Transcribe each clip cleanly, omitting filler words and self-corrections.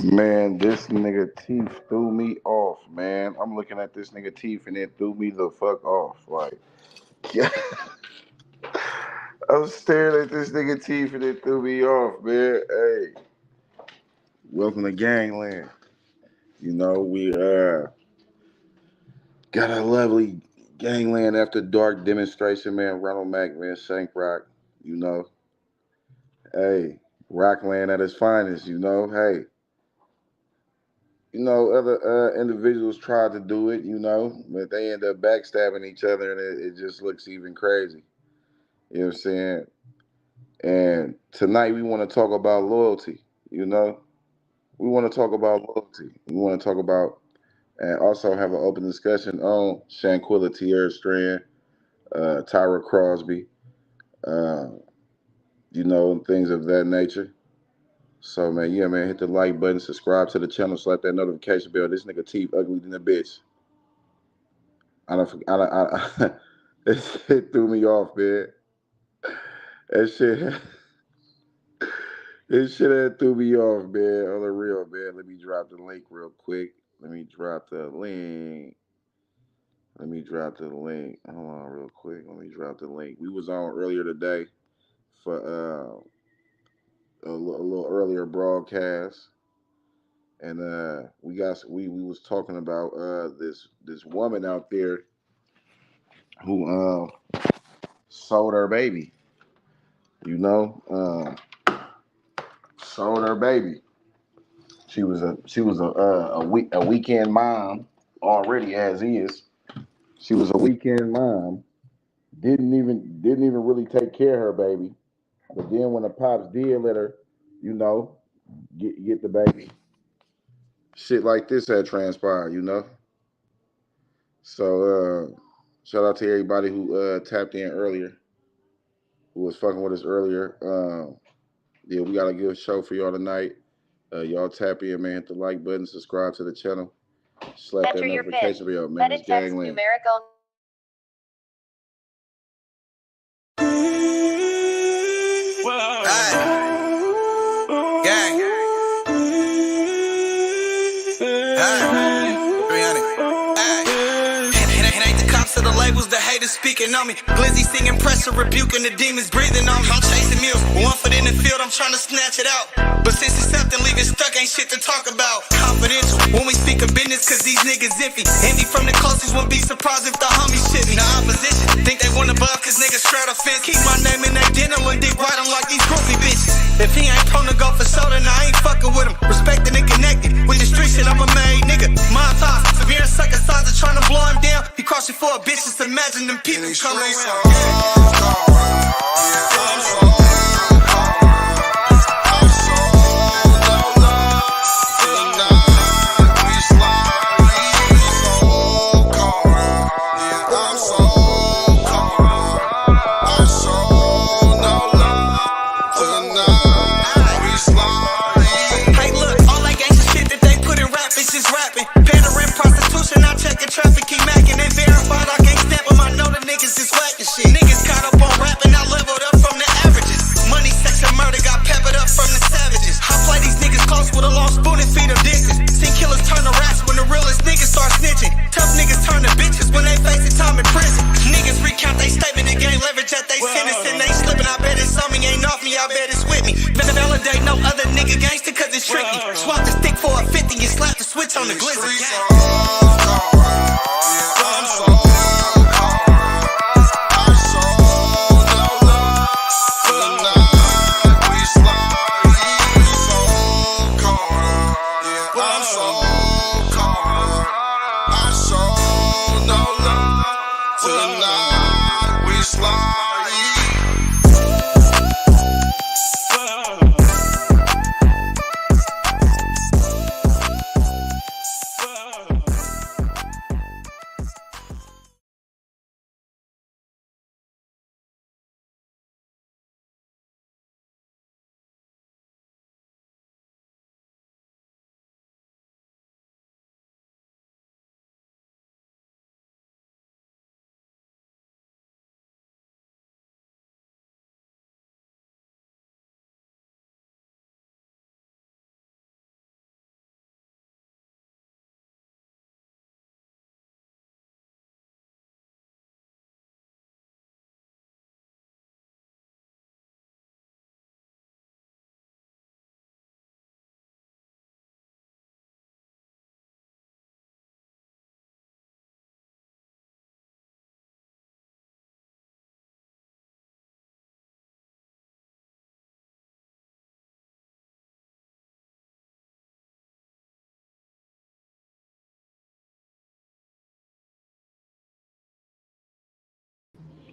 Man, this nigga teeth threw me off, man. I'm looking at this nigga teeth and it threw me the fuck off. Like, yeah. I was staring at this nigga teeth and it threw me off, man. Hey, welcome to Gangland. You know, we got a lovely Gangland after dark demonstration, man. Ronald Mack, man, Shank rock, you know. Hey, RockLand at its finest, you know. Hey. You know, other individuals tried to do it, you know, but they end up backstabbing each other and it just looks even crazy. You know what I'm saying? And tonight we want to talk about loyalty, you know? We want to talk about loyalty. We want to talk about and also have an open discussion on Shanquella Strand, Tyra Crosby, uh, you know, and things of that nature. So, man, yeah, man, hit the like button, subscribe to the channel, slap that notification bell. This nigga teeth ugly than a bitch. It threw me off, man. That shit, this shit had threw me off, man. On the real, man. Let me drop the link real quick. Let me drop the link. Hold on real quick. Let me drop the link. We was on earlier today for a little earlier broadcast. And we was talking about this woman out there who sold her baby. You know, sold her baby. She was a weekend mom already as is. She was a weekend mom. Didn't even really take care of her baby. But then when the pops did let her, you know, get the baby, shit like this had transpired, you know. So shout out to everybody who tapped in earlier, who was fucking with us earlier. Yeah, we got a good show for y'all tonight. Y'all tap in, man. Hit the like button, subscribe to the channel, slap that notification bell, man. It's Gangland. Numerical. Gang. It ain't the cops or the labels, the haters speaking on me. Glizzy singing pressure, rebuking the demons breathing on me. I'm chasing meals, 1 foot in the field, I'm trying to snatch it out. But since it's something leaving stuck, ain't shit to talk about. Confidential when we speak of business, cause these niggas iffy. Envy from the closest, won't be surprised if the homies shit me. The opposition think they want above, cause niggas straight offense. Keep my name in their dinner and dick right on like these groupie bitches. If he ain't prone to go for soda, then I ain't fucking with him. Respecting and connected with the street shit, I'm a made nigga. My thoughts, severe sucker sides are trying to blow him down. He crossing for a bitch, just imagine them people come around. Traffic keep macking, they verified I can't snap them. I know the niggas is whacking shit. Niggas caught up on rapping, I leveled up from the averages. Money, sex, and murder got peppered up from the savages. I play these niggas close with a long spoon and feed them dishes. Seen killers turn to rats when the realest niggas start snitching. Tough niggas turn to bitches when they facing time in prison. Niggas recount they statement and gain leverage at they sentence. And they slipping, I bet it's on me, ain't off me, I bet it's with me. Validate no other nigga gangster cause it's tricky. Swap the stick for a 50 and slap the switch on the glizzy.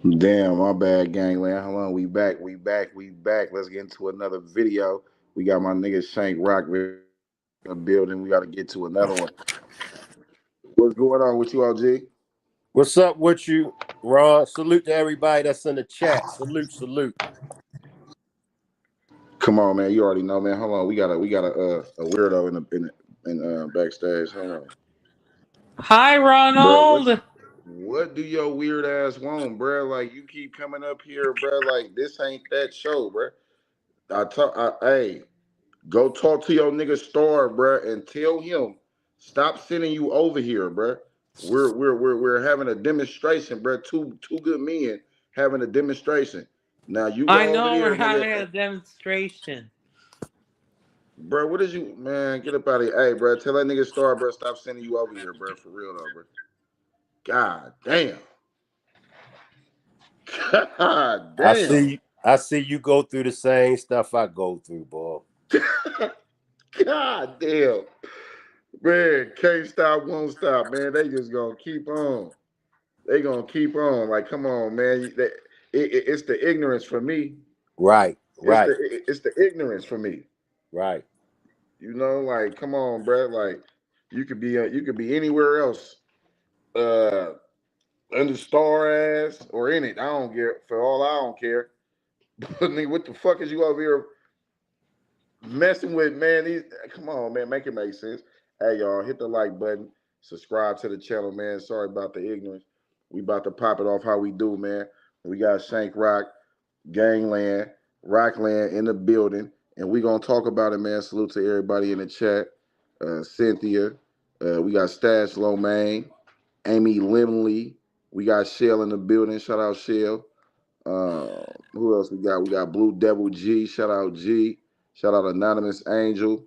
Damn, my bad, gangland. Hold on, we back. Let's get into another video. We got my nigga Shank Rock in the building. We got to get to another one. What's going on with you, OG? What's up with you, Ron? Salute to everybody that's in the chat. Salute. Come on, man. You already know, man. Hold on. We got a weirdo in backstage. Hold on. Hi, Ronald. Bro, what do your weird ass want, bro? Like you keep coming up here, bro. Like this ain't that show, bro. Hey, go talk to your nigga Star, bro, and tell him stop sending you over here, bro. We're having a demonstration, bro. Two good men having a demonstration. Now you go I know over there, we're having nigga. a demonstration. Bro, what is you, man? Get up out of here. Hey, bro, tell that nigga Star, bro, stop sending you over here, bro. For real though, bro. God damn. God damn. I see you go through the same stuff I go through, boy. God damn. Man, can't stop, won't stop, man. They just gonna keep on. They gonna keep on. Like, come on, man. It's the ignorance for me. Right. It's the ignorance for me. Right. You know, like, come on, bro. Like, you could be anywhere else, under star ass or in it. I don't care. For all I don't care. But nigga, what the fuck is you over here messing with, man? Come on, man. Make it make sense. Hey, y'all, hit the like button. Subscribe to the channel, man. Sorry about the ignorance. We about to pop it off how we do, man. We got Shank Rock, Gangland, RockLand in the building. And we going to talk about it, man. Salute to everybody in the chat. Cynthia. We got Stash Lomain. Amy Limley. We got Shell in the building. Shout out Shell. Who else we got? We got Blue Devil G. Shout out G. Shout out Anonymous Angel.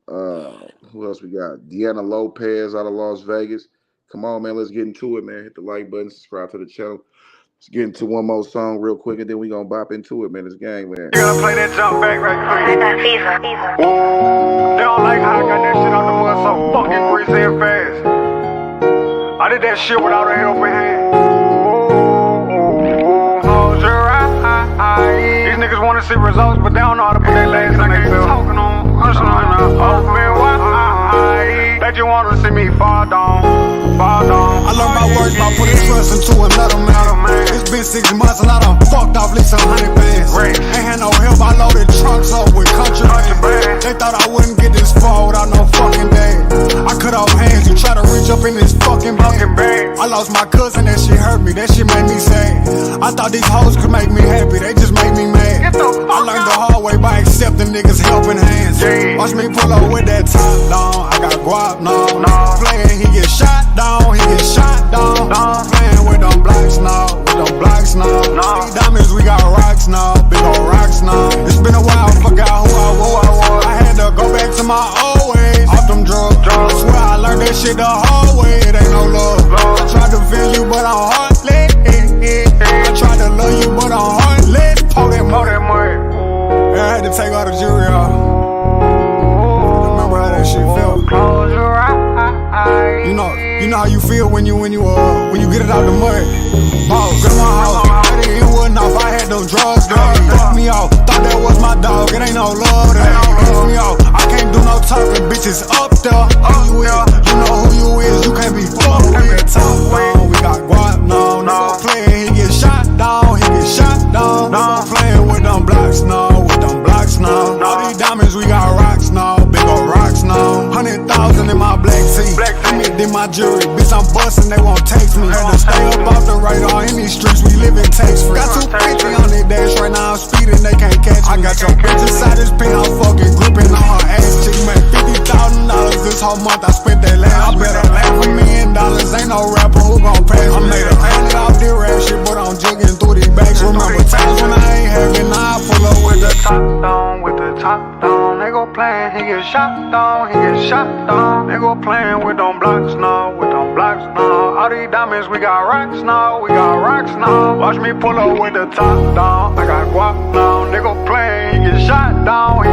Who else we got? Deanna Lopez out of Las Vegas. Come on, man. Let's get into it, man. Hit the like button. Subscribe to the channel. Let's get into one more song real quick, and then we gonna bop into it, man. It's Gangland. You gotta play that jump back right quick. They don't like how I got that shit on the mud so fucking greasy and fast. I did that shit without a helping hand. Close your eyes. These niggas wanna see results, but they don't know how to put their legs on their belt. Talking on, open wide. Bet you wanna see me fall down. I learned my words by putting trust into another man. It's been 6 months and I done fucked off at least 100 bands. Ain't had no help, I loaded trunks up with country bands. They thought I wouldn't get this far without no fucking day. I cut off hands, you try to reach up in this fucking bag. I lost my cousin, that shit hurt me, that shit made me sad. I thought these hoes could make me happy, they just made me mad. I learned the hard way by accepting niggas helping hands. Watch me pull up with that top down, I got guap, no. Playing, he get shot down, he get shot down. Playing with them blacks now, These diamonds, we got rocks now, big old rocks now. It's been a while, forgot who I was. I had to go back to my old ways, off them drugs. I swear I learned that shit the hard way, it ain't no love. I tried to feel you, but I'm heartless. I tried to love you, but I'm heartless. Pour that mud. I had to take all the jury off. Remember how that shit felt. Close your eyes. You know how you feel when you get it out the mud. Pause. In my house, it wasn't off. I had them drugs. Fuck me off. Thought that was my dog. It ain't no love. Piss me off. I can't do no talking. Bitches up there. Who you is? You know who you is. You can't be fucked with. Top down. We got guap now. Nigga playing. He get shot down. Nigga playing with them blocks now. All these diamonds, we got rocks now. Big old rocks now. 100,000 in my black tee. In my jewelry, bitch, I'm bustin', they won't taste me. Had to stay up off the radar in these streets, we live in tax free. Got 250 on that dash right now, I'm speeding, they can't catch me. I got your bitch inside this pen, I'm fucking gripping on her ass cheek. Man, $50,000 this whole month, I spent that last. I bet $500,000, ain't no rapper who gon' pass me. I made 100 off this rap shit, but I'm jugging through these bags. Remember times when I ain't having, now I pull up with the top down, they go playin', he get shot down, They go playin' with them blocks now, All these diamonds, we got rocks now, Watch me pull up with the top down, I got guap now. They go playin', he get shot down,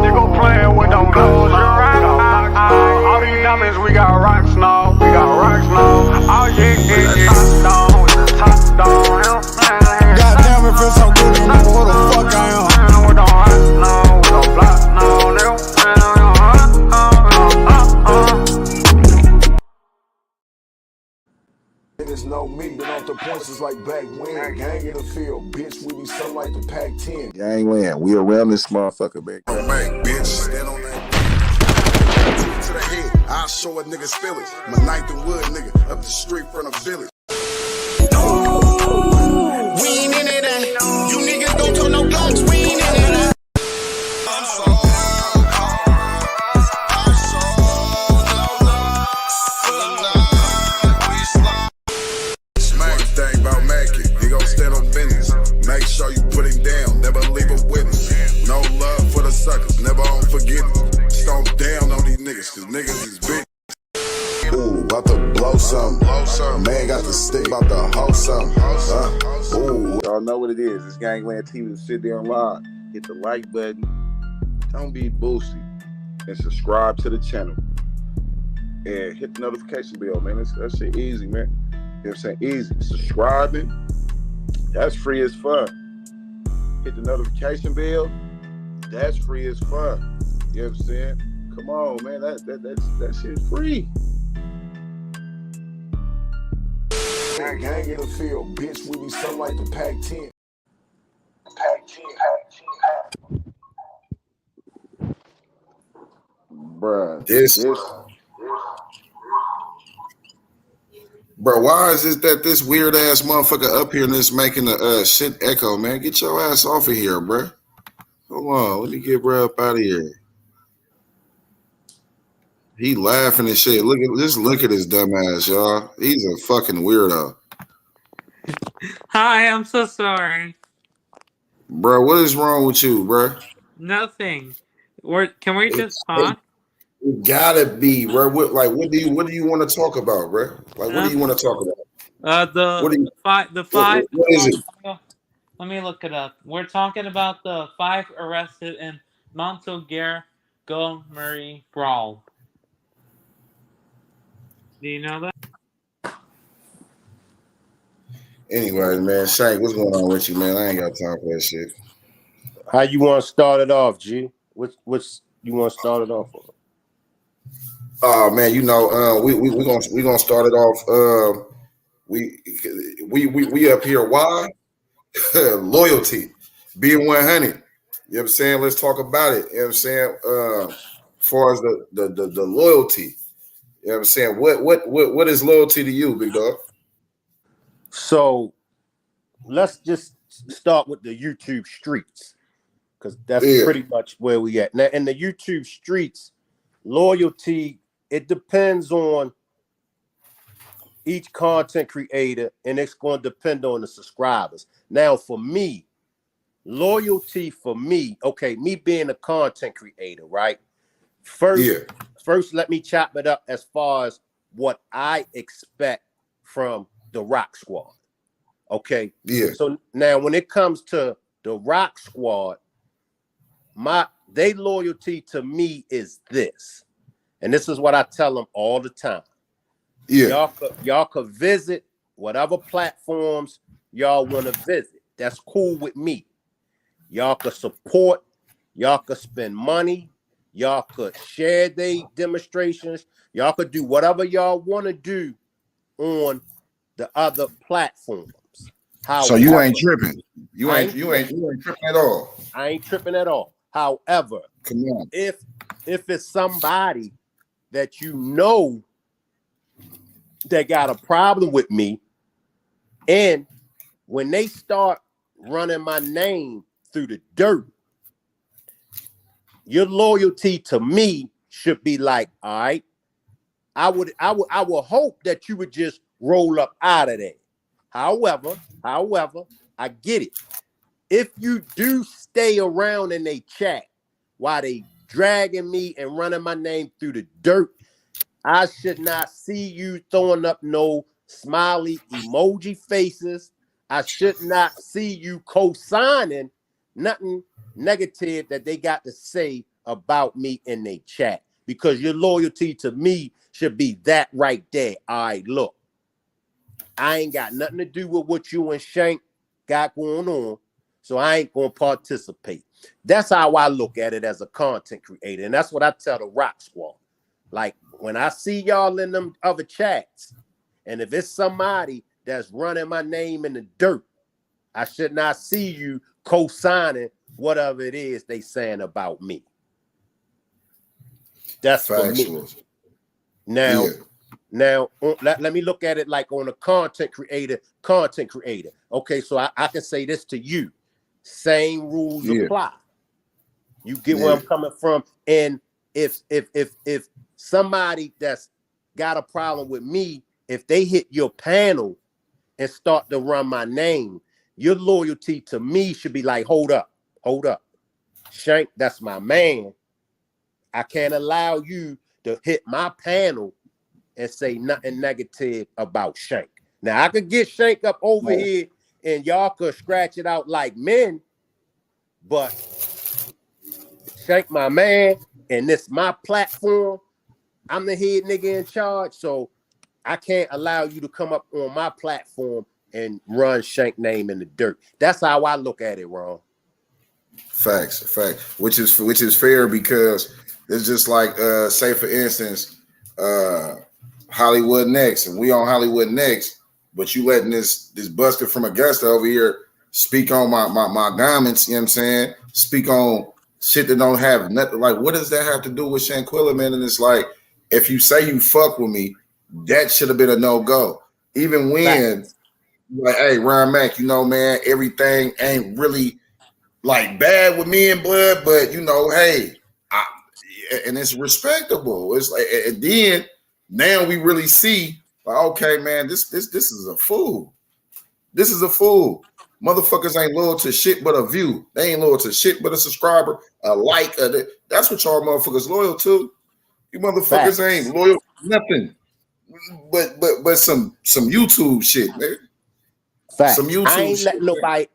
They go playin' with them blocks now, All these diamonds, we got rocks now, Oh yeah, with the top down, with the top down. just like back when. Gang in the field, bitch, we be something like the Pac-10. Gangland, we around this motherfucker, man. Mack, bitch, stand on that. To the head, I'll show a nigga's feelings. My ninth and wood nigga, up the street from the village. We ain't in it, you niggas don't talk no blocks, we ain't in it. Thing about Mackey, he gon' stand on business. Make sure you put him down, never leave a witness. No love for the suckers, never on forgetting. Stomp down on these niggas, cause niggas is big. Ooh, about to blow something. Man got the stick, about to hoe something. Ooh. Y'all know what it is. It's Gangland TV. Sit there and live. Hit the like button. Don't be boosty. And subscribe to the channel. And hit the notification bell, man. That shit easy, man. You know what I'm saying? Easy. Subscribing, that's free as fuck. Hit the notification bell, that's free as fuck. You know what I'm saying? Come on, man. That shit's free. Gang in the field, bitch, we be something like the Pac-10. Bruh. Bro, why is it that this weird ass motherfucker up here and this making the shit echo, man? Get your ass off of here, bro. Hold on, let me get bro up out of here. He laughing and shit. Look at this dumb ass, y'all. He's a fucking weirdo. Hi, I'm so sorry. Bro, what is wrong with you, bro? Nothing. Can we just talk? You gotta be, bro. What do you want to talk about, bro? Like, what do you want to talk about? What is it? Let me look it up. We're talking about the 5 arrested in Montgomery brawl. Do you know that? Anyway, man, Shank, what's going on with you, man? I ain't got time for that shit. How you want to start it off, G? Which you want to start it off on? Oh man, we gonna start it off. We up here. Why? Loyalty, being 100. You know what I'm saying? Let's talk about it. You know what I'm saying? As far as the loyalty, you know what I'm saying? What is loyalty to you, big dog? So let's just start with the YouTube streets, because that's pretty much where we at now. In the YouTube streets, loyalty, it depends on each content creator, and it's going to depend on the subscribers. Now, for me, loyalty for me, okay, me being a content creator, right? First, let me chop it up as far as what I expect from the Rock Squad. Okay. Yeah. So now when it comes to the Rock Squad, they loyalty to me is this. And this is what I tell them all the time. Yeah. Y'all could visit whatever platforms y'all want to visit. That's cool with me. Y'all could support, y'all could spend money, y'all could share their demonstrations, y'all could do whatever y'all want to do on the other platforms. However, so you ain't tripping. You ain't tripping at all. I ain't tripping at all. However, come on. If it's somebody that you know that got a problem with me, and when they start running my name through the dirt, your loyalty to me should be like, all right, I would hope that you would just roll up out of there. However, I get it. If you do stay around in they chat while they dragging me and running my name through the dirt, I should not see you throwing up no smiley emoji faces. I should not see you co-signing nothing negative that they got to say about me in their chat, because your loyalty to me should be that right there. All right, look, I ain't got nothing to do with what you and Shank got going on, so I ain't gonna participate. That's how I look at it as a content creator, and that's what I tell the Rock Squad. Like, when I see y'all in them other chats, and if it's somebody that's running my name in the dirt. I should not see you co-signing whatever it is they saying about me. That's Factual. For me. Now, let me look at it like on a content creator. Okay, so I can say this to you. Same rules apply. You get where I'm coming from. And if somebody that's got a problem with me, if they hit your panel and start to run my name, your loyalty to me should be like, hold up. Shank, that's my man. I can't allow you to hit my panel and say nothing negative about Shank. Now, I could get Shank up over here and y'all could scratch it out like men, but Shank my man, and this my platform. I'm the head nigga in charge, so I can't allow you to come up on my platform and run Shank name in the dirt. That's how I look at it, Ron. Facts. Which is fair, because it's just like say for instance, Hollywood Next, and we on Hollywood Next, but you letting this buster from Augusta over here speak on my garments, you know what I'm saying? Speak on shit that don't have nothing. Like, what does that have to do with Shanquella, man? And it's like, if you say you fuck with me, that should have been a no-go. Even when, like, hey, Ronald Mack, you know, man, everything ain't really like bad with me and Blood, but you know, hey, and it's respectable. It's like, and then now we really see, like, okay, man, this is a fool. This is a fool. Motherfuckers ain't loyal to shit but a view. They ain't loyal to shit but a subscriber, a like. That's what y'all motherfuckers loyal to. You motherfuckers ain't loyal to nothing but some YouTube shit, man. Some YouTube I ain't shit.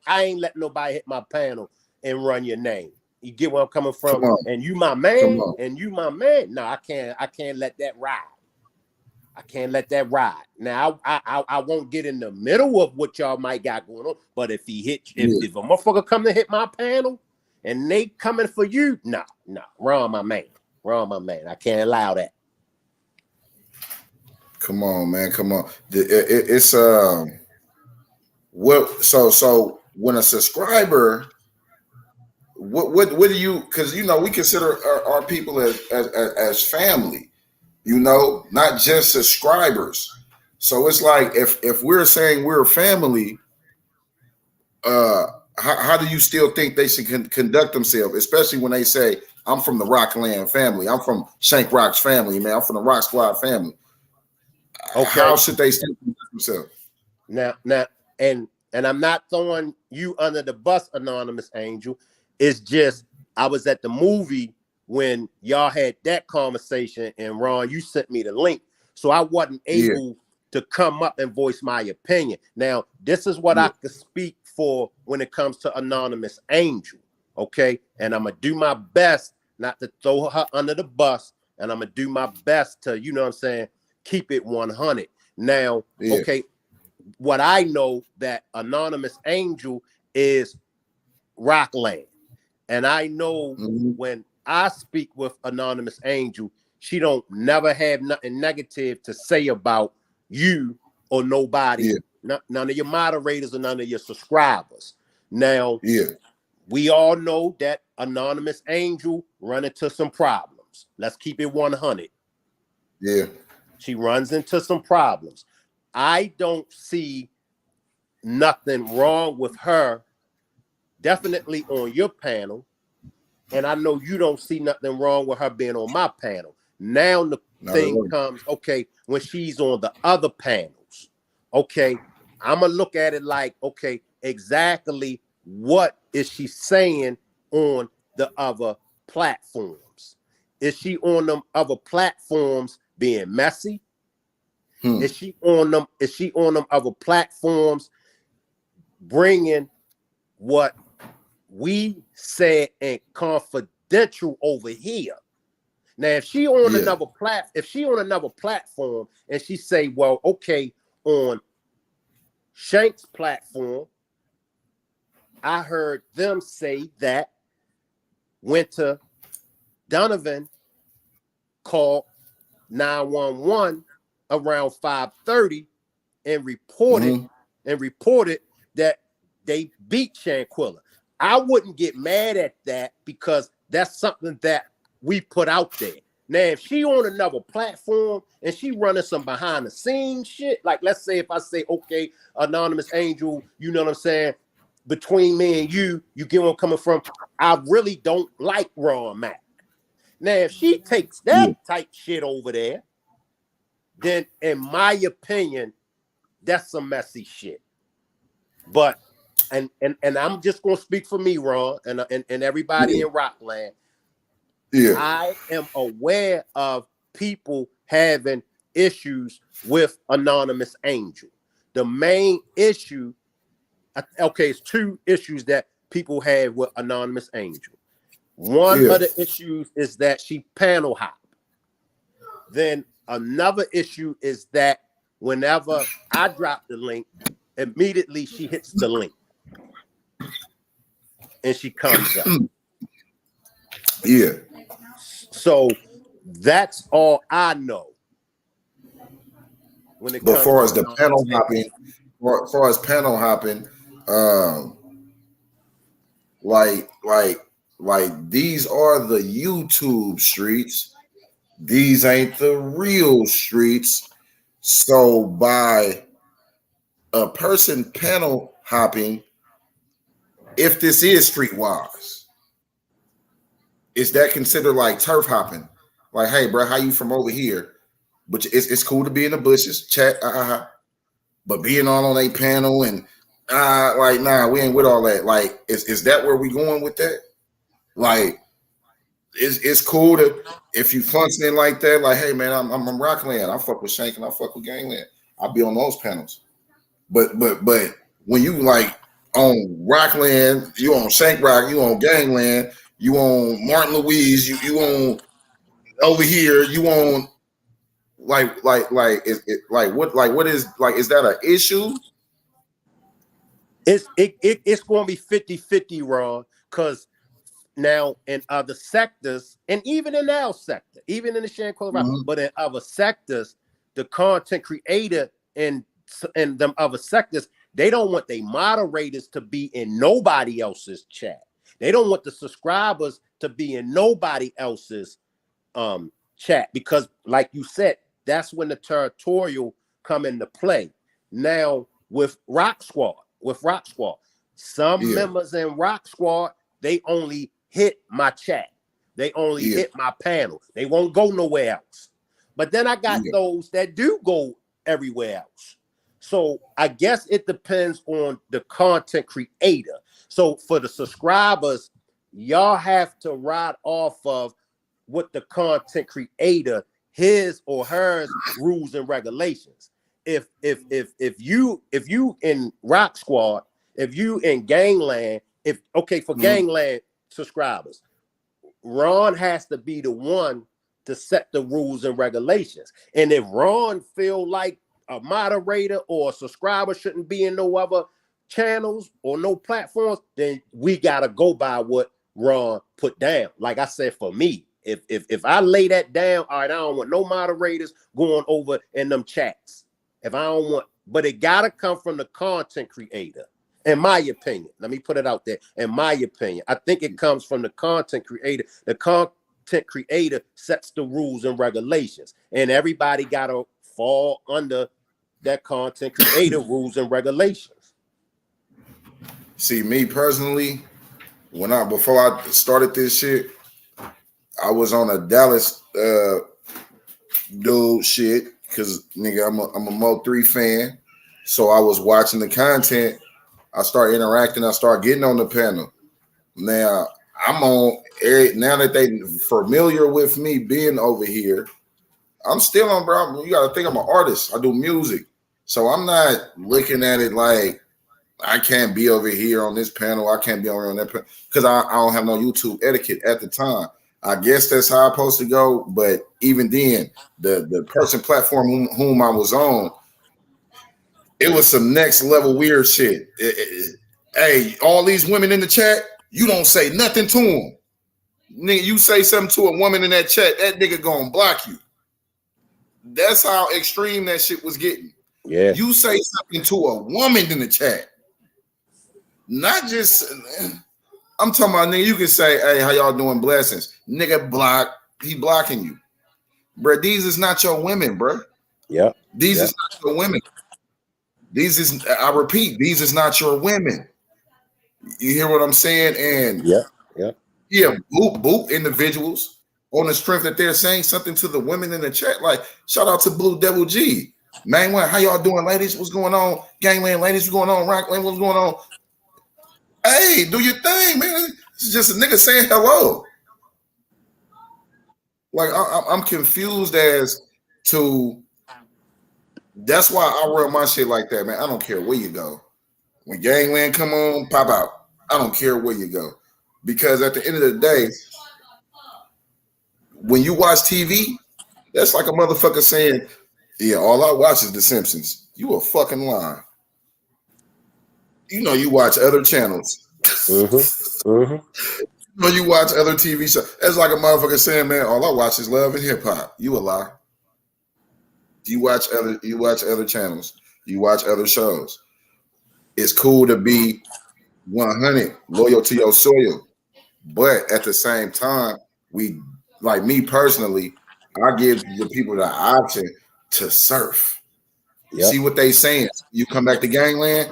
I ain't let nobody hit my panel and run your name. You get where I'm coming from? And you my man, No, I can't let that ride. I can't let that ride. Now I won't get in the middle of what y'all might got going on. But if if a motherfucker come to hit my panel and they coming for you, no, wrong my man. I can't allow that. Come on, man. Come on. It's what so when a subscriber, what do you, because you know we consider our people as family. You know, not just subscribers. So it's like if we're saying we're a family, how do you still think they should conduct themselves, especially when they say, I'm from the RockLand family, I'm from Shank Rock's family, man, I'm from the Rock Squad family. Okay. How should they still conduct themselves? Now, and I'm not throwing you under the bus, Anonymous Angel. It's just I was at the movie when y'all had that conversation, and Ron, you sent me the link, so I wasn't able to come up and voice my opinion. Now, this is what I could speak for when it comes to Anonymous Angel, okay? And I'm gonna do my best not to throw her under the bus, and I'm gonna do my best to, you know what I'm saying, keep it 100. Now, okay, what I know that Anonymous Angel is RockLand, and I know when I speak with Anonymous Angel, she don't never have nothing negative to say about you or nobody, none of your moderators or none of your subscribers. Now, we all know that Anonymous Angel run into some problems. Let's keep it 100. Yeah. She runs into some problems. I don't see nothing wrong with her, definitely on your panel. And I know you don't see nothing wrong with her being on my panel. Now the thing comes, okay, when she's on the other panels, okay, I'm going to look at it like, okay, exactly what is she saying on the other platforms? Is she on them other platforms being messy? Is she on them other platforms bringing what we said and confidential over here? Now, if she on another platform and she say, well, okay, on Shank's platform, I heard them say that Winter Donovan called 911 around 5:30 and reported that they beat Shanquella. I wouldn't get mad at that because that's something that we put out there. Now, if she on another platform and she running some behind the scenes shit, like let's say if I say, okay, Anonymous Angel, you know what I'm saying? Between me and you get where I'm coming from. I really don't like Ronald Mack. Now, if she takes that type shit over there, then in my opinion, that's some messy shit. But and I'm just gonna speak for me, Ron, and everybody in RockLand. Yeah. I am aware of people having issues with Anonymous Angel. The main issue, okay, it's two issues that people have with Anonymous Angel. One of the issues is that she panel hop. Then another issue is that whenever I drop the link, immediately she hits the link and she comes up. Yeah. So that's all I know. When it comes as far as the panel hopping, like these are the YouTube streets. These ain't the real streets. So by a person panel hopping, if this is streetwise, is that considered like turf hopping? Like, hey, bro, how you from over here? But it's cool to be in the bushes, chat, but being on a panel and like, nah, we ain't with all that. Like, is that where we going with that? Like, it's cool to if you functioning like that. Like, hey, man, I'm RockLand. I fuck with Shank and I fuck with Gangland. I'll be on those panels. But when you like on RockLand, you on Shank Rock, you on Gangland, you on Martin Louise, you on over here, you on what is that an issue? It's going to be 50-50, Ron, because now in other sectors, and even in our sector, even in the Shanquella, but in other sectors, the content creator and them other sectors, they don't want their moderators to be in nobody else's chat. They don't want the subscribers to be in nobody else's chat because, like you said, that's when the territorial come into play. Now with Rock Squad, some members in Rock Squad, they only hit my chat. They only hit my panel. They won't go nowhere else. But then I got those that do go everywhere else. So I guess it depends on the content creator. So for the subscribers, y'all have to ride off of what the content creator, his or hers rules and regulations. If you in Rock Squad, if you in Gangland, for Gangland subscribers, Ron has to be the one to set the rules and regulations. And if Ron feel like a moderator or a subscriber shouldn't be in no other channels or no platforms, then we gotta go by what Ron put down. Like I said, for me, if I lay that down, all right, I don't want no moderators going over in them chats. If I don't want, but it gotta come from the content creator. In my opinion, let me put it out there. In my opinion, I think it comes from the content creator. The content creator sets the rules and regulations, and everybody gotta fall under that content creator rules and regulations. See, me personally, before I started this shit, I was on a Dallas dude shit because nigga, I'm a Mo3 fan. So I was watching the content. I start interacting. I start getting on the panel. Now I'm on. Now that they familiar with me being over here, I'm still on, bro. You got to think I'm an artist. I do music, so I'm not looking at it like I can't be over here on this panel. I can't be over on that panel because I don't have no YouTube etiquette at the time. I guess that's how I'm supposed to go. But even then, the person platform whom I was on, it was some next level weird shit. Hey, all these women in the chat, you don't say nothing to them. Nigga, you say something to a woman in that chat, that nigga gonna block you. That's how extreme that shit was getting. Yeah. You say something to a woman in the chat, not just. I'm talking about nigga. You can say, "Hey, how y'all doing? Blessings." Nigga block. He blocking you, bro. These is not your women, bro. Yeah. These is not your women. These is. I repeat, these is not your women. You hear what I'm saying? And boop individuals on the strength that they're saying something to the women in the chat. Like, shout out to Blue Devil G. Man, how y'all doing, ladies? What's going on? Gangland ladies, what's going on? RockLand, what's going on? Hey, do your thing, man. It's just a nigga saying hello. Like, I'm confused as to. That's why I run my shit like that, man. I don't care where you go. When Gangland come on, pop out. I don't care where you go. Because at the end of the day, when you watch TV, that's like a motherfucker saying, yeah, all I watch is The Simpsons. You a fucking lie. You know you watch other channels. You know you watch other TV shows. That's like a motherfucker saying, man, all I watch is Love and Hip Hop. You a lie. You watch other channels. You watch other shows. It's cool to be 100 loyal to your soil. But at the same time, we, like me personally, I give the people the option to surf. See what they saying? You come back to Gangland,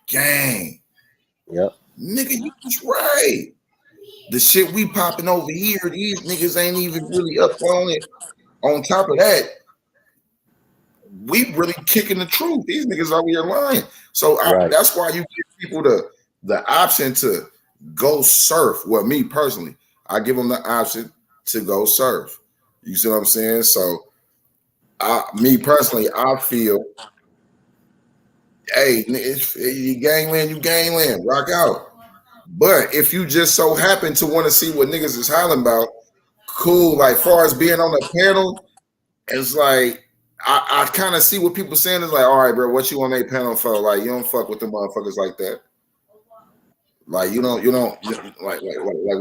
gang. Yep. Nigga, you was right. The shit we popping over here, these niggas ain't even really up on it. On top of that, we really kicking the truth. These niggas over here lying. So that's why you give people the option to go surf. Well, me personally, I give them the option to go surf. You see what I'm saying? So, me personally, I feel, hey, you gangland, rock out. But if you just so happen to want to see what niggas is hollering about, cool. Like, far as being on the panel, it's like, I kind of see what people saying is like, all right, bro, what you want to make panel for? Like, you don't fuck with the motherfuckers like that. Like, you don't like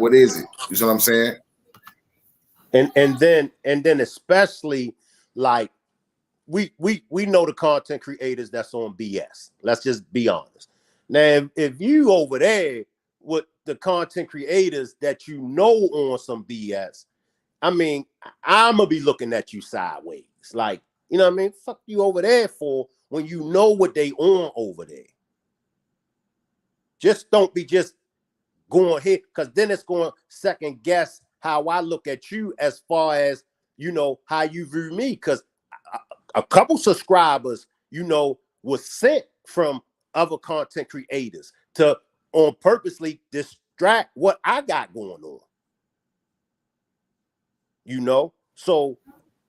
what is it? You see what I'm saying? And then especially like we know the content creators that's on BS. Let's just be honest. Now, if you over there with the content creators that you know on some BS, I mean, I'm gonna be looking at you sideways. Like, you know what I mean? Fuck you over there for when you know what they on over there. Just don't be just going here, because then it's going to second guess how I look at you as far as, you know, how you view me. Because a couple subscribers, you know, was sent from other content creators to on purposely distract what I got going on. You know? So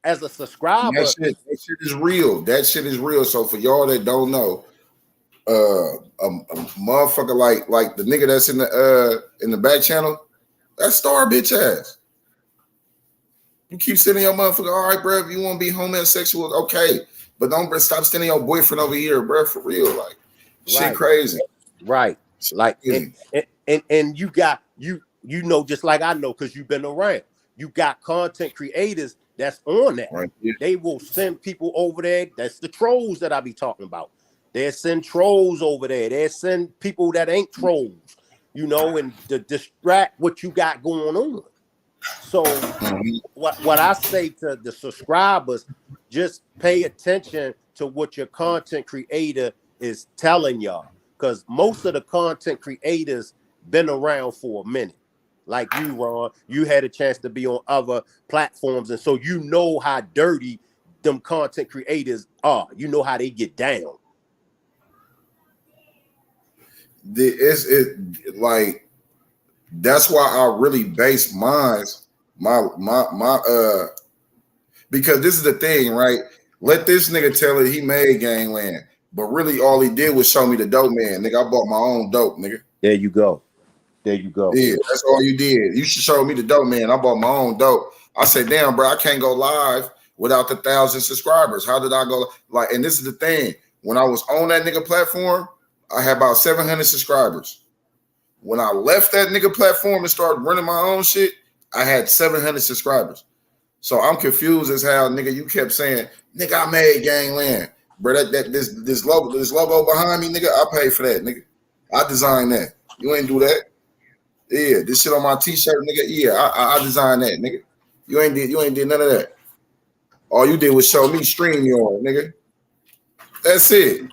as a subscriber, that shit is real. That shit is real. So for y'all that don't know, a motherfucker like the nigga that's in the back channel, that Star bitch ass. You keep sending your motherfucker, all right, bro, if you want to be homosexual, okay. But don't stop sending your boyfriend over here, bro, for real. Like, shit crazy. Right. Like, and you got, you know, just like I know, because you've been around. You got content creators that's on that. Right. They will send people over there. That's the trolls that I be talking about. They send trolls over there. They send people that ain't trolls, you know, and to distract what you got going on. So what I say to the subscribers, just pay attention to what your content creator is telling y'all. Because most of the content creators been around for a minute. Like you, Ron, you had a chance to be on other platforms. And so you know how dirty them content creators are. You know how they get down. Like, that's why I really base my because this is the thing, right? Let this nigga tell it he made Gangland, but really all he did was show me the dope man. Nigga, I bought my own dope, nigga. There you go. There you go. Yeah, that's all you did. You should show me the dope man. I bought my own dope. I said, damn, bro, I can't go live without the 1,000 subscribers. How did I go? Like, and this is the thing. When I was on that nigga platform, I had about 700 subscribers. When I left that nigga platform and started running my own shit, I had 700 subscribers. So I'm confused as how, nigga, you kept saying, nigga, I made Gangland. bro. This logo behind me, nigga. I paid for that, nigga. I designed that. You ain't do that. Yeah, this shit on my t-shirt, nigga. Yeah, I designed that, nigga. You ain't did none of that. All you did was show me StreamYard, nigga. That's it.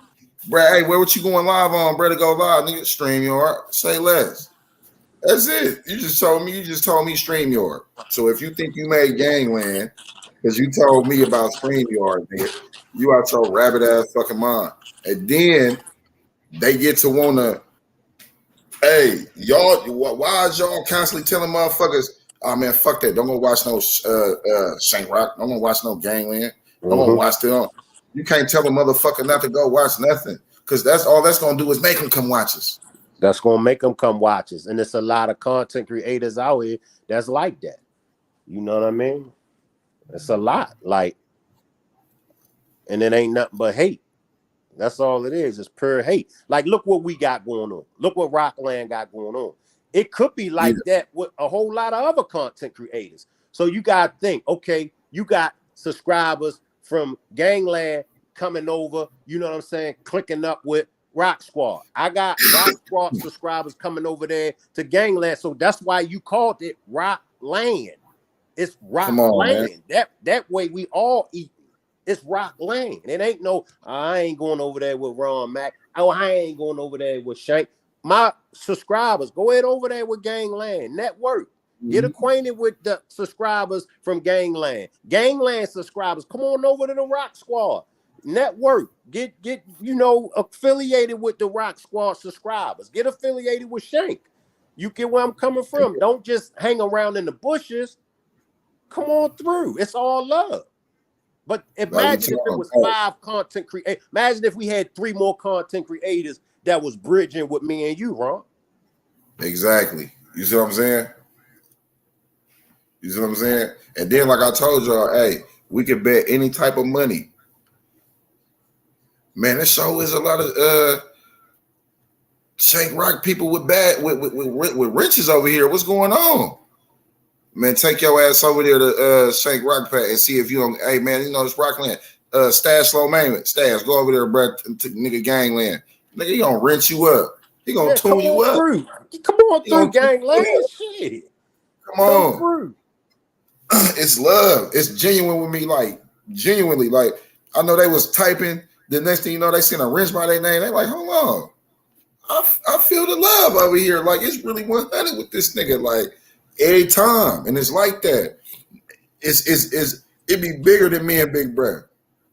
Bruh, hey, where what you going live on, bro, to go live, nigga? StreamYard. Say less. That's it. You just told me StreamYard. So if you think you made Gangland because you told me about StreamYard, nigga, you out your rabbit ass fucking mind. And then they get to wanna, hey, y'all, why is y'all constantly telling motherfuckers, oh man, fuck that. Don't go watch no Shank Rock. Don't go watch no Gangland. Don't go watch them. You can't tell a motherfucker not to go watch nothing. Because that's all that's gonna do is make them come watch us. That's gonna make them come watch us. And it's a lot of content creators out here that's like that. You know what I mean? It's a lot. Like, and it ain't nothing but hate. That's all it is. It's pure hate. Like, look what we got going on. Look what RockLand got going on. It could be like that with a whole lot of other content creators. So you gotta think, okay, you got subscribers from Gangland coming over, you know what I'm saying, clicking up with Rock Squad. I got Rock Squad subscribers coming over there to Gangland. So that's why you called it RockLand. It's RockLand. That way we all eat. It's RockLand. It ain't no, I ain't going over there with Ronald Mack. Oh, I ain't going over there with Shank. My subscribers, go ahead over there with Gangland. Network. Get acquainted with the subscribers from Gangland. Gangland subscribers, come on over to the Rock Squad. Network. Get affiliated with the Rock Squad subscribers. Get affiliated with Shank. You get where I'm coming from. Don't just hang around in the bushes. Come on through. It's all love. But imagine if it was 5 content creators. Imagine if we had 3 more content creators that was bridging with me and you, Ron. Exactly. You see what I'm saying? And then, like I told y'all, hey, we could bet any type of money. Man, this show is a lot of Shank Rock people with riches over here. What's going on? Man, take your ass over there to Shank Rock Pat and see if you don't. Hey, man, you know it's RockLand. Stash Slow Man. Stash, go over there, bro. Nigga, Gangland. Nigga, he gonna rinse you up. He gonna tune you up. Come on through, Gangland. Shit. Come on. It's love. It's genuine with me. Like, genuinely. Like, I know they was typing. The next thing you know, they seen a rinse by their name. They like, hold on. I feel the love over here. Like, it's really 100 with this nigga. Like, every time. And it's like that. It be bigger than me and Big Bro.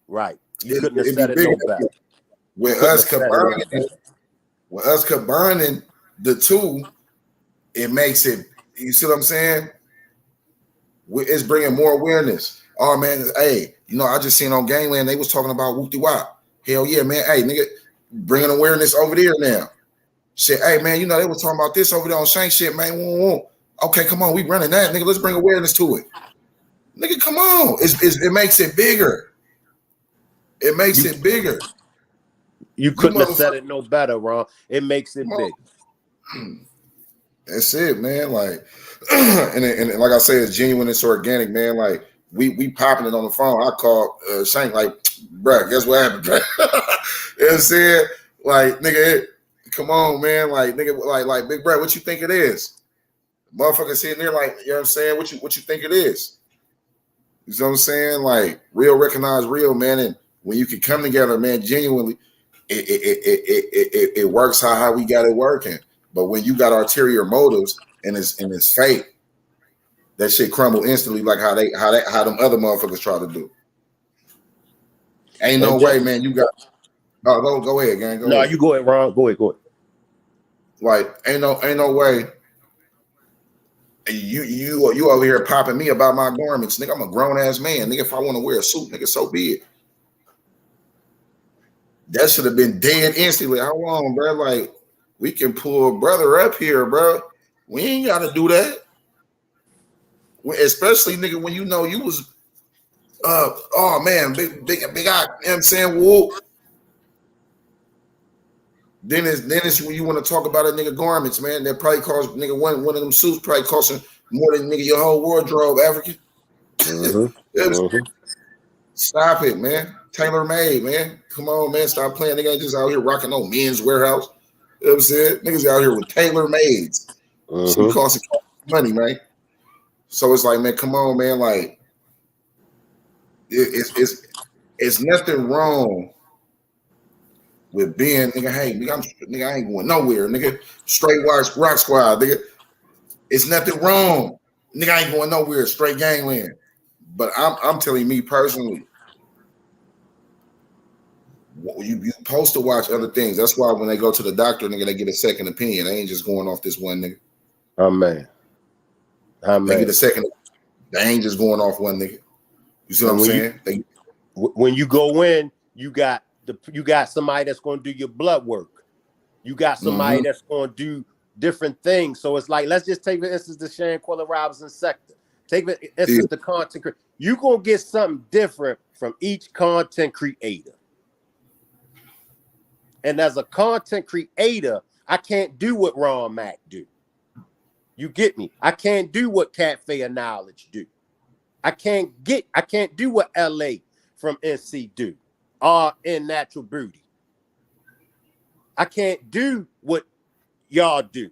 Right. You couldn't have said it no better. With us combining the two, it makes it, you see what I'm saying? It's bringing more awareness. Oh, man, hey, you know, I just seen on Gangland, they was talking about whoop-de-wop. Hell yeah, man. Hey, nigga, bringing awareness over there now. Shit, hey, man, you know, they was talking about this over there on Shank shit, man. Okay, come on, we running that, nigga. Let's bring awareness to it. Nigga, come on. It makes it bigger. It makes it bigger. You couldn't have said it no better, Ron. It makes it big. That's it, man. Like, and like I say, it's genuine, it's organic, man. Like, we popping it on the phone. I called Shank, like, bruh, guess what happened, bruh? You know what I'm saying? Like, nigga, come on, man. Like, nigga, like, big bruh, what you think it is? Motherfucker sitting there, like, you know what I'm saying? What you think it is? You know what I'm saying? Like, real recognize real, man. And when you can come together, man, genuinely, it works how we got it working. But when you got ulterior motives and it's fake, that shit crumble instantly, like how them other motherfuckers try to do. Ain't no way, man. You got. Oh, go ahead, gang. Go ahead. You go ahead, Ron. Go ahead. Like, ain't no way. You over here popping me about my garments, nigga. I'm a grown ass man, nigga. If I want to wear a suit, nigga, so be it. That should have been dead instantly. How long, bro? Like, we can pull a brother up here, bro. We ain't got to do that. Especially, nigga, when you know you was, oh man, big eye. You know what I'm saying? Whoop. Then it's when you want to talk about a nigga garments, man. That probably cost nigga one of them suits probably costing more than nigga your whole wardrobe, African. Stop it, man. tailor made, man. Come on, man. Stop playing. Nigga just out here rocking no Men's Warehouse. You know what I'm saying? Niggas out here with tailor mades. Shit costs money, man. So it's like, man, come on, man. Like, it's nothing wrong with being, nigga, hey, nigga, I ain't going nowhere, nigga. Straight rock squad, nigga. It's nothing wrong. Nigga, I ain't going nowhere. Straight gangland. But I'm telling me personally, you supposed to watch other things. That's why when they go to the doctor, nigga, they get a second opinion. They ain't just going off this one nigga. Oh man. They get a second. They ain't just going off one nigga. You see what I'm saying? When you go in, you got somebody that's going to do your blood work. You got somebody that's going to do different things. So it's like, let's just take for instance the Shanquella Robinson sector. Take for instance the content creator. You're going to get something different from each content creator. And as a content creator, I can't do what Ronald Mack do. You get me? I can't do what Cafe of Knowledge do. I can't do what LA from NC do. In Natural Beauty. I can't do what y'all do.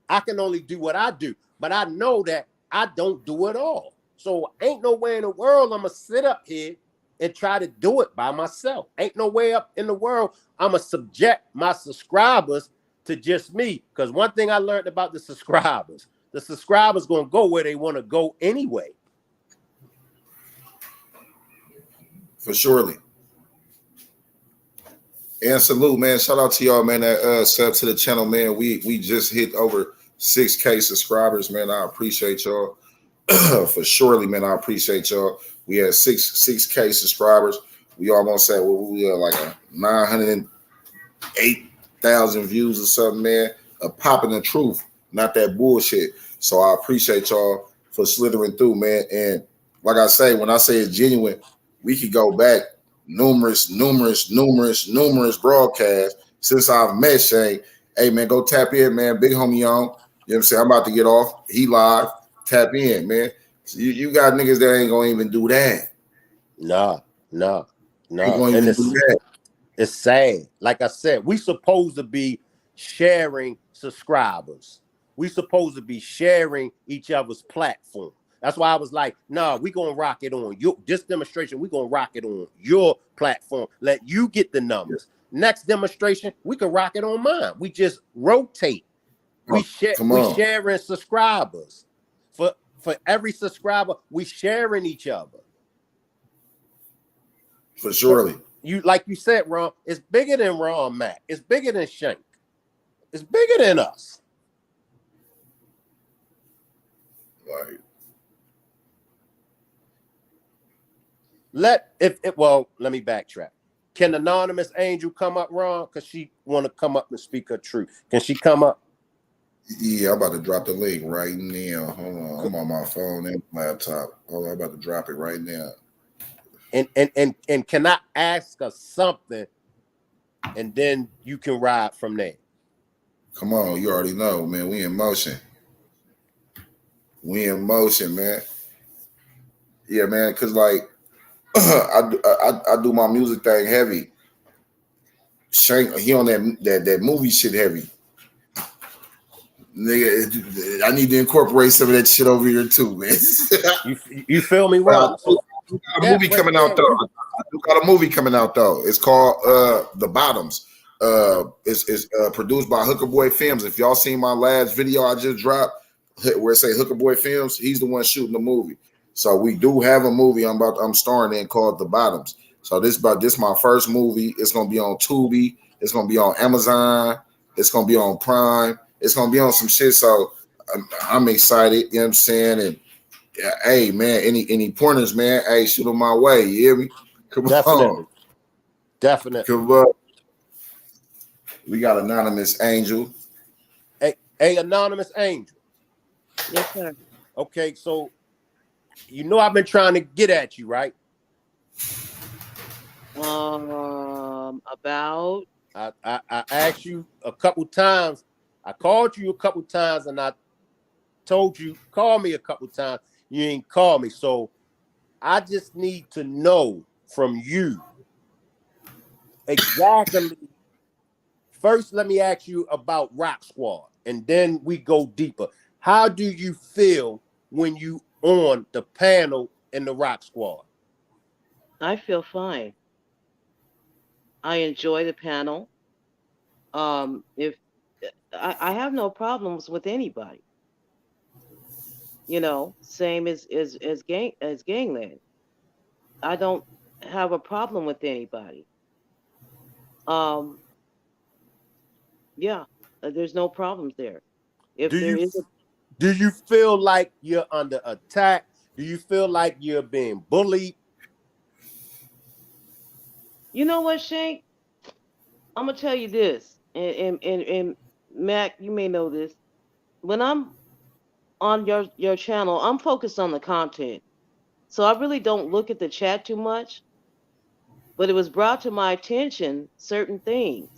I can only do what I do. But I know that I don't do it all. So ain't no way in the world I'm going to sit up here and try to do it by myself. Ain't no way up in the world I'm going to subject my subscribers to just me. Because one thing I learned about the subscribers going to go where they want to go anyway. For surely. And salute, man. Shout out to y'all, man. That sub to the channel, man. We just hit over 6K subscribers, man. I appreciate y'all. For surely, man. I appreciate y'all. We had 6K subscribers. We almost had we are like a 908,000 views or something, man. A popping the truth, not that bullshit. So I appreciate y'all for slithering through, man. And like I say, when I say it's genuine, we could go back numerous broadcasts since I've met Shank. Hey, man, go tap in, man. Big homie on. You know what I'm saying? I'm about to get off. He live. Tap in, man. So you got niggas that ain't gonna even do that. No. And it's sad. Like I said, we supposed to be sharing subscribers. We supposed to be sharing each other's platform. That's why I was like, nah, we gonna rock it on this demonstration. We gonna rock it on your platform. Let you get the numbers. Next demonstration, we can rock it on mine. We just rotate. We sharing subscribers. For every subscriber, we sharing each other. For surely. You like you said, Ron, it's bigger than Ron Mack. It's bigger than Shank. It's bigger than us. Right. Let me backtrack. Can Anonymous Angel come up, Ron? Because she want to come up and speak her truth. Can she come up? Yeah, I'm about to drop the link right now. Hold on. I'm on my phone and laptop. Hold on, I'm about to drop it right now. And can I ask her something? And then you can ride from there. Come on, you already know, man. We in motion. We in motion, man. Yeah, man, because like I do my music thing heavy. Shank, he on that movie shit heavy. Nigga, I need to incorporate some of that shit over here too, man. you feel me, Ron? So I got a movie coming out though. I got a movie coming out though. It's called The Bottoms. It's produced by Hooker Boy Films. If y'all seen my last video I just dropped, where it say Hooker Boy Films, he's the one shooting the movie. So we do have a movie I'm starring in called The Bottoms. So this my first movie. It's gonna be on Tubi. It's gonna be on Amazon. It's gonna be on Prime. It's gonna be on some shit. So I'm excited. You know what I'm saying? And hey, man, any pointers, man? Hey, shoot them my way. You hear me? Come on. Definitely. Come on. We got Anonymous Angel. Hey, Anonymous Angel. Yes, sir. Okay, so you know I've been trying to get at you, right? About I asked you a couple times. I called you a couple times, and I told you call me a couple times. You ain't call me, so I just need to know from you exactly. First, let me ask you about Rock Squad, and then we go deeper. How do you feel when you on the panel in the Rock Squad? I feel fine. I enjoy the panel. If I have no problems with anybody, same as Gangland. I don't have a problem with anybody. Um, yeah, there's no problems there. If Do there you is do you feel like you're under attack? Do you feel like you're being bullied? you know what, Shank? I'm gonna tell you this, and Mac, you may know this. When I'm on your channel, I'm focused on the content, so I really don't look at the chat too much. But it was brought to my attention certain things.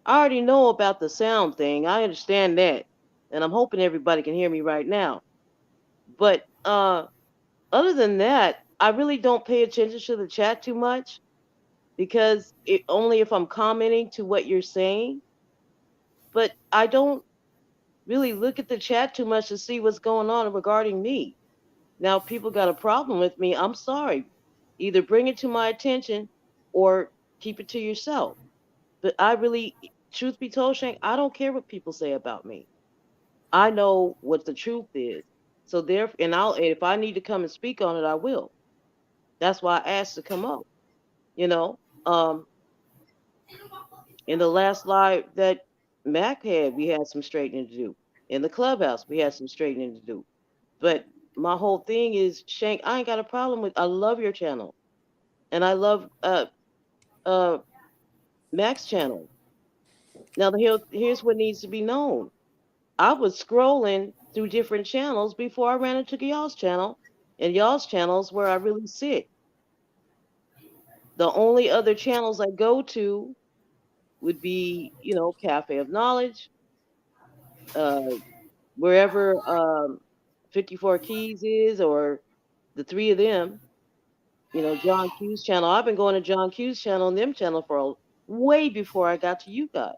I already know about the sound thing. I understand that, and I'm hoping everybody can hear me right now. But other than that, I really don't pay attention to the chat too much because only if I'm commenting to what you're saying. But I don't really look at the chat too much to see what's going on regarding me. Now, if people got a problem with me, I'm sorry. Either bring it to my attention or keep it to yourself. But I really, truth be told, Shank, I don't care what people say about me. I know what the truth is. So therefore, and if I need to come and speak on it, I will. That's why I asked to come up. You know, um, in the last live that Mac had, we had some straightening to do. In the clubhouse, we had some straightening to do. But my whole thing is, Shank, I ain't got a problem with. I love your channel, and I love uh Mac's channel. Now here's what needs to be known. I was scrolling through different channels before I ran into y'all's channel, and y'all's channels where I really sit. The only other channels I go to would be, Cafe of Knowledge, uh, wherever 54 Keys is, or the three of them, John Q's channel. I've been going to John Q's channel and them channel for way before I got to you guys.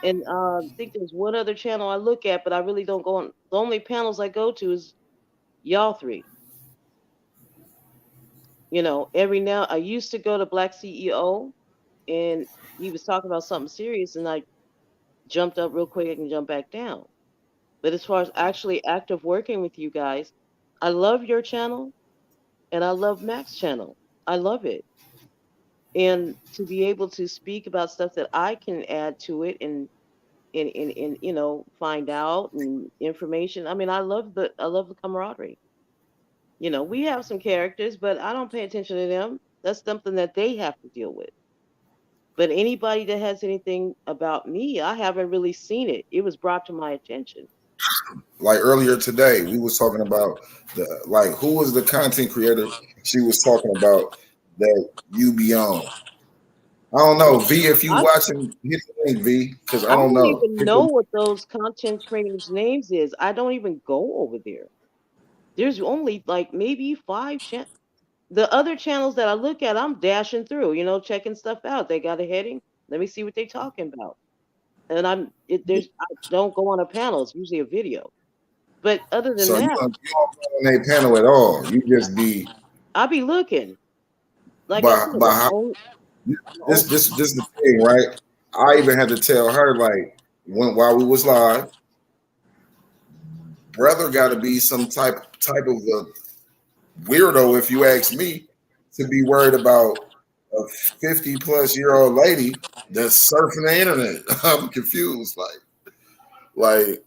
And I think there's one other channel I look at, but I really don't go on. The only panels I go to is y'all three. Every now I used to go to Black CEO, and he was talking about something serious, and I jumped up real quick and jumped back down. But as far as actually active working with you guys, I love your channel and I love Mac's channel. I love it. And to be able to speak about stuff that I can add to it and find out and information. I mean, I love the camaraderie. We have some characters, but I don't pay attention to them. That's something that they have to deal with. But anybody that has anything about me, I haven't really seen it. It was brought to my attention. Like earlier today, we was talking about who was the content creator she was talking about that you be on. I don't know, V. If you I watching, hit the link, V, because I I don't don't know. even know what those content creators' names is. I don't even go over there. There's only like maybe five channels. The other channels that I look at, I'm dashing through, checking stuff out. They got a heading. Let me see what they're talking about. And I don't go on a panel. It's usually a video. But other than So you that, don't go on a panel at all. You just be I'll be looking. Like I said, by how this the thing, right? I even had to tell her while we was live, brother got to be some type of a weirdo, if you ask me, to be worried about a 50-plus-year-old lady that's surfing the internet. I'm confused. Like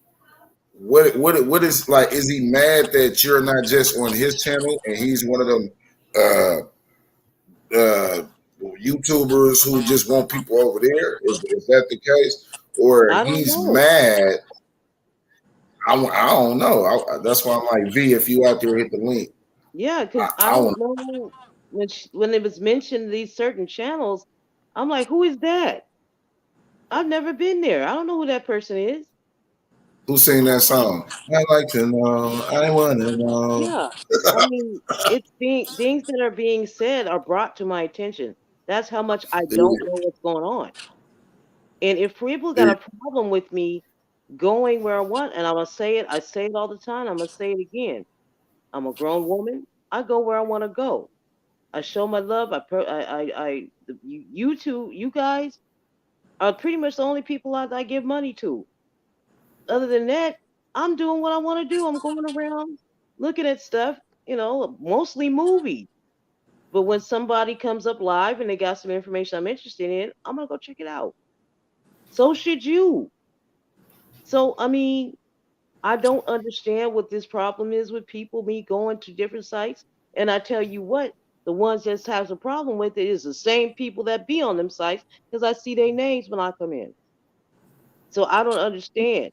what is is he mad that you're not just on his channel and he's one of them YouTubers who just want people over there? Is that the case? Or I don't he's know. mad? I don't know. That's why I'm like, V, if you out there, hit the link. Yeah, because I I want don't know when it was mentioned these certain channels. I'm like, who is that? I've never been there. I don't know who that person is. who sing that song. I like to know. I want to know. Yeah, I mean, things that are being said are brought to my attention. That's how much I Yeah, don't know what's going on. And if people got yeah, a problem with me going where I want, and I'm gonna say it, I say it all the time. I'm gonna say it again. I'm a grown woman. I go where I want to go. I show my love. You two, you guys are pretty much the only people I give money to. Other than that, I'm doing what I want to do. I'm going around looking at stuff, mostly movies. But when somebody comes up live and they got some information I'm interested in, I'm gonna go check it out. So should you. So I mean, I don't understand what this problem is with people, me going to different sites. And I tell you what, the ones that has a problem with it is the same people that be on them sites because I see their names when I come in. So I don't understand.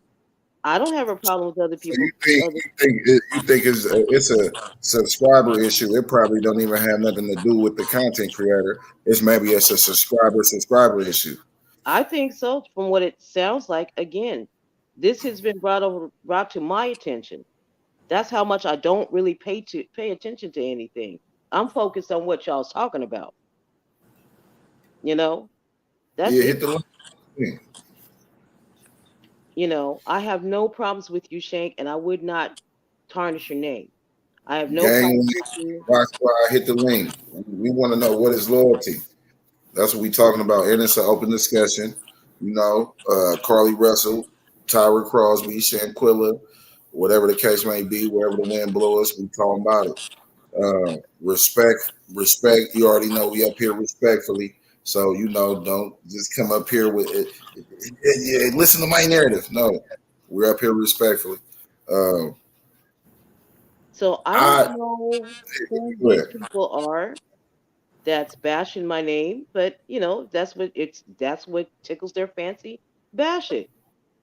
I don't have a problem with other so you people. think Other, it's a subscriber issue? It probably don't even have nothing to do with the content creator. It's a subscriber issue. I think so, from what it sounds like. Again, this has been brought to my attention. That's how much I don't really pay attention to anything. I'm focused on what y'all's talking about. You know, that's Yeah, hit it. the link. I have no problems with you, Shank, and I would not tarnish your name. I have no problems Gangland, with you. Rock Squad, hit the link. We want to know what is loyalty. That's what we talking about. And it's an open discussion. Carlee Russell, Tyra Crosby, Shanquella, whatever the case may be, wherever the wind blows, we talking about it. Respect. You already know we up here respectfully. So don't just come up here with it. Yeah, listen to my narrative. No, we're up here respectfully. Um, So I don't I know who go these ahead. people are that's bashing my name, but that's what tickles their fancy. Bash it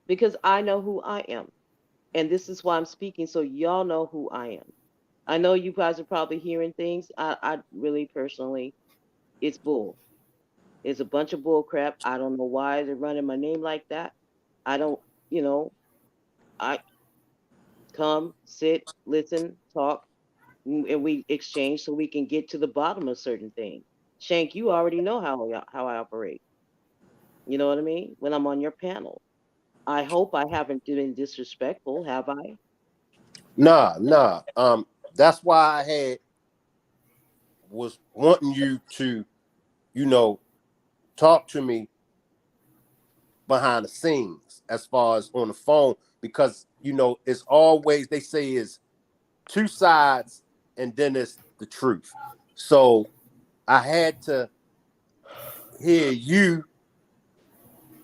because I know who I am. And this is why I'm speaking so y'all know who I am. I know you guys are probably hearing things. I really personally, it's bull. It's a bunch of bull crap. I don't know why they're running my name like that. I don't, you know, I come, sit, listen, talk, and we exchange so we can get to the bottom of certain things. Shank, you already know how I operate. You know what I mean? When I'm on your panel, I hope I haven't been disrespectful, have I? Nah. That's why I was wanting you to, you know, talk to me behind the scenes as far as on the phone because it's always they say is two sides and then it's the truth. So I had to hear you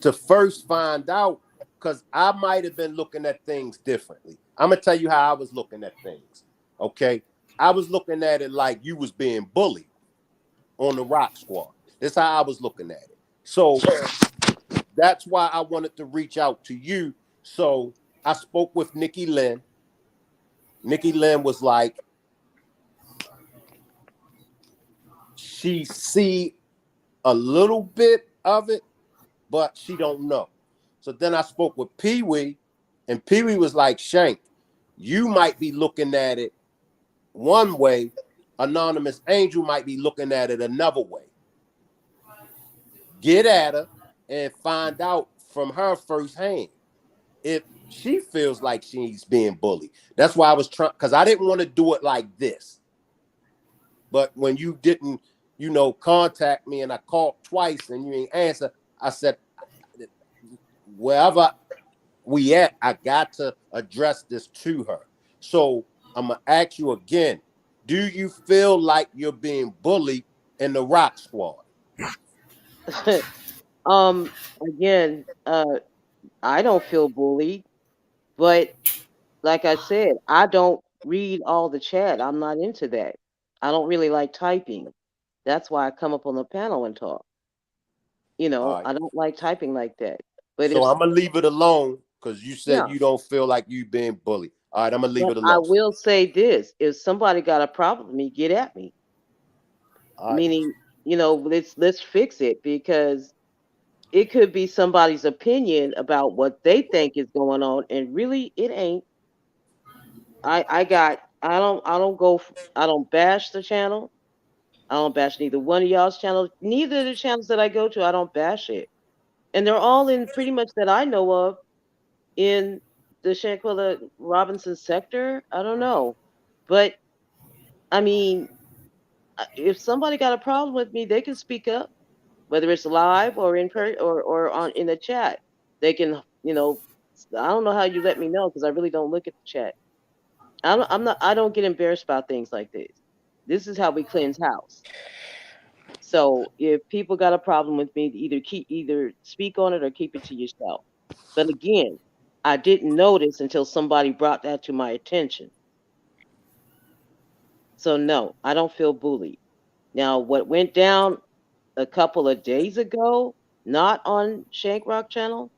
to first find out because I might have been looking at things differently. I'm gonna tell you how I was looking at things. Okay, I was looking at it like you was being bullied on the Rock Squad. That's how I was looking at it. So that's why I wanted to reach out to you. So I spoke with Nikki Lynn. Nikki Lynn was like, she see a little bit of it, but she don't know. So then I spoke with Pee Wee, and Pee Wee was like, Shank, you might be looking at it one way, Anonymous Angel might be looking at it another way. Get at her and find out from her firsthand if she feels like she's being bullied. That's why I was trying, because I didn't want to do it like this. But when you didn't, contact me and I called twice and you ain't answer, I said, wherever we at, I got to address this to her. So I'm gonna ask you again: do you feel like you're being bullied in the Rock Squad? um, Again, I don't feel bullied, but like I said, I don't read all the chat. I'm not into that. I don't really like typing. That's why I come up on the panel and talk. All right. I don't like typing like that. But So I'm gonna leave it alone because you said yeah, you don't feel like you being bullied. All right, I'm gonna leave but it I alone. will say this: if somebody got a problem with me, get at me. All right. Meaning, let's fix it because it could be somebody's opinion about what they think is going on, and really, it ain't. I don't bash the channel. I don't bash neither one of y'all's channels. Neither of the channels that I go to, I don't bash it. And they're all in pretty much that I know of in the Shanquella Robinson sector. I don't know. But I mean, if somebody got a problem with me, they can speak up, whether it's live or or on in the chat. They can, I don't know how you let me know because I really don't look at the chat. I don't get embarrassed about things like this. This is how we cleanse house. So if people got a problem with me, either speak on it or keep it to yourself. But again, I didn't notice until somebody brought that to my attention. So no, I don't feel bullied. Now, what went down a couple of days ago, not on Shank Rock channel,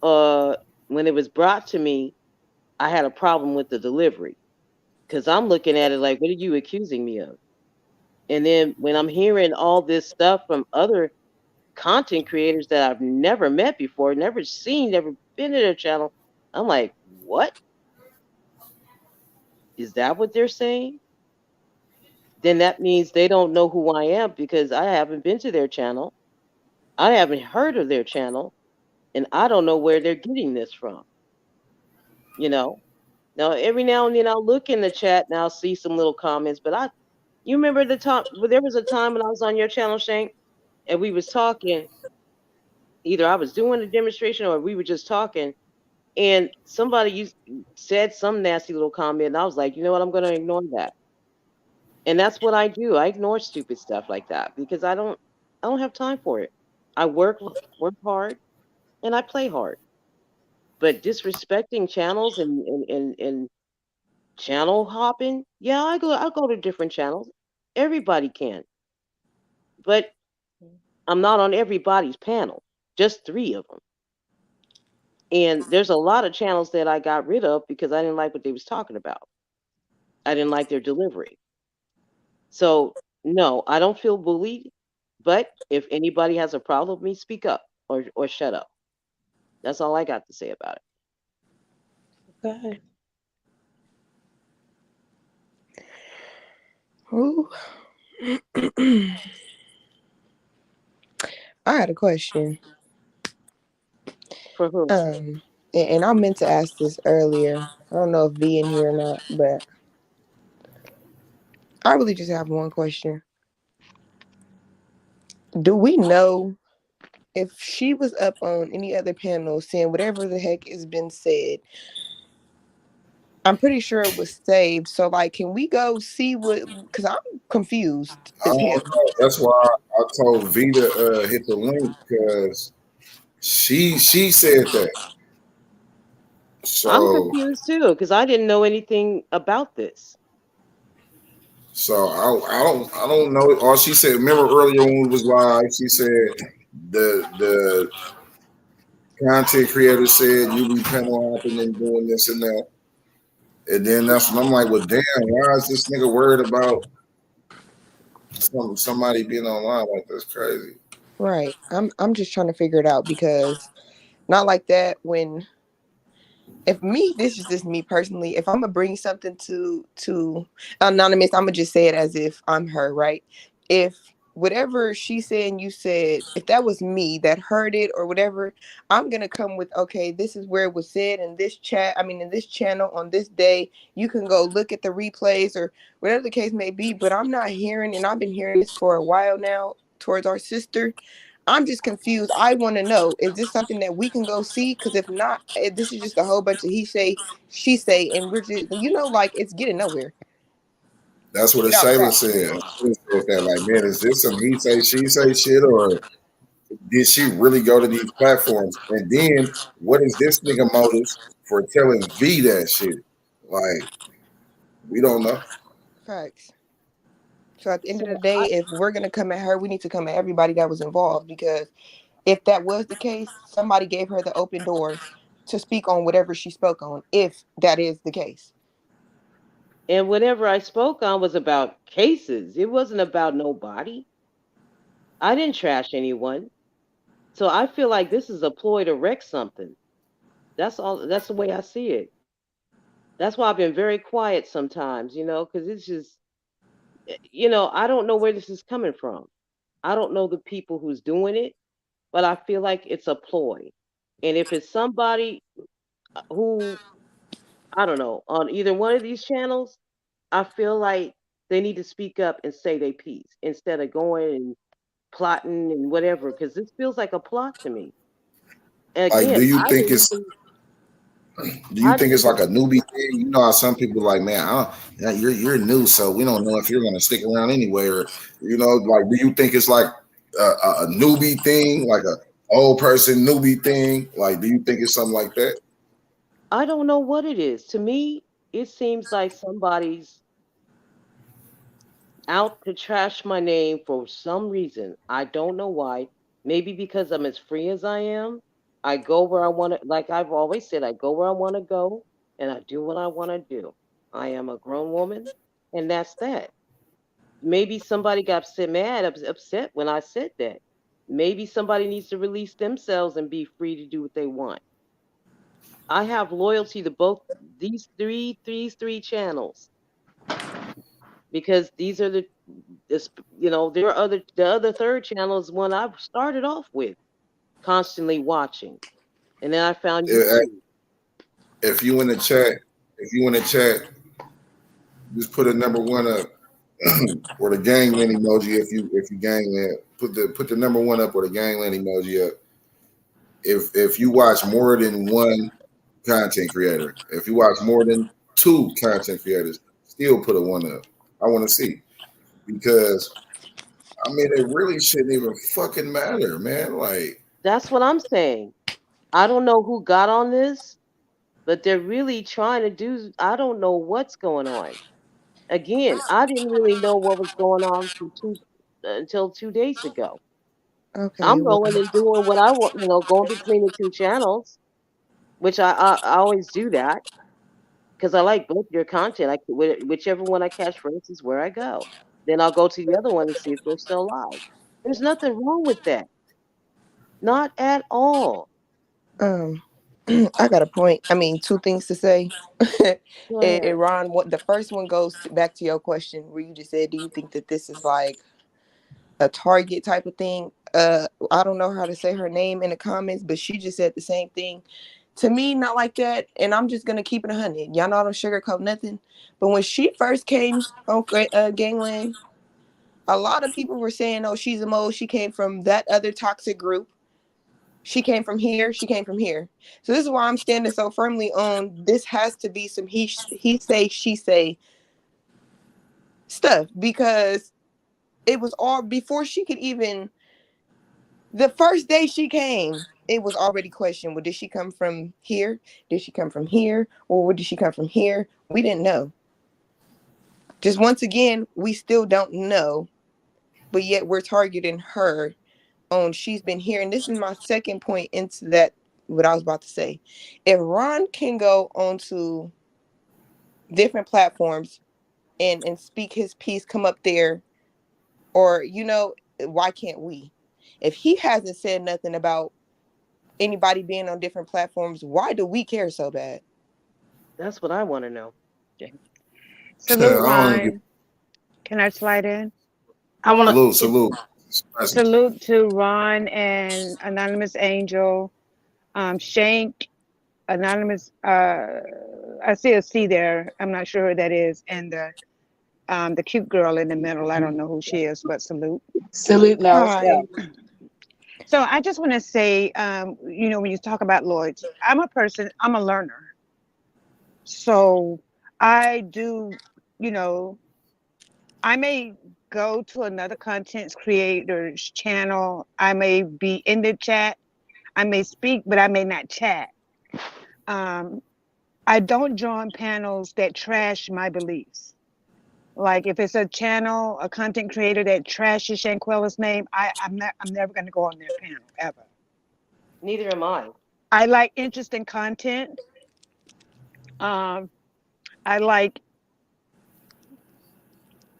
uh, when it was brought to me, I had a problem with the delivery because I'm looking at it like, what are you accusing me of? And then when I'm hearing all this stuff from other content creators that I've never met before, never seen, never been to their channel, I'm like, what? Is that what they're saying? Then that means they don't know who I am because I haven't been to their channel. I haven't heard of their channel, and I don't know where they're getting this from. You know, now every now and then I'll look in the chat and I'll see some little comments. But you remember the time? Well, there was a time when I was on your channel, Shank, and we was talking. Either I was doing a demonstration or we were just talking, and said some nasty little comment, and I was like, you know what? I'm going to ignore that. And that's what I do. I ignore stupid stuff like that because I don't have time for it. I work hard and I play hard. But disrespecting channels and channel hopping, yeah, I'll go to different channels. Everybody can. But I'm not on everybody's panel. Just 3 of them. And there's a lot of channels that I got rid of because I didn't like what they was talking about. I didn't like their delivery. So no, I don't feel bullied. But if anybody has a problem with me, speak up or shut up. That's all I got to say about it. Okay. Ooh. I had a question. For who? And I meant to ask this earlier. I don't know if V in here or not, but I really just have one question. Do we know if she was up on any other panel saying whatever the heck has been said? I'm pretty sure it was saved. So, like, can we go see what? Because I'm confused I as don't hell. know. That's why I told V to hit the link because she said that. I'm So confused too because I didn't know anything about this. I don't know. All she said. Remember earlier when we was live, she said the content creator said you be panel hopping and doing this and that. And then that's when I'm like, well, damn, why is this nigga worried about somebody being online like that's crazy? Right. I'm just trying to figure it out because not like that when if me, this is just me personally. If I'm gonna bring something to anonymous, I'm gonna just say it as if I'm her, right? If whatever she said and you said, if that was me that heard it or whatever, I'm gonna come with okay, this is where it was said in this chat. I mean, in this channel on this day. You can go look at the replays or whatever the case may be. But I'm not hearing, and I've been hearing this for a while now towards our sister. I'm just confused. I want to know, is this something that we can go see? Because if not, this is just a whole bunch of he say, she say, and we're just, like it's getting nowhere. That's what Without Shayla that. said. She said that like, man, is this some he say she say shit or did she really go to these platforms? And then what is this nigga motives for telling V that shit? Like, we don't know. Facts. So at the end of the So day, if we're going to come at her, we need to come at everybody that was involved. Because if that was the case, somebody gave her the open door to speak on whatever she spoke on, if that is the case. and whatever I spoke on was about cases. It wasn't about nobody. I didn't trash anyone. So I feel like this is a ploy to wreck something. That's all. That's the way I see it. That's why I've been very quiet sometimes, because it's just I don't know where this is coming from. I don't know the people who's doing it, but I feel like it's a ploy. And if it's somebody who, I don't know, on either one of these channels, I feel like they need to speak up and say their piece instead of going and plotting and whatever, because this feels like a plot to me. And Like, again, I didn't even, do you I think didn't it's like even, a newbie thing? You know how some people like, man, yeah, you're new, so we don't know if you're gonna stick around anyway, or like, do you think it's like a newbie thing, like a old person newbie thing? Like, do you think it's something like that? I don't know what it is. To me, it seems like somebody's out to trash my name for some reason. I don't know why. Maybe because I'm as free as I am. I go where I want to, like I've always said, I go where I want to go and I do what I want to do. I am a grown woman and that's that. Maybe somebody got upset when I said that. Maybe somebody needs to release themselves and be free to do what they want. I have loyalty to both these three channels because these are there are the other third channel is one I started off with constantly watching, and then I found Eh, YouTube. If you in the chat, if you in the chat, just put a number one up or the gangland emoji. If you gangland, put the number one up or the gangland emoji up. If you watch more than one content creator, if you watch more than two content creators, still put a one up. I want to see, because I mean, it really shouldn't even fucking matter, man. Like, That's what I'm saying. I don't know who got on this, but they're really trying to do. I don't know what's going on. Again, I didn't really know what was going on until 2 days ago. Okay, I'm well, going and doing what I want, going between the two channels, which I always do that because I like both your content. Whichever one I catch first is where I go. Then I'll go to the other one and see if they're still alive. There's nothing wrong with that. Not at all. um, I got a point. I mean, two things to say. Go And ahead. Ron, what the first one goes back to your question where you just said, do you think that this is like a target type of thing? I don't know how to say her name in the comments, but she just said the same thing. To me, not like that. And I'm just gonna keep it 100. Y'all know I don't sugarcoat nothing. But when she first came on Gangland, a lot of people were saying, "Oh, she's a mole. She came from that other toxic group. She came from here. She came from here." So this is why I'm standing so firmly on this. Has to be some he say she say stuff, because it was all before she could even. The first day she came, it was already questioned. Well, did she come from here? Did she come from here? Or did she come from here? We didn't know. Just once again, we still don't know, but yet we're targeting her on she's been here. And this is my second point into that, what I was about to say. If Ron can go onto different platforms and speak his piece, come up there, or why can't we? If he hasn't said nothing about anybody being on different platforms, why do we care so bad? That's what I want to know. I Salute, don't get Ron. Can I slide in? I want Sure. salute. salute to Ron and Anonymous Angel, Shank, Anonymous. I see a C there. I'm not sure who that is, and the cute girl in the middle. I don't know who she is, but salute. Salute Hi. Nelson. So I just want to say, when you talk about loyalty, I'm a learner. So I do, I may go to another content creator's channel. I may be in the chat. I may speak, but I may not chat. I don't join panels that trash my beliefs. Like if it's a channel, a content creator that trashes Shanquella's name, I'm never going to go on their panel ever. Neither am I. I like interesting content. I like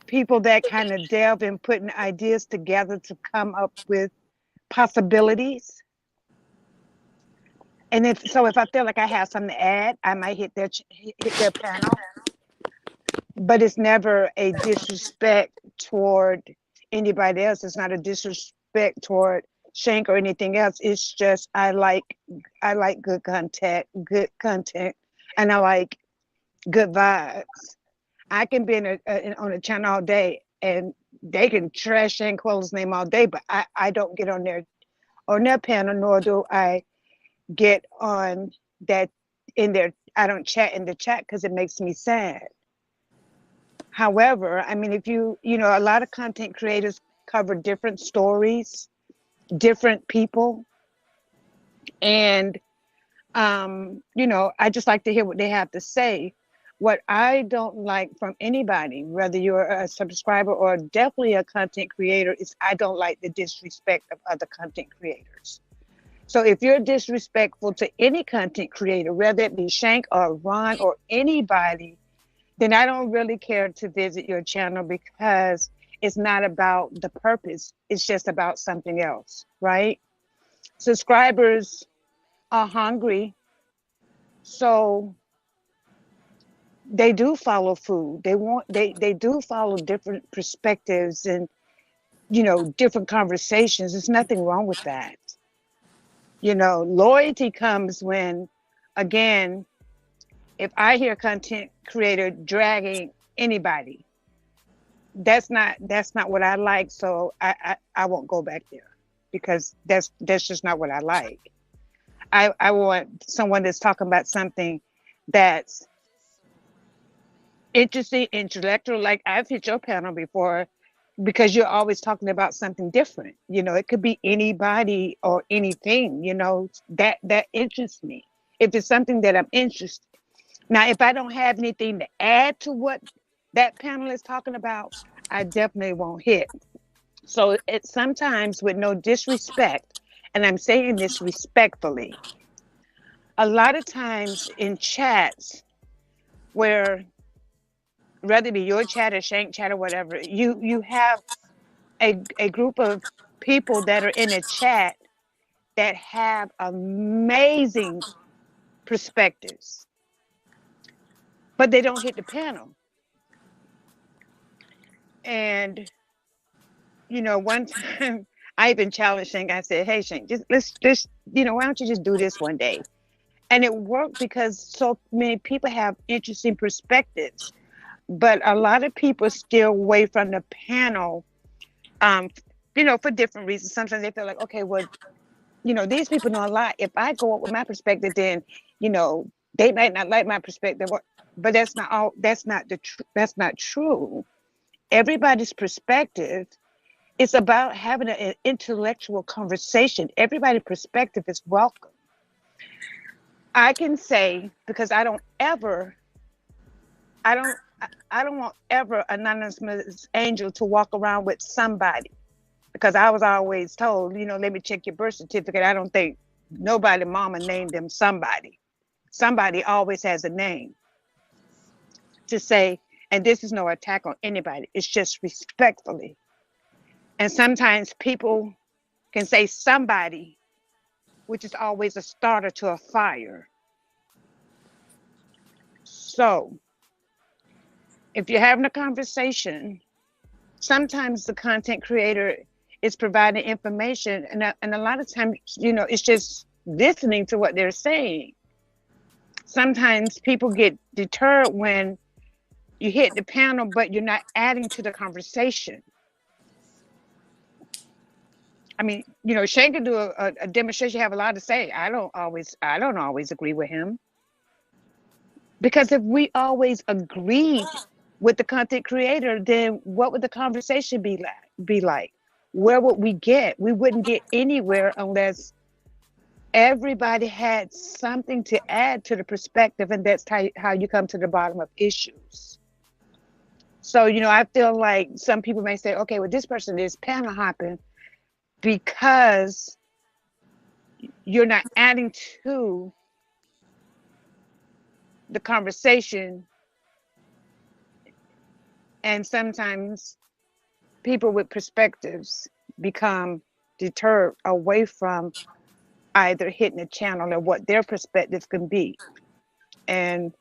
people that kind of delve in putting ideas together to come up with possibilities. And if I feel like I have something to add, I might hit their panel. but it's never a disrespect toward anybody else. It's not a disrespect toward Shank or anything else. It's just I like good content, and I like good vibes. I can be on a channel all day and they can trash Shanquella's name all day, but I don't get on their panel, nor do I get on that in their. I don't chat in the chat because it makes me sad. However, I mean, if a lot of content creators cover different stories, different people, and I just like to hear what they have to say. What I don't like from anybody, whether you're a subscriber or definitely a content creator, is I don't like the disrespect of other content creators. So if you're disrespectful to any content creator, whether it be Shank or Ron or anybody, then I don't really care to visit your channel because it's not about the purpose. It's just about something else, right? Subscribers are hungry, so they do follow food. They do follow different perspectives and different conversations. There's nothing wrong with that. Loyalty comes when, again, if I hear content creator dragging anybody, that's not what I like. So I won't go back there because that's just not what I like. I want someone that's talking about something that's interesting, intellectual. Like I've hit your panel before because you're always talking about something different. It could be anybody or anything, that interests me. If it's something that I'm interested. Now, if I don't have anything to add to what that panel is talking about, I definitely won't hit. So it's sometimes with no disrespect, and I'm saying this respectfully, a lot of times in chats where, whether it be your chat or Shank chat or whatever, you have a group of people that are in a chat that have amazing perspectives, but they don't hit the panel. And one time I even challenged Shank. I said, "Hey, Shank, just let's why don't you just do this one day?" And it worked because so many people have interesting perspectives, but a lot of people steer away from the panel, for different reasons. Sometimes they feel like, okay, well, these people know a lot. If I go up with my perspective, then they might not like my perspective. But that's not all. That's not true. Everybody's perspective. It's about having an intellectual conversation. Everybody's perspective is welcome. I can say, because I don't want ever anonymous angel to walk around with somebody, because I was always told, let me check your birth certificate. I don't think nobody mama named them somebody. Somebody always has a name to say, and this is no attack on anybody. It's just respectfully. And sometimes people can say somebody, which is always a starter to a fire. So if you're having a conversation, sometimes the content creator is providing information, and a lot of times, it's just listening to what they're saying. Sometimes people get deterred when you hit the panel, but you're not adding to the conversation. I mean, Shank can do a demonstration, have a lot to say. I don't always agree with him. Because if we always agreed with the content creator, then what would the conversation be like? Where would we get? We wouldn't get anywhere unless everybody had something to add to the perspective, and that's how you come to the bottom of issues. So, I feel like some people may say, okay, well, this person is panel hopping because you're not adding to the conversation. And sometimes people with perspectives become deterred away from either hitting a channel or what their perspective can be. And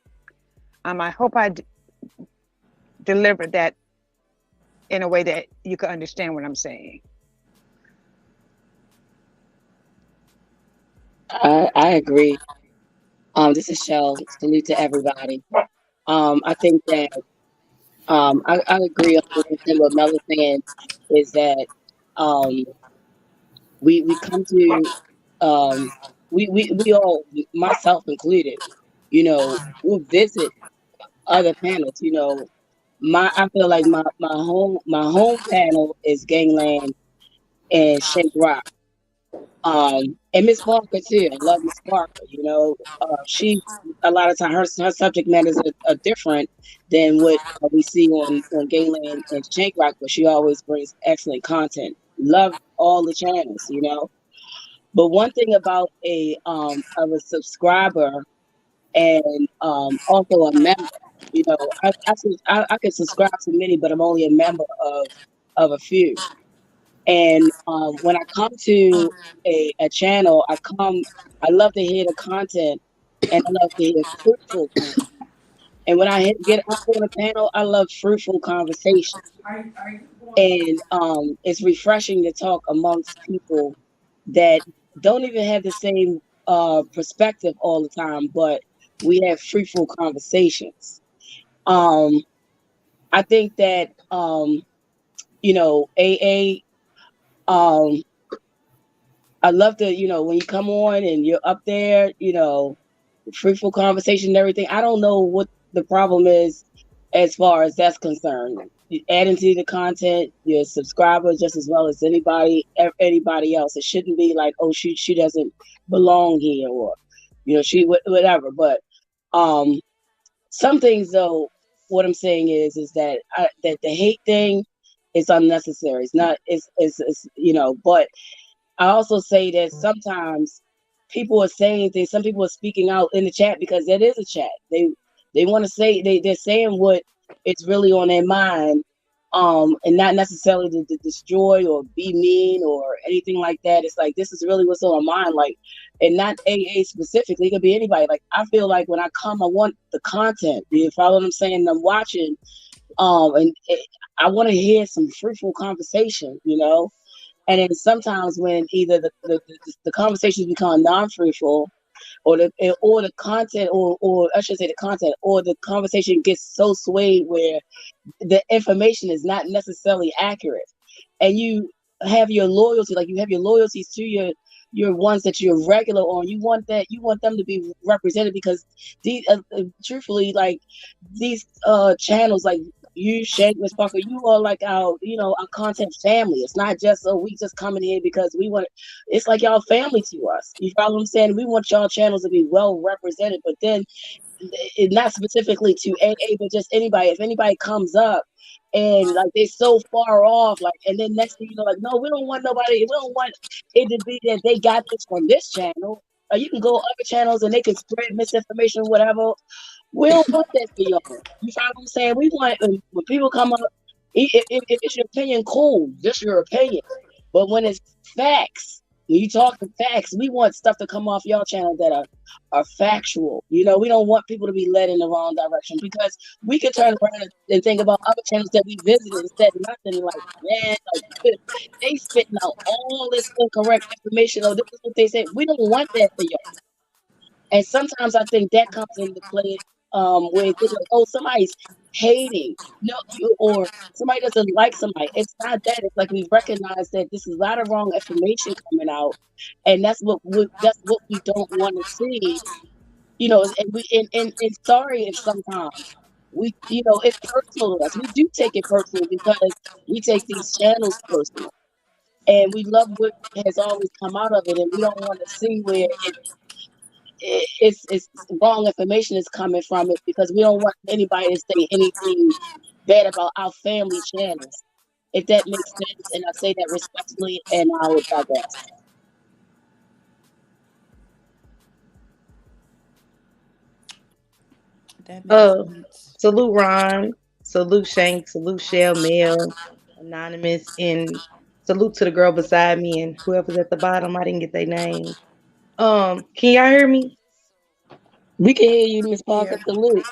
I hope deliver that in a way that you can understand what I'm saying. I agree. This is Shell. Salute to everybody. I think that I agree 100% with Mel saying is that um, we come to we all, myself included, we'll visit other panels. I feel like my home panel is Gangland and Shank Rock. And Miss Parker too. I love Miss Parker. She a lot of time her subject matters are different than what we see on Gayland and Shank Rock, but she always brings excellent content. Love all the channels. But one thing about a subscriber and also a member, I can subscribe to many, but I'm only a member of a few. And when I come to a channel, I love to hear the content and I love to hear fruitful content. And when get up on a panel, I love fruitful conversation. And it's refreshing to talk amongst people that don't even have the same perspective all the time, but we have fruitful conversations. I think that, AA, I love to, when you come on and you're up there, fruitful conversation and everything. I don't know what the problem is as far as that's concerned. You adding to the content, your subscribers just as well as anybody else. It shouldn't be like, oh, she doesn't belong here, or she whatever. But some things though, what I'm saying is that that the hate thing is unnecessary. It's not. It's but I also say that sometimes people are saying things. Some people are speaking out in the chat because it is a chat. They want to say they're saying what is really on their mind, and not necessarily to destroy or be mean or anything like that. It's like this is really what's on my mind, like, and not AA specifically. It could be anybody. Like I feel like when I come, I want the content. You follow what I'm saying? I'm watching, I want to hear some fruitful conversation. And then sometimes when either the conversations become non-fruitful, or the content, or I should say the content, or the conversation gets so swayed where the information is not necessarily accurate, and you have your loyalty, like you have your loyalties to your ones that you're regular on. You want them to be represented because these, truthfully, like these channels, like you, Shank, Miss Parker, you are like our content family. It's not just we just coming here because we want. It's like y'all family to us. You follow what I'm saying? We want y'all channels to be well represented, but then not specifically to AA, but just anybody. If anybody comes up and like they're so far off, like, and then next thing you know, like, no, we don't want nobody. We don't want it to be that they got this from this channel. You can go other channels and they can spread misinformation, whatever. We don't want that for y'all. You follow what I'm saying? We want when people come up, if it's your opinion, cool, just your opinion. But when it's facts, when you talk to facts, we want stuff to come off y'all channel that are factual. We don't want people to be led in the wrong direction, because we could turn around and think about other channels that we visited and said nothing, like, man, like they spitting out all this incorrect information. Oh, this is what they said. We don't want that for y'all. And sometimes I think that comes into play, where it's like, oh, somebody's hating, or somebody doesn't like somebody. It's not that. It's like we recognize that this is a lot of wrong information coming out, and that's what we don't want to see. And sorry if sometimes it's personal to us. We do take it personal because we take these channels personal, and we love what has always come out of it, and we don't want to see where it's wrong information is coming from it, because we don't want anybody to say anything bad about our family channels, if that makes sense. And I say that respectfully, and I will digress. Salute Ron, salute Shank, salute Shell, Mel, Anonymous, and salute to the girl beside me and whoever's at the bottom. I didn't get their names. Can y'all hear me? We can hear you, Miss Parker. Salute.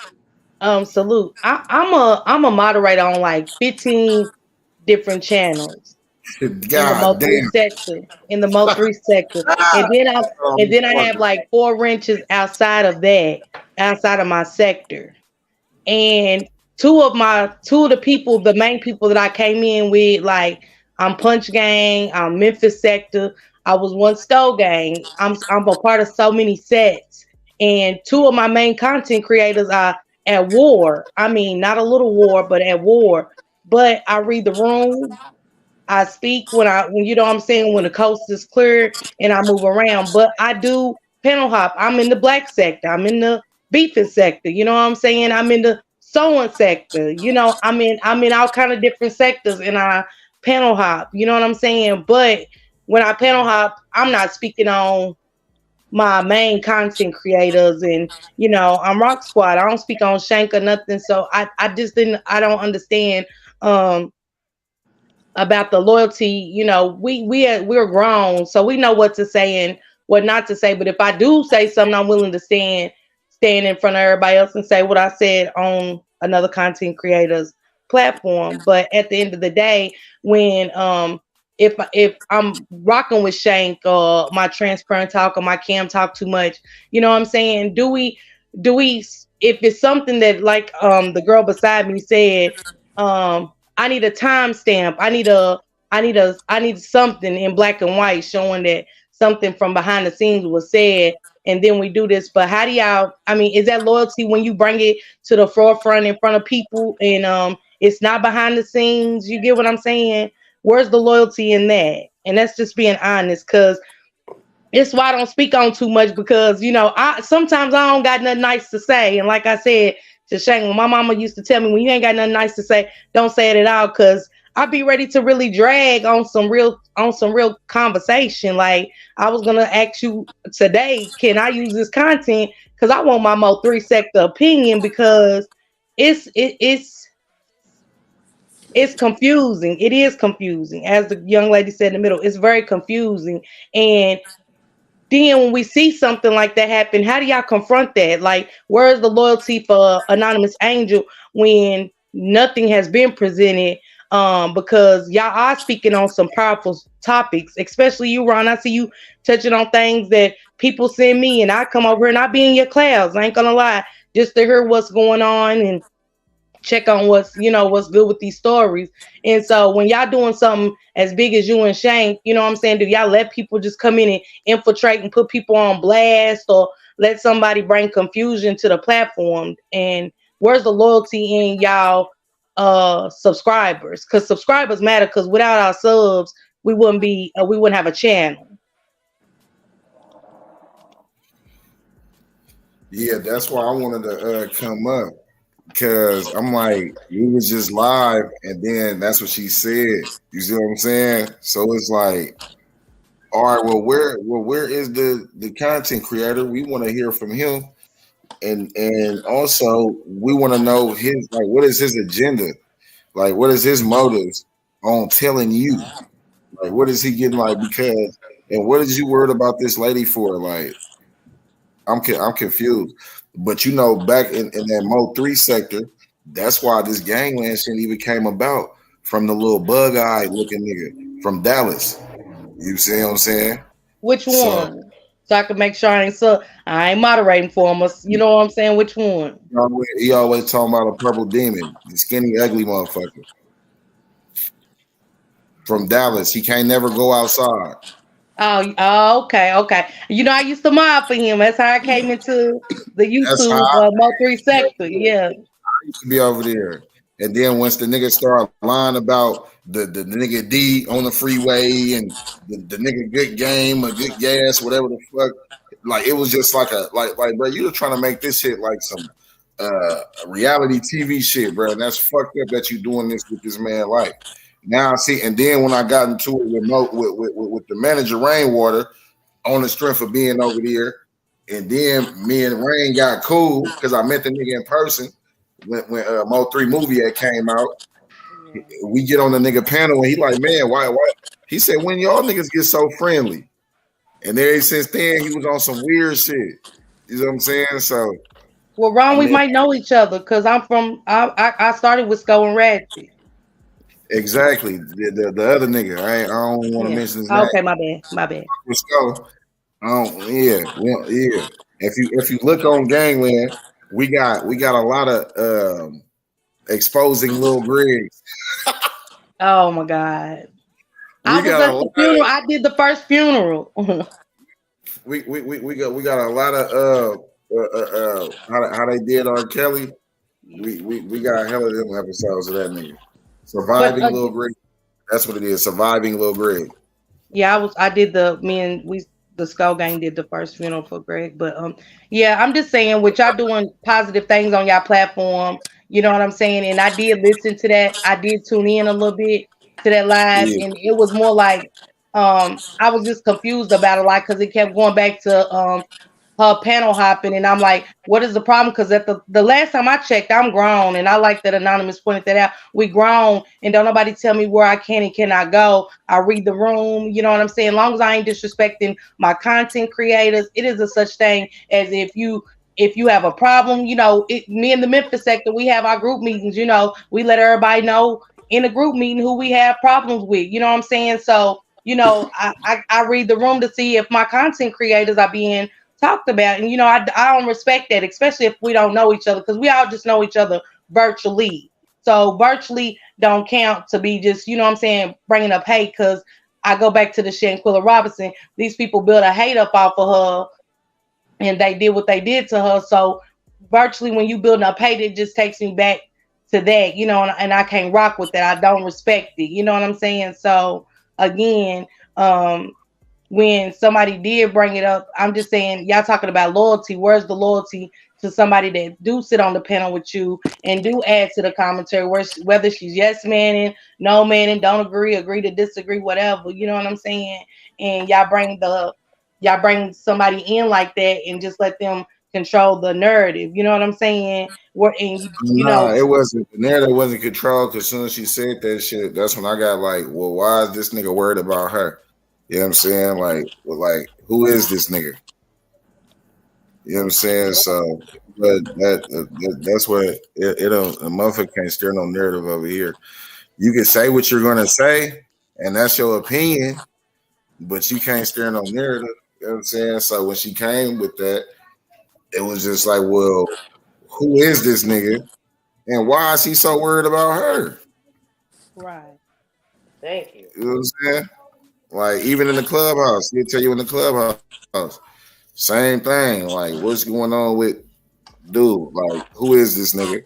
Salute. I'm a moderator on like 15 different channels in the God Mo three damn. sector. In the Mo three sector, and then I have like four wrenches outside of that, outside of my sector. And two of the people, the main people that I came in with, like I'm Punch Gang, I'm Memphis Sector, I was one Skull Gang. I'm a part of so many sets, and two of my main content creators are at war. I mean, not a little war, but at war. But I read the room. I speak when you know what I'm saying, when the coast is clear and I move around. But I do panel hop. I'm in the black sector. I'm in the beefing sector. You know what I'm saying? I'm in the sewing sector. You know, I'm in all kind of different sectors and I panel hop. You know what I'm saying? But when I panel hop, I'm not speaking on my main content creators and I'm Rock Squad. I don't speak on Shank or nothing. So I just didn't I don't understand um about the loyalty. We're grown, so we know what to say and what not to say. But if I do say something, I'm willing to stand in front of everybody else and say what I said on another content creator's platform. But at the end of the day, when if I'm rocking with Shank or my transparent talk or my cam talk too much, you know what I'm saying? Do we if it's something that like the girl beside me said, I need a timestamp. I need something in black and white showing that something from behind the scenes was said, and then we do this. But how do y'all? I mean, is that loyalty when you bring it to the forefront in front of people, and it's not behind the scenes? You get what I'm saying? Where's the loyalty in that? And that's just being honest, because it's why I don't speak on too much, because I sometimes I don't got nothing nice to say. And like I said to Shank, when my mama used to tell me, when you ain't got nothing nice to say, don't say it at all, because I'd be ready to really drag on some real conversation. Like I was gonna ask you today, can I use this content? Because I want my Mo 3 sector opinion, because it's confusing. It is confusing, as the young lady said in the middle. It's very confusing. And then when we see something like that happen, how do y'all confront that? Like, where's the loyalty for Anonymous Angel when nothing has been presented? Because y'all are speaking on some powerful topics, especially you, Ron. I see you touching on things that people send me, and I come over and I be in your class. I ain't gonna lie, just to hear what's going on and check on what's good with these stories. And so when y'all doing something as big as you and Shank, you know what I'm saying, do y'all let people just come in and infiltrate and put people on blast, or let somebody bring confusion to the platform? And where's the loyalty in y'all subscribers? Because subscribers matter, because without our subs we wouldn't have a channel. Yeah, that's why I wanted to come up, because I'm like, we was just live, and then that's what she said. You see what I'm saying? So it's like, all right, well, where is the content creator? We want to hear from him, and also we want to know his, like, what is his agenda? Like, what is his motives on telling you? Like, what is he getting, like, because, and what is you worried about this lady for? Like, I'm confused. But back in that Mo 3 sector, that's why this gangland shit even came about, from the little bug-eyed looking nigga from Dallas. You see what I'm saying? Which one? So I can make sure I ain't moderating for him. You know what I'm saying? Which one? He always talking about a purple demon, the skinny, ugly motherfucker from Dallas. He can't never go outside. Oh, okay. I used to mob for him. That's how I came into the YouTube Mo 3 sector. Yeah. I used to be over there. And then once the nigga started lying about the nigga D on the freeway and the nigga good game or good gas, whatever the fuck, like it was just like bro, you were trying to make this shit like some reality TV shit, bro. And that's fucked up that you doing this with this man life. Now I see, and then when I got into it with the manager Rainwater, on the strength of being over there, and then me and Rain got cool because I met the nigga in person when Mo 3 movie had came out. We get on the nigga panel and he like, man, why? He said, when y'all niggas get so friendly? And then since then he was on some weird shit. You know what I'm saying? So Well, Ron, I we mean, might know each other because I started with Sko and Ratchet. exactly. The other nigga, I don't want to Yeah. mention his name. Okay, my bad. My bad. Let's go. Yeah. If you look on Gangland, we got a lot of exposing Lil Griggs. Oh my God. I We was got a at lot the funeral. I did the first funeral. we got a lot of how they did R. Kelly. We got a hell of them episodes of that nigga. But Surviving Lil Greg. That's what it is. Surviving Lil Greg. yeah, I did the Skull Gang did the first funeral for Greg. But yeah, I'm just saying with y'all doing positive things on y'all platform, you know what I'm saying? And I did listen to that. I did tune in a little bit to that live, Yeah. and it was more like I was just confused about it, like because it kept going back to her panel hopping, and I'm like, what is the problem? Because at the last time I checked, I'm grown, and I like that Anonymous pointed that out. We grown, and don't nobody tell me where I can and cannot go. I read the room, you know what I'm saying? As long as I ain't disrespecting my content creators, it is a such thing as if you have a problem, you know, me in the Memphis sector, we have our group meetings, you know, we let everybody know in a group meeting who we have problems with, you know what I'm saying? So, you know, I read the room to see if my content creators are being talked about, and you know, I don't respect that, especially if we don't know each other, because we all just know each other virtually. So virtually don't count to be just, you know what I'm saying, bringing up hate, because I go back to the Shanquella Robinson. These people built a hate up off of her, and they did what they did to her. So virtually, when you build up hate, it just takes me back to that, you know, and I can't rock with that. I don't respect it. You know what I'm saying? So again, when somebody did bring it up, I'm just saying, y'all talking about loyalty. Where's the loyalty to somebody that do sit on the panel with you and do add to the commentary, whether she's yes manning, no manning, don't agree to disagree, whatever. You know what I'm saying? And y'all bring somebody in like that and just let them control the narrative. You know what I'm saying? You know, Nah, it wasn't the narrative wasn't controlled because as soon as she said that shit, that's when I got like, well, why is this nigga worried about her? You know what I'm saying? Like, who is this nigga? You know what I'm saying? So, but that's what it don't. A motherfucker can't steer no narrative over here. You can say what you're gonna say, and that's your opinion, but you can't steer no narrative. You know what I'm saying? So when she came with that, it was just like, well, who is this nigga, and why is he so worried about her? right. Thank you. You know what I'm saying? Like even in the clubhouse, he'll tell you in the clubhouse, same thing. Like what's going on with dude? Like who is this nigga?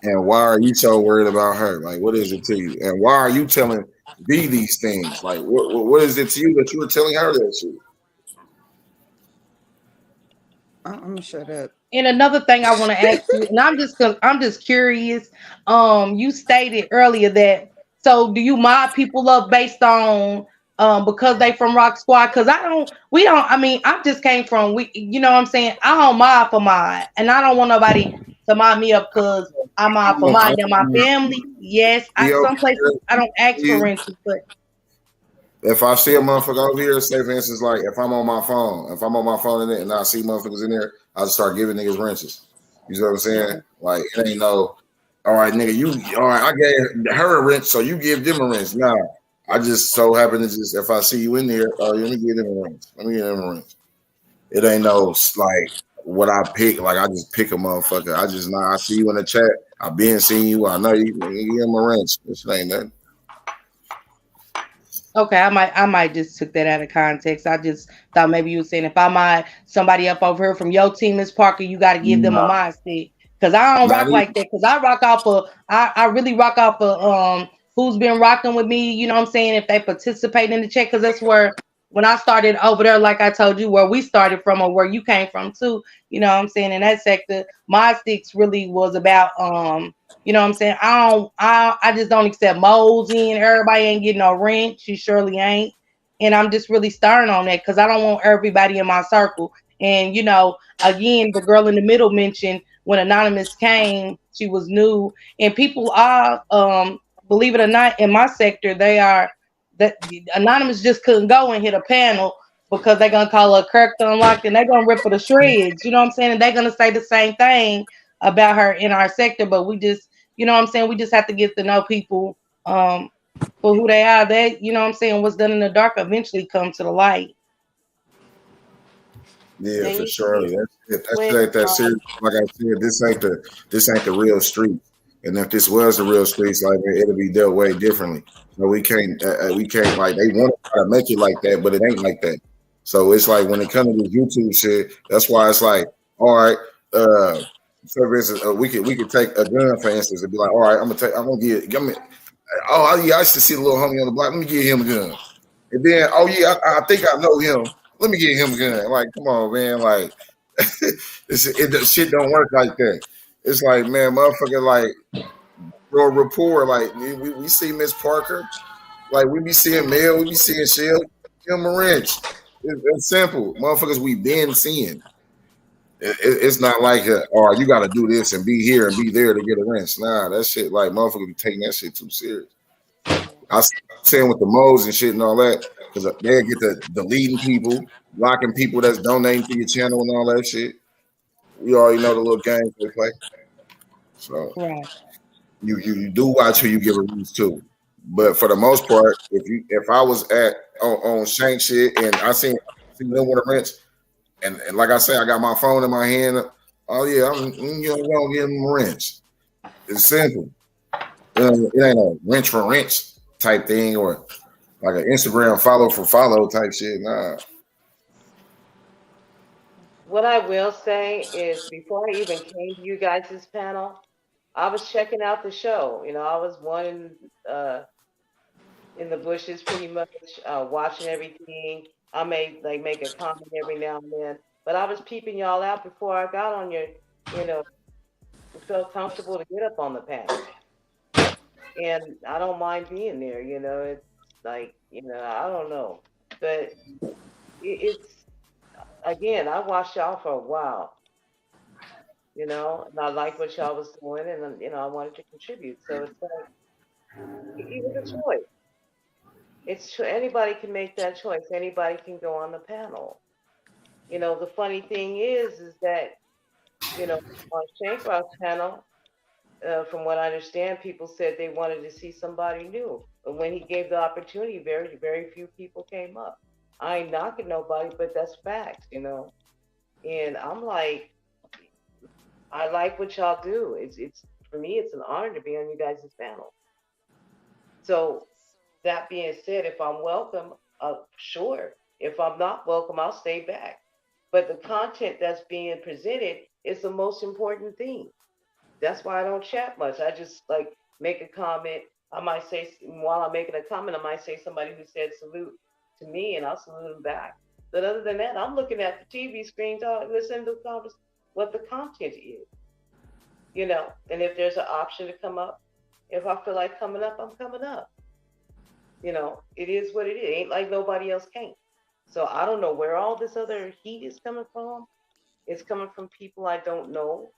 And why are you so worried about her? Like what is it to you? And why are you telling B these things? Like what is it to you that you were telling her that shit? I'm gonna shut up. And another thing I want to ask you, and I'm just curious. You stated earlier that, so do you mod people up based on because they from Rock Squad? Because we don't. I mean, I just came from you know what I'm saying. I don't mod for mod, and I don't want nobody to mod me up because I mod for mod. Now my family, yes, some places I don't ask for rentals, but if I see a motherfucker over here, say for instance, like if I'm on my phone in it and I see motherfuckers in there, I just start giving niggas wrenches. You know what I'm saying? Like it ain't no, all right, nigga, all right, I gave her a wrench, so you give them a wrench. Nah, I just so happen to just if I see you in there, let me give them a wrench. Let me give them a wrench. It ain't no like what I pick. Like I just pick a motherfucker. I see you in the chat. I been seeing you. I know you. Give him a wrench. This ain't nothing. okay, I might just took that out of context. I just thought maybe you were saying if I mod somebody up over here from your team, Miss Parker, you got to give them a mod stick. Because I don't rock like that. Because I rock off of, I really rock off of who's been rocking with me. You know what I'm saying? If they participate in the chat, because that's where when I started over there, like I told you, where we started from or where you came from too. You know what I'm saying? In that sector, mod sticks really was about you know what I'm saying? I just don't accept molds in. Everybody ain't getting no rent. She surely ain't. And I'm just really starting on that because I don't want everybody in my circle. And, you know, again, the girl in the middle mentioned when Anonymous came, she was new. And people are, believe it or not, in my sector, they are, that Anonymous just couldn't go and hit a panel. because they're gonna call her Kirk Unlocked and they're gonna rip her to shreds. You know what I'm saying? And they're gonna say the same thing about her in our sector, but we just, you know what I'm saying, we just have to get to know people for who they are. They, you know what I'm saying, what's done in the dark eventually comes to the light. Yeah, And for you sure. see That when shit ain't that serious. Like I said, this ain't the real street. And if this was the real streets, like it'll be dealt way differently. So we can't like they want to try to make it like that, but it ain't like that. So it's like when it comes to this YouTube shit, that's why it's like, all right, so for instance, we could take a gun for instance and be like, all right, I'm gonna give me. Oh yeah, I used to see the little homie on the block. Let me give him a gun. And then, oh yeah, I think I know him. Let me get him a gun. Like, come on, man. Like, the shit don't work like that. It's like, man, motherfucker, like, real rapport. Like, we see Miss Parker. Like, we be seeing Mel. We be seeing Shell. Give him a wrench. It's simple. Motherfuckers we been seeing. It's not like, oh, you got to do this and be here and be there to get a wrench. Nah, that shit, like, motherfuckers be taking that shit too serious. I saying with the modes and shit and all that, because they get to deleting people, blocking people that's donating to your channel and all that shit. We already know the little games they play. So right. you do watch who you give a reach to. But for the most part, if I was on Shank shit and I seen them with a wrench, and like I say, I got my phone in my hand. Oh yeah, I'm gonna give them a wrench. It's simple. It ain't a wrench for wrench type thing or like an Instagram follow for follow type shit. Nah. What I will say is before I even came to you guys' panel, I was checking out the show. You know, I was one in the bushes pretty much, watching everything. I may like make a comment every now and then, but I was peeping y'all out before I got on your, you know, felt comfortable to get up on the panel. And I don't mind being there, you know. It's like, you know, I don't know. But it's, again, I watched y'all for a while, you know, and I like what y'all was doing, and, you know, I wanted to contribute. So it's like, it was a choice. Anybody can make that choice. Anybody can go on the panel. You know, the funny thing is that, you know, on Shankrock's panel, from what I understand, people said they wanted to see somebody new. But when he gave the opportunity, very, very few people came up. I ain't knocking nobody, but that's facts, you know. And I'm like, I like what y'all do. It's for me, it's an honor to be on you guys' panel. So that being said, if I'm welcome, sure. If I'm not welcome, I'll stay back. But the content that's being presented is the most important thing. That's why I don't chat much. I just like make a comment. I might say, while I'm making a comment, I might say somebody who said salute to me, and I'll salute them back. But other than that, I'm looking at the TV screen, listening to what the content is, you know. And if there's an option to come up, if I feel like coming up, I'm coming up. You know, it is what it is. It ain't like nobody else can. So I don't know where all this other heat is coming from. It's coming from people I don't know,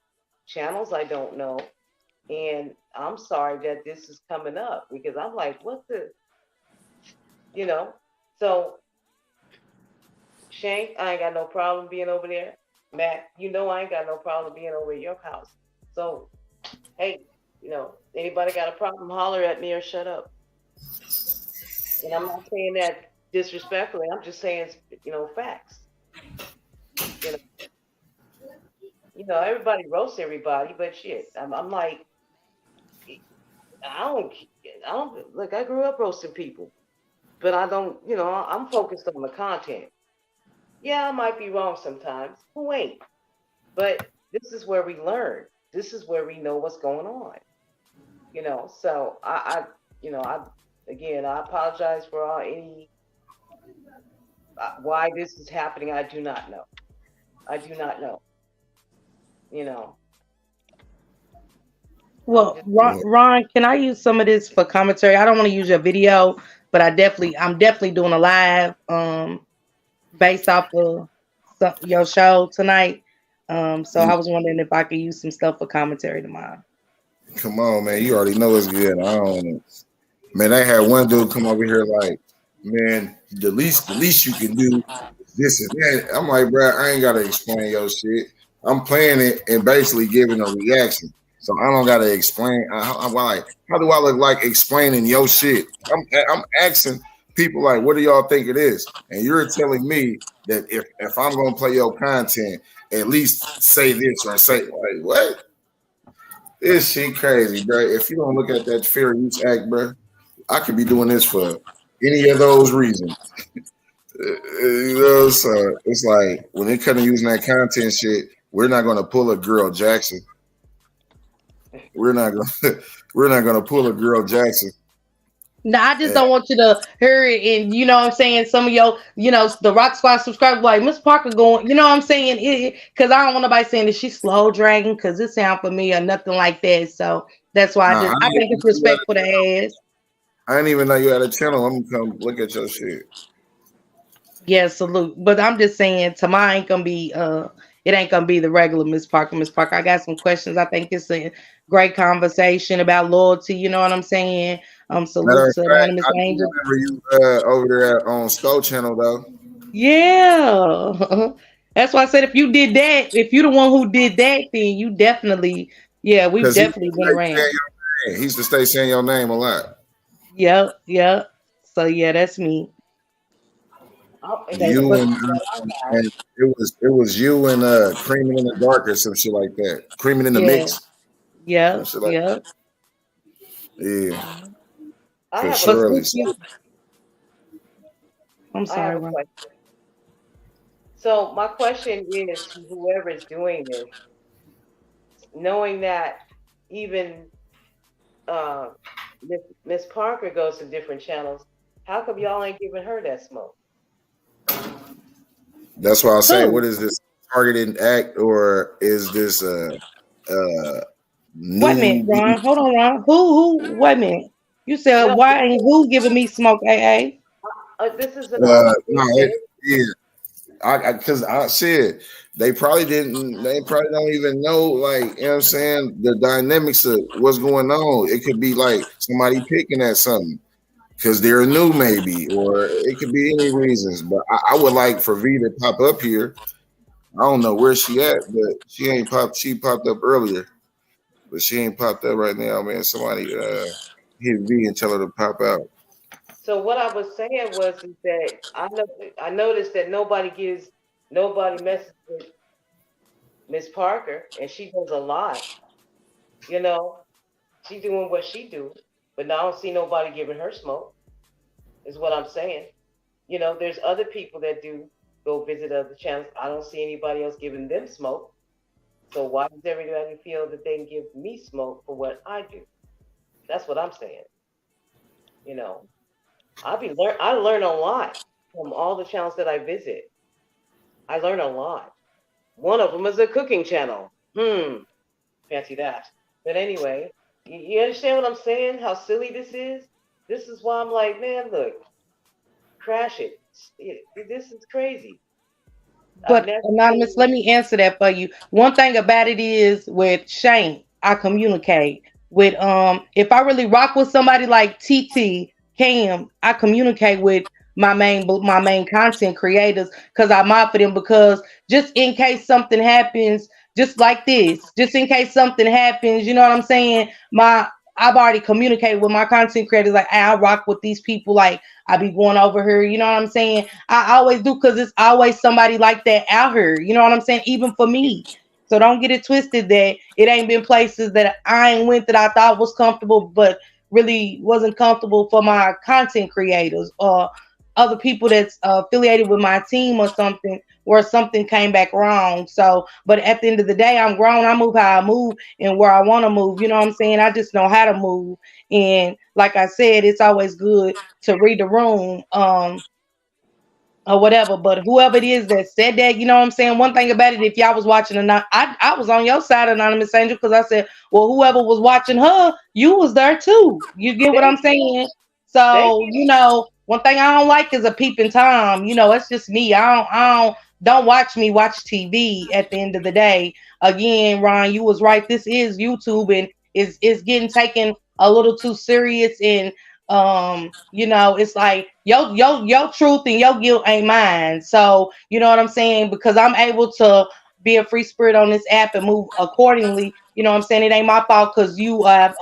channels I don't know. And I'm sorry that this is coming up because I'm like, what the, you know? So, Shank, I ain't got no problem being over there. Matt, you know I ain't got no problem being over at your house. So, hey, you know, anybody got a problem, holler at me or shut up. And I'm not saying that disrespectfully. I'm just saying, you know, facts. You know, everybody roasts everybody, but shit, I'm like, I don't look. I grew up roasting people, but I don't. You know, I'm focused on the content. Yeah, I might be wrong sometimes. Who ain't? But this is where we learn. This is where we know what's going on. You know, so again, I apologize for any why this is happening. I do not know. I do not know. You know. Well, Ron, can I use some of this for commentary? I don't want to use your video, but I'm definitely doing a live based off of your show tonight. So I was wondering if I could use some stuff for commentary tomorrow. Come on, man. You already know it's good. I don't know. Man, I had one dude come over here like, man, the least you can do is This is man. I'm like, bro, I ain't gotta explain your shit. I'm playing it and basically giving a reaction. So I don't gotta explain. I'm like, how do I look like explaining your shit? I'm asking people like, what do y'all think it is? And you're telling me that if I'm gonna play your content, at least say this or say like what? This shit crazy, bro. If you don't look at that fair use act, bro, I could be doing this for any of those reasons. You know, so it's like when they come to using that content shit, we're not gonna pull a girl Jackson. We're not gonna we're not gonna pull a girl Jackson. No, I just don't want you to hear it, and you know what I'm saying. Some of your, the Rock Squad subscribers like Miss Parker going, you know what I'm saying? Because I don't want nobody saying that she's slow dragging, because it sound for me or nothing like that. So that's why I think it's respectful to ask. I didn't even know you had a channel. I'm gonna come look at your shit. Yeah, salute. But I'm just saying, tomorrow ain't gonna be it ain't gonna be the regular Miss Parker. Miss Parker, I got some questions. I think it's a great conversation about loyalty. You know what I'm saying? Matter Salute of to fact, Anonymous I Angel. remember you over there on Skull Channel though. Yeah. That's why I said if you did that, if you're the one who did that, then you definitely, yeah, we've definitely been around. He used to stay saying your name a lot. Yep, yep. So yeah, that's me. That's You but and it was you and Creaming in the Dark or some shit like that. Creaming in the yeah, Mix. Some yeah, shit like yeah. yeah, I for have But surely. since you, I'm I have sorry, a Ron. question. So my question is to whoever is doing this, knowing that even uh, Miss Parker goes to different channels, how come y'all ain't giving her that smoke? That's why I say, Who? what is this targeted act or is this Wait a minute, new Ron. Hold on, Ron. Who? Wait a minute. You said No, why ain't who giving me smoke? AA. this is an no observation. yeah because I said they probably didn't. They probably don't even know, like, you know what I'm saying, the dynamics of what's going on. It could be like somebody picking at something because they're new, maybe, or it could be any reasons. But I would like for V to pop up here. I don't know where she at, but she ain't popped. She popped up earlier, but she ain't popped up right now, man. Somebody hit V and tell her to pop out. So what I was saying was is that I noticed that nobody messes with Miss Parker, and she does a lot. You know, she doing what she do, but now I don't see nobody giving her smoke. Is what I'm saying. There's other people that do go visit other channels. I don't see anybody else giving them smoke. So why does everybody feel that they can give me smoke for what I do? That's what I'm saying. You know, I learn a lot from all the channels that I visit. I learn a lot. One of them is a cooking channel. Fancy that. But anyway, you understand what I'm saying? How silly this is? This is why I'm like, man, look, crash it. This is crazy. I've But never Anonymous, seen. let me answer that for you. One thing about it is with Shank, I communicate. With if I really rock with somebody like TT, Cam, I communicate with my main content creators because I mob for them because just in case something happens, just like this, just in case something happens, you know what I'm saying? I've already communicated with my content creators like, hey, I rock with these people, like I be going over here, you know what I'm saying? I always do because it's always somebody like that out here. You know what I'm saying? Even for me. So don't get it twisted that it ain't been places that I ain't went that I thought was comfortable, but really wasn't comfortable for my content creators or other people that's affiliated with my team or something where something came back wrong. So, but at the end of the day, I'm grown. I move how I move and where I want to move. You know what I'm saying? I just know how to move. And like I said, it's always good to read the room. Or whatever. But whoever it is that said that, you know what I'm saying? One thing about it, if y'all was watching or not, I was on your side, Anonymous Angel, because I said, well, whoever was watching her, you was there too. You get what I'm Thank you. saying? Thank So, you. one thing I don't like is a peeping Tom. It's just me. I don't watch me watch TV at the end of the day. Again, Ron, you was right. This is YouTube and it's getting taken a little too serious and It's like your truth and your guilt ain't mine. So you know what I'm saying? Because I'm able to be a free spirit on this app and move accordingly. You know what I'm saying? It ain't my fault because you have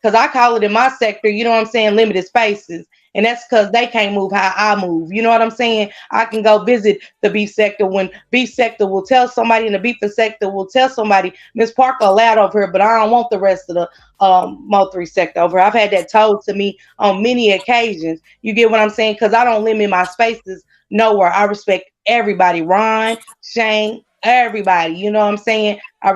because I call it in my sector, you know what I'm saying, limited spaces. And that's because they can't move how I move. You know what I'm saying? I can go visit the beef sector when beef sector will tell somebody, and the beef sector will tell somebody, Miss Parker allowed over here, but I don't want the rest of the Mo3 sector over here. I've had that told to me on many occasions. You get what I'm saying? Because I don't limit my spaces nowhere. I respect everybody. Ron, Shane, everybody. You know what I'm saying? I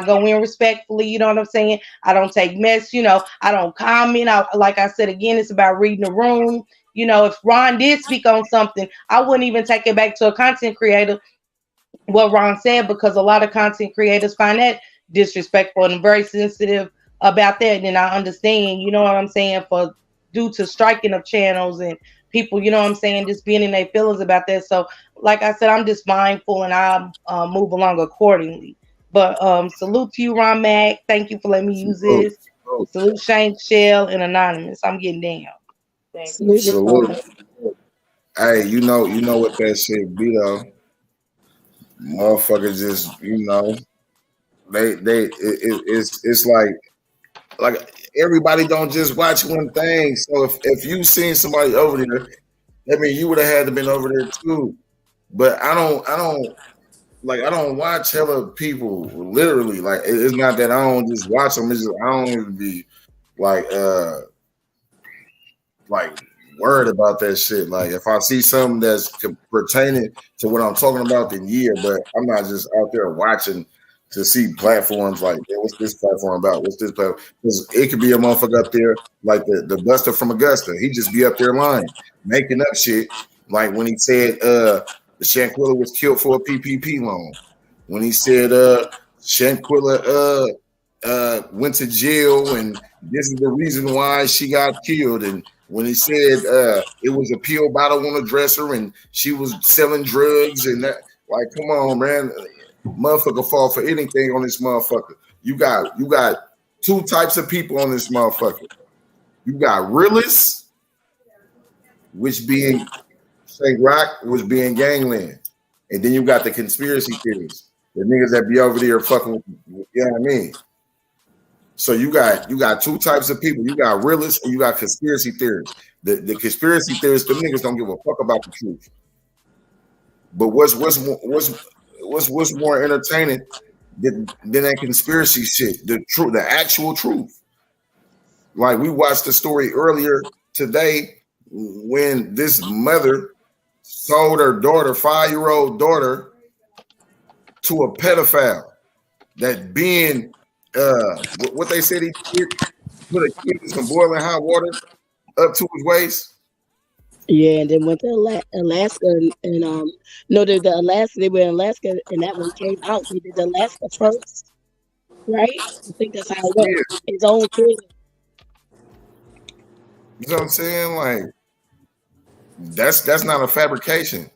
go in respectfully. You know what I'm saying? I don't take mess. I don't comment. Like I said again, it's about reading the room. If Ron did speak on something, I wouldn't even take it back to a content creator what Ron said, because a lot of content creators find that disrespectful and very sensitive about that. And I understand, you know what I'm saying, for due to striking of channels and people, you know what I'm saying, just being in their feelings about that. So like I said, I'm just mindful and I move along accordingly. But salute to you, Ron Mack. Thank you for letting me use this. Salute Shank, Shell, and Anonymous. I'm getting down. Thank you. Salute. Hey, you know what that shit be though. Motherfuckers just, it's like everybody don't just watch one thing. So if you seen somebody over there, I mean you would have had to been over there too. But I don't watch hella people literally. Like it's not that I don't just watch them. It's just I don't even be like worried about that shit. Like if I see something that's pertaining to what I'm talking about, then yeah. But I'm not just out there watching to see platforms like, yeah, what's this platform about? What's this platform? Because it could be a motherfucker up there like the Buster from Augusta. He just be up there lying, making up shit. Like when he said the Shanquella was killed for a PPP loan. When he said Shanquella went to jail and this is the reason why she got killed. And when he said it was a pill bottle on the dresser and she was selling drugs and that, like, come on, man. Motherfucker fall for anything on this motherfucker. You got two types of people on this motherfucker. You got realists, which being St. Rock, which being Gangland. And then you got the conspiracy theories. The niggas that be over there fucking with you know what I mean? So you got two types of people. You got realists and you got conspiracy theorists. The conspiracy theorists, the niggas don't give a fuck about the truth. But what's more entertaining than that conspiracy shit? The truth, the actual truth. Like we watched the story earlier today when this mother sold her daughter, 5-year-old daughter, to a pedophile that being what they said he did, put a kid in some boiling hot water up to his waist. Yeah, and then went to Alaska and no, the Alaska, they were in Alaska and that one came out. They did the Alaska first, right? I think that's how it went. Yeah. His own kid. You know what I'm saying? Like that's not a fabrication.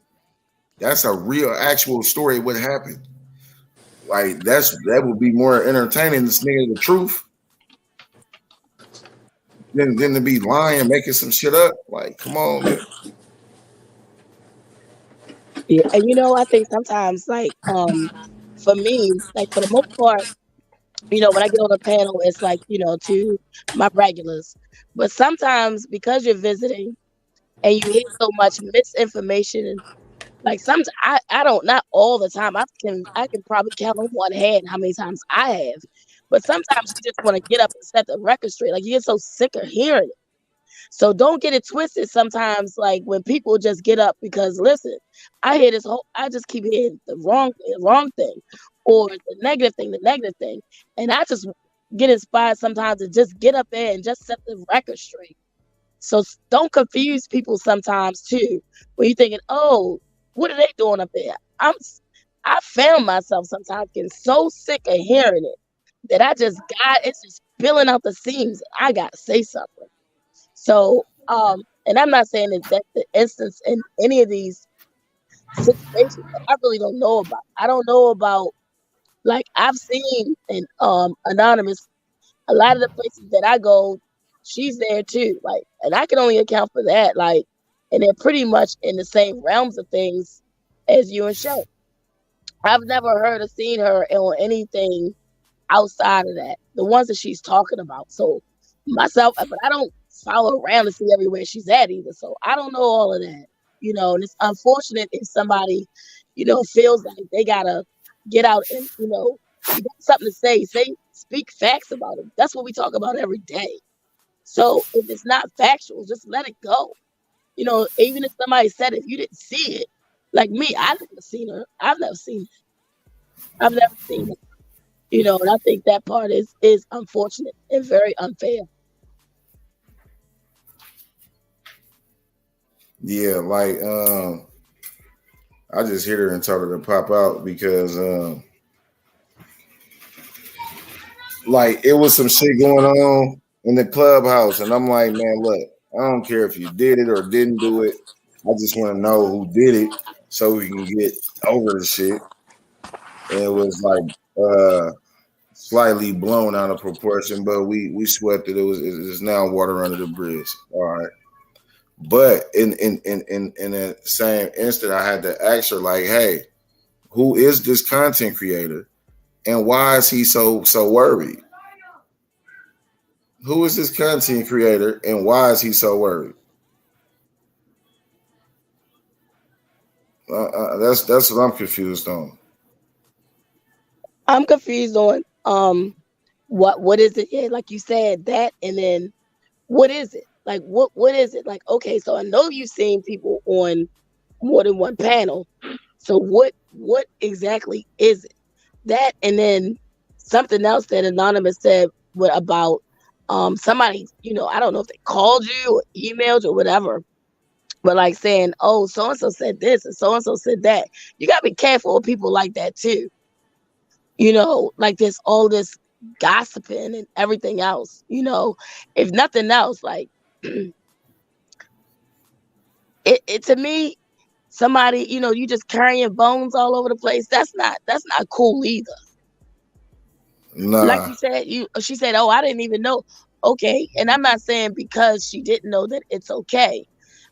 That's a real actual story what happened. Like that would be more entertaining to nigga the truth than to be lying, making some shit up. Like, come on, man. Yeah, and I think sometimes, like, for me, like for the most part, when I get on a panel, it's like, to my regulars. But sometimes because you're visiting and you hear so much misinformation, like sometimes I don't, not all the time. I can probably count on one hand how many times I have. But sometimes you just want to get up and set the record straight. Like you get so sick of hearing it. So don't get it twisted sometimes, like when people just get up, because listen, I just keep hearing the wrong thing or the negative thing. And I just get inspired sometimes to just get up there and just set the record straight. So don't confuse people sometimes too, when you're thinking, oh, what are they doing up there? I found myself sometimes getting so sick of hearing it that it's just spilling out the seams. I gotta say something. So, and I'm not saying that the instance in any of these situations that I really don't know about. I don't know about, like I've seen in Anonymous, a lot of the places that I go, she's there too. Like, and I can only account for that. Like, and they're pretty much in the same realms of things as you and Shank. I've never heard or seen her on anything outside of that. The ones that she's talking about. So myself, but I don't follow around to see everywhere she's at either. So I don't know all of that. And it's unfortunate if somebody, feels like they gotta get out and, you got something to speak facts about it. That's what we talk about every day. So if it's not factual, just let it go. Even if somebody said if you didn't see it, like me, I've never seen her. I've never seen it. I've never seen it. And I think that part is unfortunate and very unfair. Yeah, like I just hit her and told her to pop out because like it was some shit going on in the clubhouse, and I'm like, man, look, I don't care if you did it or didn't do it. I just want to know who did it so we can get over the shit. And it was like slightly blown out of proportion, but we swept it. It's now water under the bridge. All right. But in the same instant, I had to ask her, like, hey, who is this content creator? And why is he so worried? Who is this content creator and why is he so worried? That's what I'm confused on. I'm confused on what is it? Yeah, like you said that, and then what is it? Like what is it? Like, okay, so I know you've seen people on more than one panel. So what exactly is it? That, and then something else that Anonymous said about somebody, I don't know if they called you or emailed or whatever, but like saying, oh, so and so said this and so said that. You gotta be careful with people like that too. Like there's all this gossiping and everything else. If nothing else, like it to me, somebody, you just carrying bones all over the place. That's not cool either. Nah. Like you said, she said, oh, I didn't even know. Okay. And I'm not saying because she didn't know that it's okay.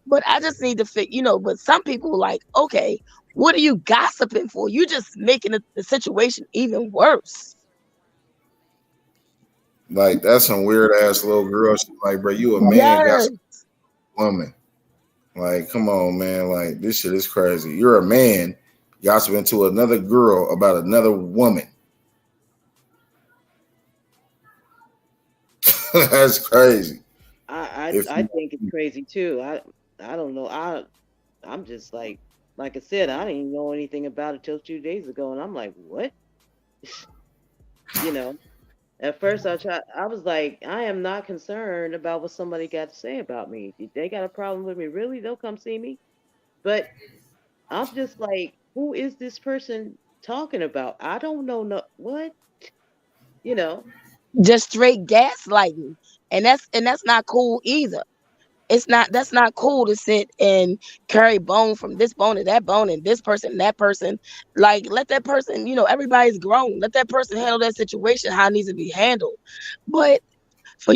But I just need to but some people like, okay, what are you gossiping for? You just making the situation even worse. Like, that's some weird ass little girl. She's like, bro, you a man, Yes. woman. Like, come on, man. Like, this shit is crazy. You're a man gossiping to another girl about another woman. That's crazy. I think it's crazy too. I don't know. I'm just like I said, I didn't even know anything about it till 2 days ago, and I'm like, what? At first I was like, I am not concerned about what somebody got to say about me. If they got a problem with me, really, they'll come see me. But I'm just like, who is this person talking about? I don't know what. Just straight gaslighting. And that's not cool either. That's not cool to sit and carry bone from this bone to that bone and this person and that person. Like, let that person, everybody's grown. Let that person handle that situation how it needs to be handled. But for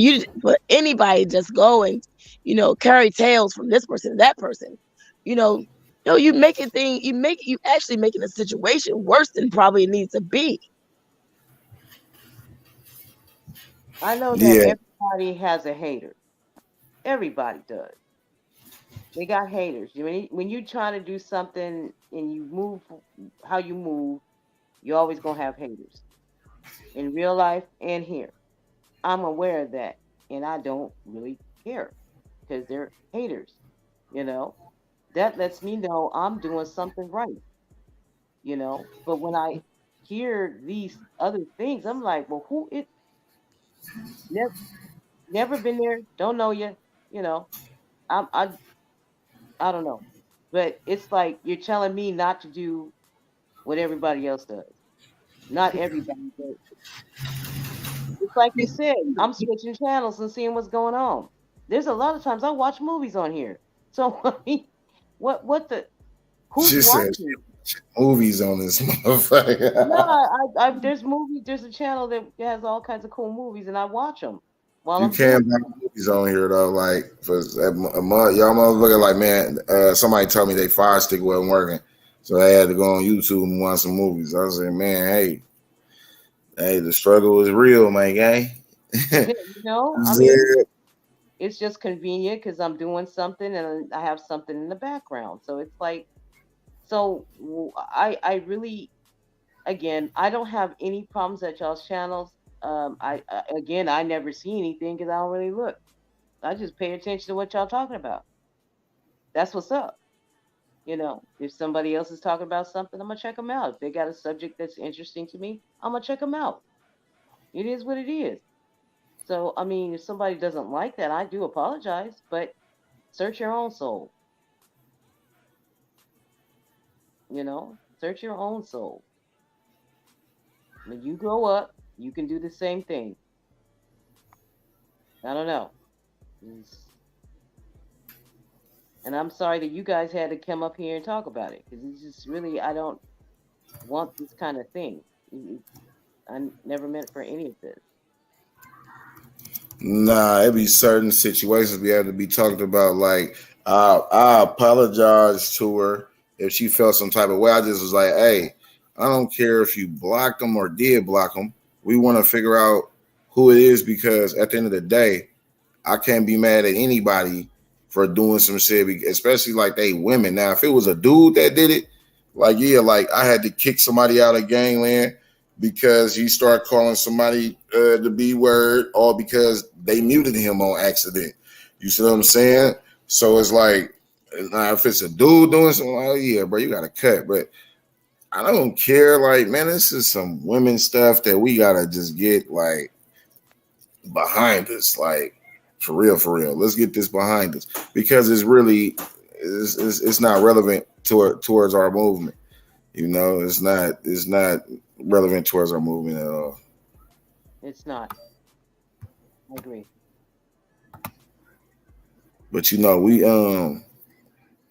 anybody just go and, carry tales from this person to that person, you actually making the situation worse than probably it needs to be. I know that everybody has a hater. Everybody does. They got haters. When you trying to do something and you move how you move, you're always gonna have haters. In real life and here. I'm aware of that. And I don't really care. Because they're haters. That lets me know I'm doing something right. But when I hear these other things, I'm like, well, who it never been there, don't know you, I I don't know. But it's like you're telling me not to do what everybody else does. Not everybody does. It's like you said, I'm switching channels and seeing what's going on. There's a lot of times I watch movies on here. So I mean, what the who's She said watching? movies on this motherfucker. No, there's a channel that has all kinds of cool movies and I watch them. while You I'm doing can buy movies on here though. Like for a month, y'all motherfucker like man. Somebody told me they Fire Stick wasn't working, so I had to go on YouTube and watch some movies. I said, man, hey, the struggle is real, man, gang. it. I mean, it's just convenient because I'm doing something and I have something in the background. So it's like, I really, again, I don't have any problems at y'all's channels. Again, I never see anything because I don't really look. I just pay attention to what y'all talking about. That's what's up. If somebody else is talking about something, I'm gonna check them out. If they got a subject that's interesting to me, I'm gonna check them out. It is what it is. So, I mean, if somebody doesn't like that, I do apologize, but search your own soul. Search your own soul. When you grow up, you can do the same thing. I don't know. And I'm sorry that you guys had to come up here and talk about it because it's just really, I don't want this kind of thing. I never meant for any of this. Nah, it be certain situations we have to be talked about. Like, I apologize to her if she felt some type of way. I just was like, hey, I don't care if you blocked them or did block them. We want to figure out who it is because at the end of the day, I can't be mad at anybody for doing some shit, especially like they women. Now, if it was a dude that did it, like, yeah, like I had to kick somebody out of Gangland because he started calling somebody the B word, or because they muted him on accident. You see what I'm saying? So it's like, now if it's a dude doing something, oh yeah, bro, you got to cut. But I don't care. Like, man, this is some women stuff that we gotta just get like behind us. Like, for real, for real. Let's get this behind us because it's not relevant towards our movement. It's not relevant towards our movement at all. It's not. I agree. But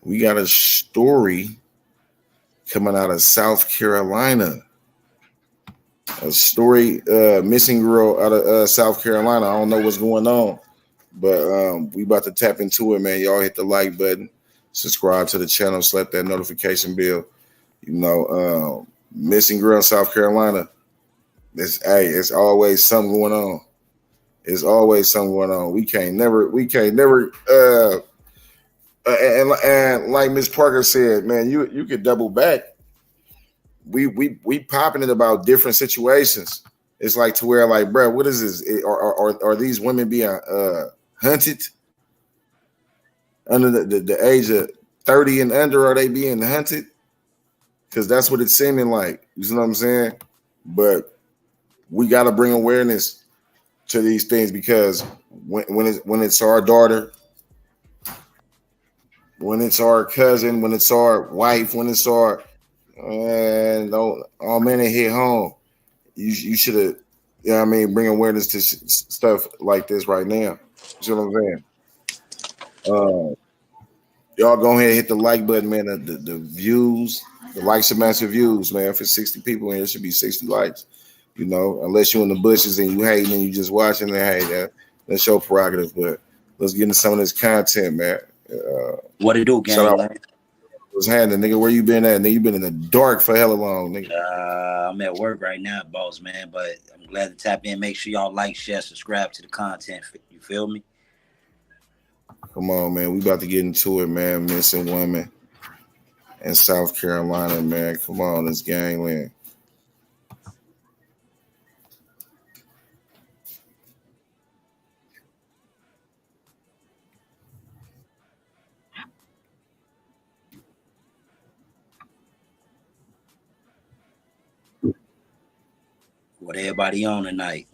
we got a story coming out of South Carolina. A story, missing girl out of South Carolina. I don't know what's going on, but we about to tap into it, man. Y'all hit the like button, subscribe to the channel, slap that notification bell. Missing girl in South Carolina. It's always something going on. It's always something going on. We can't never. And like Miss Parker said, man, you could double back. We popping it about different situations. It's like to where like, bro, what is this? Are these women being hunted under the age of 30 and under? Are they being hunted? Because that's what it's seeming like. You see what I'm saying? But we got to bring awareness to these things because when it's our daughter, when it's our cousin, when it's our wife, when it's our all men that hit home, you should have, bring awareness to stuff like this right now. You see what I'm saying? Y'all go ahead and hit the like button, man. The views, the likes and massive views, man. For 60 people in here, it should be 60 likes. Unless you're in the bushes and you hating and you just watching it, hey, that's your prerogative. But let's get into some of this content, man. What it do, Gangland? What's happening, nigga? Where you been at? Nigga, you been in the dark for hella long, nigga. I'm at work right now, boss, man. But I'm glad to tap in. Make sure y'all like, share, subscribe to the content. You feel me? Come on, man. We about to get into it, man. Missing women in South Carolina, man. Come on, it's Gangland. What everybody on tonight?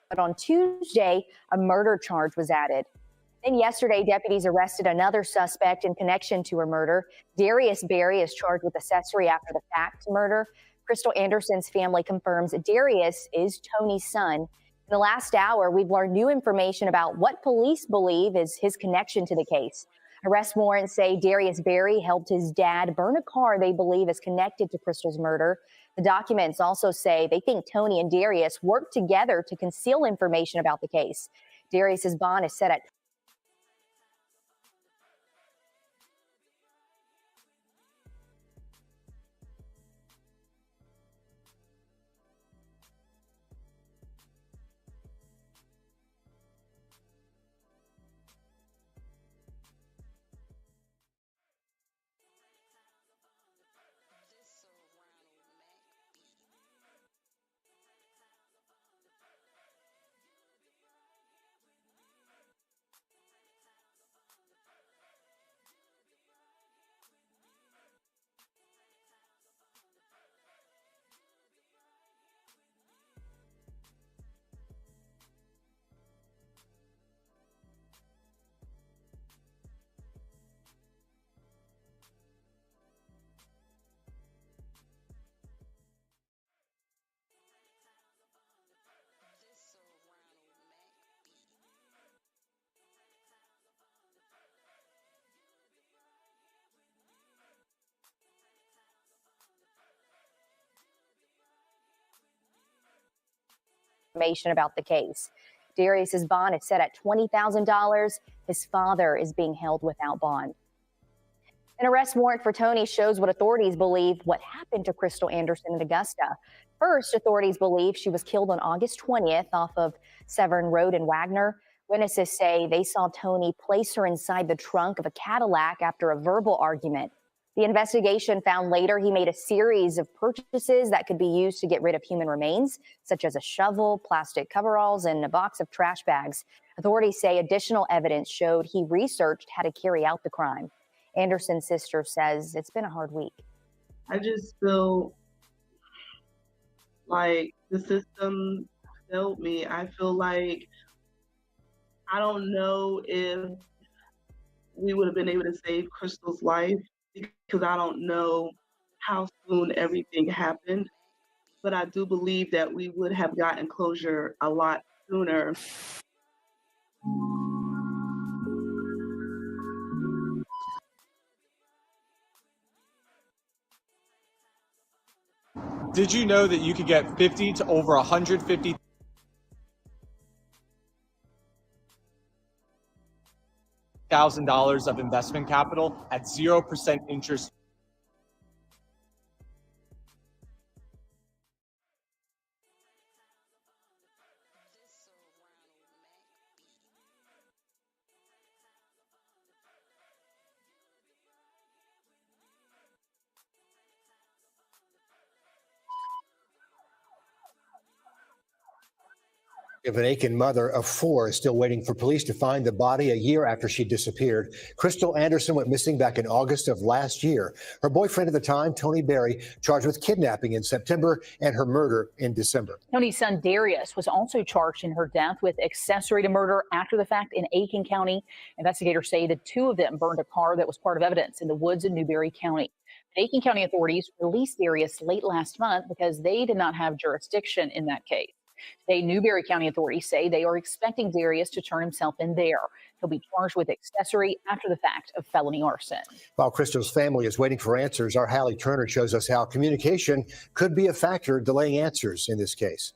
But on Tuesday, a murder charge was added. Then yesterday, deputies arrested another suspect in connection to her murder. Darius Berry is charged with accessory after the fact murder. Crystal Anderson's family confirms Darius is Tony's son. In the last hour, we've learned new information about what police believe is his connection to the case. Arrest warrants say Darius Berry helped his dad burn a car they believe is connected to Crystal's murder. The documents also say they think Tony and Darius worked together to conceal information about the case. Darius's bond is set at information about the case. Darius's bond is set at $20,000. His father is being held without bond. An arrest warrant for Tony shows what authorities believe what happened to Crystal Anderson in Augusta. First, authorities believe she was killed on August 20th off of Severn Road in Wagner. Witnesses say they saw Tony place her inside the trunk of a Cadillac after a verbal argument. The investigation found later he made a series of purchases that could be used to get rid of human remains, such as a shovel, plastic coveralls, and a box of trash bags. Authorities say additional evidence showed he researched how to carry out the crime. Anderson's sister says it's been a hard week. I just feel like the system failed me. I feel like I don't know if we would have been able to save Crystal's life because I don't know how soon everything happened. But I do believe that we would have gotten closure a lot sooner. Did you know that you could get 50 to over 150 $1,000 of investment capital at 0% interest? Of an Aiken mother of 4 is still waiting for police to find the body a year after she disappeared. Crystal Anderson went missing back in August of last year. Her boyfriend at the time, Tony Berry, charged with kidnapping in September and her murder in December. Tony's son Darius was also charged in her death with accessory to murder after the fact in Aiken County. Investigators say the two of them burned a car that was part of evidence in the woods in Newberry County. Aiken County authorities released Darius late last month because they did not have jurisdiction in that case. Today, Newberry County authorities say they are expecting Darius to turn himself in there. He'll be charged with accessory after the fact of felony arson. While Crystal's family is waiting for answers, our Hallie Turner shows us how communication could be a factor delaying answers in this case.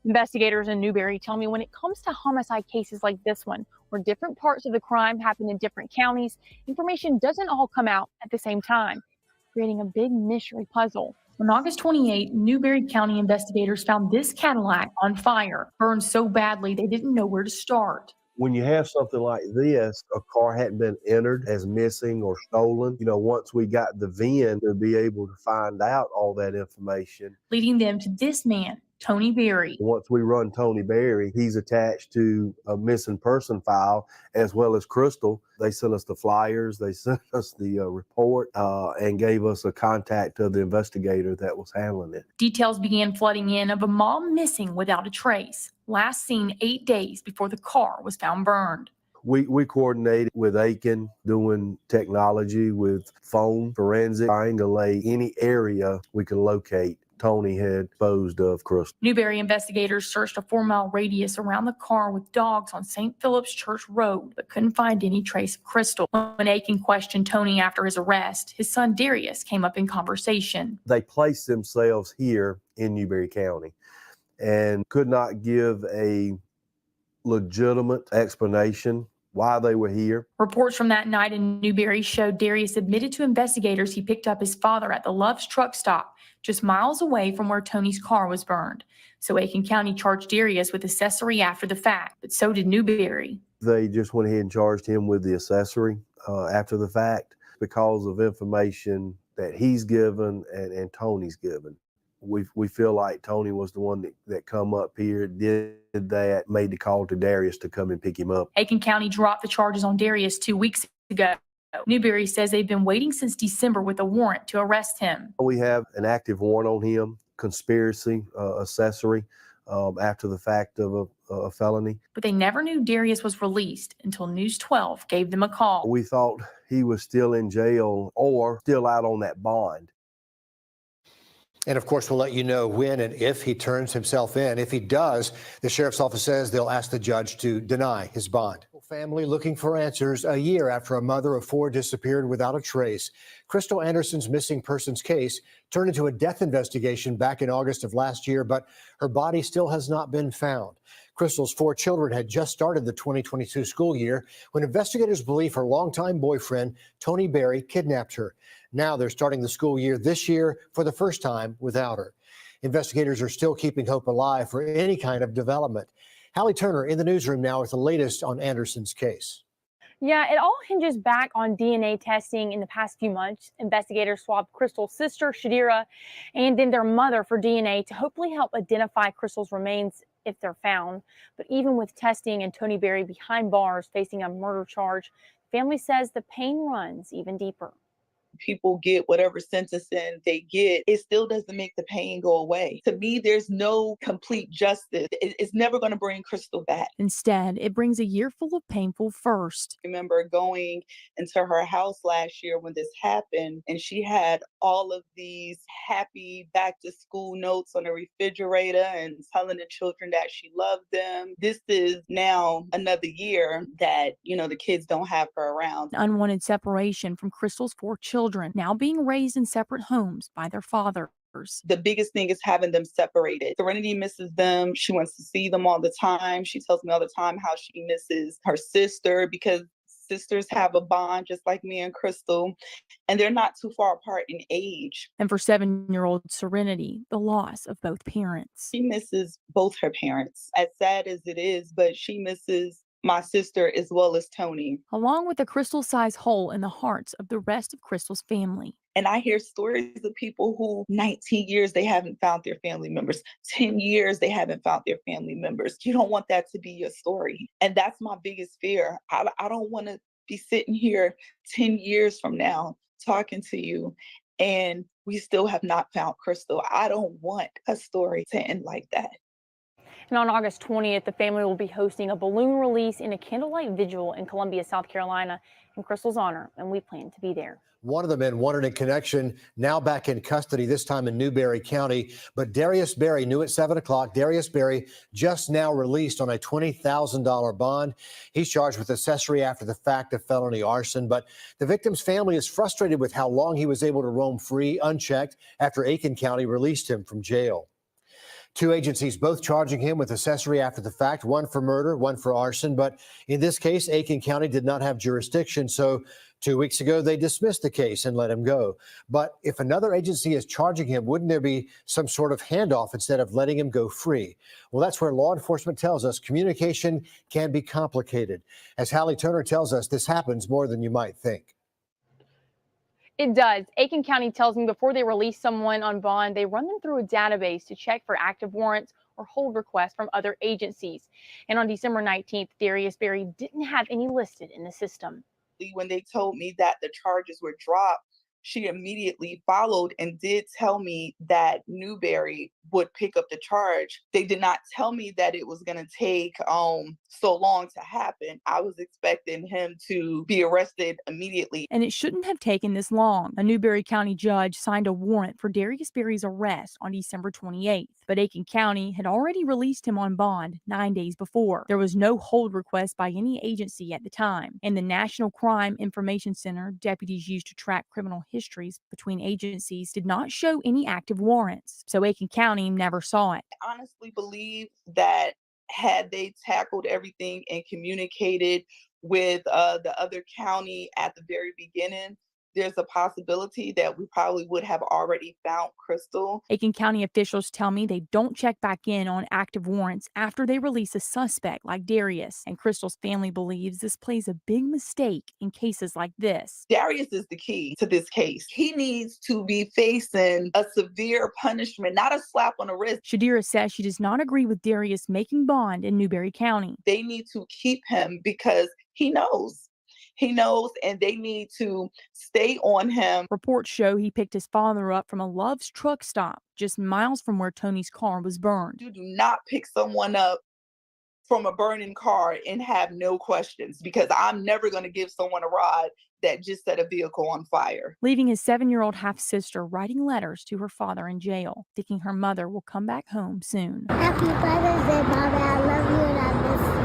Investigators in Newberry tell me when it comes to homicide cases like this one, where different parts of the crime happen in different counties, information doesn't all come out at the same time, creating a big mystery puzzle. On August 28, Newberry County investigators found this Cadillac on fire, burned so badly they didn't know where to start. When you have something like this, a car hadn't been entered as missing or stolen. You know, once we got the VIN to be able to find out all that information. Leading them to this man, Tony Berry. Once we run Tony Berry, he's attached to a missing person file as well as Crystal. They sent us the flyers, they sent us the report, and gave us a contact of the investigator that was handling it. Details began flooding in of a mom missing without a trace, last seen 8 days before the car was found burned. We coordinated with Aiken, doing technology with phone forensic, triangulate any area we could locate. Tony had disposed of Crystal. Newberry investigators searched a 4-mile radius around the car with dogs on St. Philip's Church Road, but couldn't find any trace of Crystal. When Aiken questioned Tony after his arrest, his son Darius came up in conversation. They placed themselves here in Newberry County and could not give a legitimate explanation why they were here. Reports from that night in Newberry showed Darius admitted to investigators he picked up his father at the Love's truck stop, just miles away from where Tony's car was burned. So Aiken County charged Darius with accessory after the fact, but so did Newberry. They just went ahead and charged him with the accessory after the fact because of information that he's given and Tony's given. We feel like Tony was the one that come up here, did that, made the call to Darius to come and pick him up. Aiken County dropped the charges on Darius 2 weeks ago. Newberry says they've been waiting since December with a warrant to arrest him. We have an active warrant on him, conspiracy, accessory, after the fact of a felony. But they never knew Darius was released until News 12 gave them a call. We thought he was still in jail or still out on that bond. And of course, we'll let you know when and if he turns himself in. If he does, the sheriff's office says they'll ask the judge to deny his bond. Family looking for answers a year after a mother of 4 disappeared without a trace. Crystal Anderson's missing persons case turned into a death investigation back in August of last year, but her body still has not been found. Crystal's 4 children had just started the 2022 school year when investigators believe her longtime boyfriend, Tony Berry, kidnapped her. Now they're starting the school year this year for the first time without her. Investigators are still keeping hope alive for any kind of development. Hallie Turner in the newsroom now with the latest on Anderson's case. Yeah, it all hinges back on DNA testing in the past few months. Investigators swabbed Crystal's sister, Shadira, and then their mother for DNA to hopefully help identify Crystal's remains if they're found. But even with testing and Tony Berry behind bars facing a murder charge, family says the pain runs even deeper. People get whatever sentencing they get, it still doesn't make the pain go away. To me, there's no complete justice. It's never going to bring Crystal back. Instead, it brings a year full of painful firsts. I remember going into her house last year when this happened, and she had all of these happy back to school notes on the refrigerator and telling the children that she loved them. This is now another year that, the kids don't have her around. Unwanted separation from Crystal's 4 children, now being raised in separate homes by their fathers. The biggest thing is having them separated. Serenity misses them. She wants to see them all the time. She tells me all the time how she misses her sister because sisters have a bond just like me and Crystal, and they're not too far apart in age. And for 7-year-old Serenity, the loss of both parents. She misses both her parents, as sad as it is, but she misses my sister as well as Tony. Along with a Crystal-sized hole in the hearts of the rest of Crystal's family. And I hear stories of people who 19 years they haven't found their family members, 10 years they haven't found their family members. You don't want that to be your story. And that's my biggest fear. I don't want to be sitting here 10 years from now talking to you and we still have not found Crystal. I don't want a story to end like that. And on August 20th, the family will be hosting a balloon release and a candlelight vigil in Columbia, South Carolina in Crystal's honor, and we plan to be there. One of the men wanted in connection, now back in custody, this time in Newberry County. But Darius Berry knew at 7 o'clock. Darius Berry just now released on a $20,000 bond. He's charged with accessory after the fact of felony arson. But the victim's family is frustrated with how long he was able to roam free, unchecked, after Aiken County released him from jail. 2 agencies both charging him with accessory after the fact, one for murder, one for arson. But in this case, Aiken County did not have jurisdiction. So 2 weeks ago, they dismissed the case and let him go. But if another agency is charging him, wouldn't there be some sort of handoff instead of letting him go free? Well, that's where law enforcement tells us communication can be complicated. As Hallie Turner tells us, this happens more than you might think. It does. Aiken County tells me before they release someone on bond, they run them through a database to check for active warrants or hold requests from other agencies. And on December 19th, Darius Berry didn't have any listed in the system. When they told me that the charges were dropped, she immediately followed and did tell me that Newberry would pick up the charge. They did not tell me that it was going to take so long to happen. I was expecting him to be arrested immediately. And it shouldn't have taken this long. A Newberry County judge signed a warrant for Darius Berry's arrest on December 28th, but Aiken County had already released him on bond 9 days before. There was no hold request by any agency at the time, and the National Crime Information Center deputies used to track criminal histories between agencies did not show any active warrants, so Aiken County never saw it. I honestly believe that had they tackled everything and communicated with the other county at the very beginning, there's a possibility that we probably would have already found Crystal. Aiken County officials tell me they don't check back in on active warrants after they release a suspect like Darius, and Crystal's family believes this plays a big mistake in cases like this. Darius is the key to this case. He needs to be facing a severe punishment, not a slap on the wrist. Shadira says she does not agree with Darius making bond in Newberry County. They need to keep him because he knows. He knows, and they need to stay on him. Reports show he picked his father up from a Love's truck stop just miles from where Tony's car was burned. You do not pick someone up from a burning car and have no questions, because I'm never going to give someone a ride that just set a vehicle on fire. Leaving his 7-year-old half-sister writing letters to her father in jail, thinking her mother will come back home soon. Happy Father's Day, Mommy. I love you and I miss you.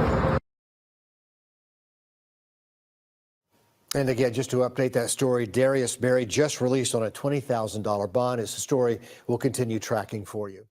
And again, just to update that story, Darius Berry just released on a $20,000 bond. It's a story we'll continue tracking for you.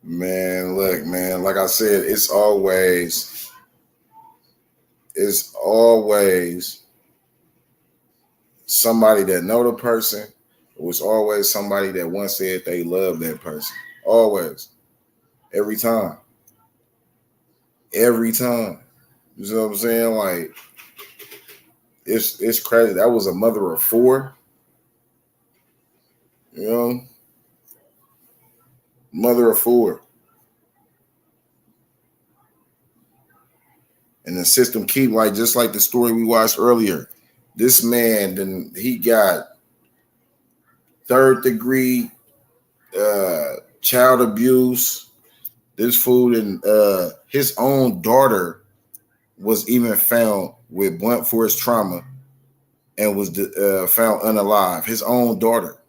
Man, look, man, like I said, it's always somebody that know the person. It was always somebody that once said they love that person. Always. Every time. Every time. You know what I'm saying? Like, it's crazy. That was a mother of 4. You know? Mother of 4. And the system keep, like, just like the story we watched earlier. This man, then he got 3rd-degree child abuse. This fool, and his own daughter was even found with blunt force trauma and was found unalive. His own daughter.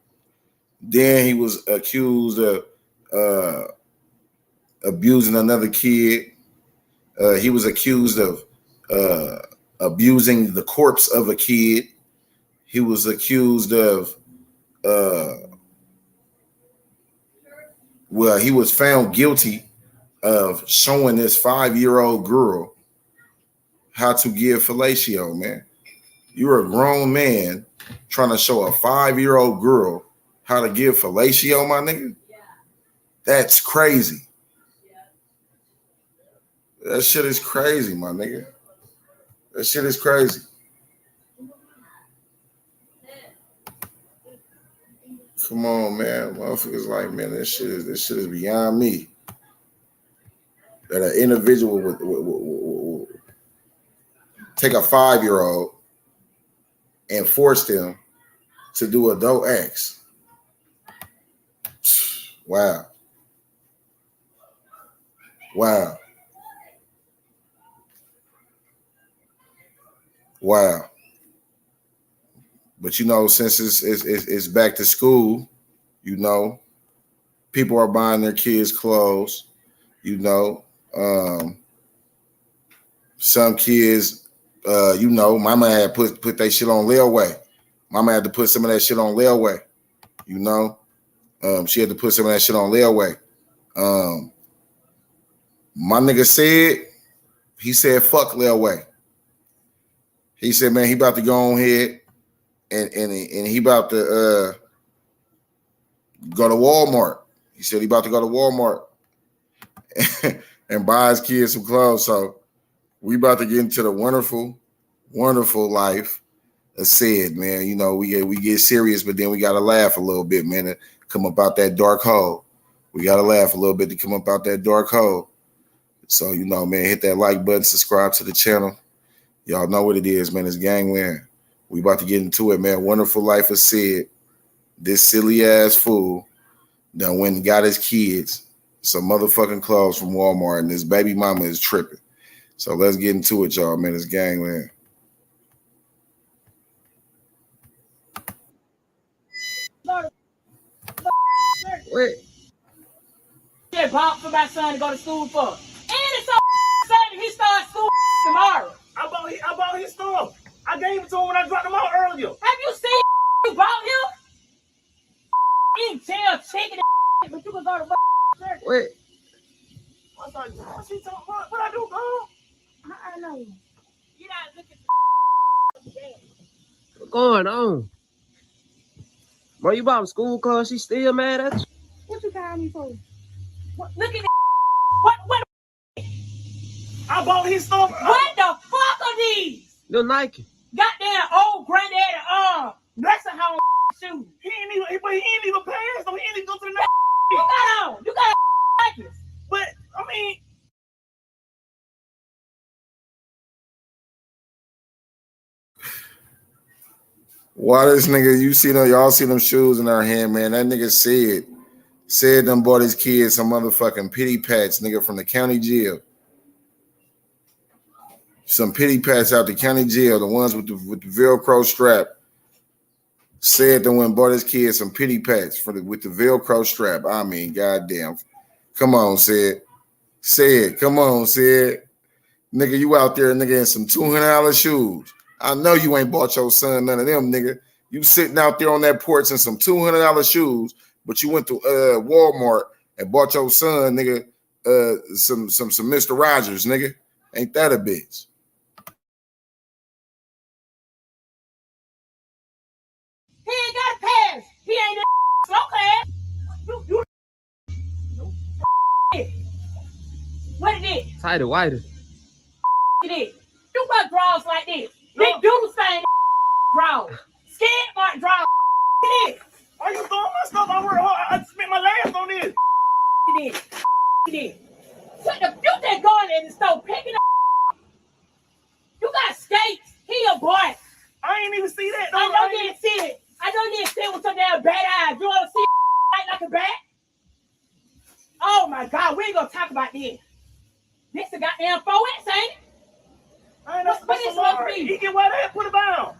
Then he was accused of abusing another kid. He was accused of abusing the corpse of a kid. He was accused of, he was found guilty of showing this 5-year-old girl how to give fellatio, man. You're a grown man trying to show a 5-year-old girl how to give fellatio, my nigga? That's crazy. That shit is crazy, my nigga. That shit is crazy. Come on, man. Motherfuckers like, man, this shit is beyond me. That an individual would take a 5-year-old and force them to do adult acts. Wow. Wow. Wow. But you know, since it's back to school, you know, people are buying their kids clothes, you know. Some kids, you know, mama had put that shit on layaway. Mama had to put some of that shit on layaway. You know, she had to put some of that shit on layaway. My nigga said, he said, fuck layaway. He said, man, he about to go on here and he about to go to Walmart. He said he about to go to Walmart and buy his kids some clothes. So we about to get into the wonderful, wonderful life of Sid, man. You know, we get serious, but then we gotta laugh a little bit, man, to come up out that dark hole. We gotta laugh a little bit to come up out that dark hole. So, you know, man, hit that like button, subscribe to the channel. Y'all know what it is, man. It's Gangland. We about to get into it, man. Wonderful life of Sid. This silly ass fool done went and got his kids some motherfucking clothes from Walmart, and his baby mama is tripping. So let's get into it, y'all, man. It's Gangland. Wait. Yeah, bought for my son to go to school for. And it's so sad he starts school tomorrow. I bought his stuff. I gave it to him when I dropped him out earlier. Have you seen you bought him? In jail, chicken and but you can go to church. Wait. What's he talking about? What I do, girl? I know. You not looking what's going on? Bro, you bought school clothes, she still mad at you? What you call me for? What, look at that. What? I bought his stuff. What the fuck are these? The Nike. Goddamn old granddaddy nursing home shoes. He ain't even pants, so he ain't even go to the next. You got on. You got Nikes. But I mean. Why this nigga, y'all see them shoes in our hand, man. That nigga said them bought his kids some motherfucking pity pats, nigga, from the county jail. Some pity pats out the county jail, the ones with the Velcro strap. Said them when bought his kids some pity pats with the Velcro strap. I mean, goddamn. Come on, Sid. Come on, Sid. Nigga, you out there, nigga, in some $200 shoes. I know you ain't bought your son none of them, nigga. You sitting out there on that porch in some $200 shoes, but you went to Walmart and bought your son, nigga, some Mr. Rogers, nigga. Ain't that a bitch? He ain't got a pass. He ain't in slow class. What it is? Tighter, wider. It is. You got draws like this. Big dude saying draws. Skin mark draws. It is. Are you throwing my stuff? I spent my last on this. It is. What the you just going in the store picking up. You got skates. He a boy. I ain't even see that. I know you didn't see it. I know you didn't see it with your damn bad eyes. You want to see like a bat? Oh my God, we ain't gonna talk about this. This a goddamn 4X, ain't it? I ain't what is supposed to be? He can wear that. Put it down.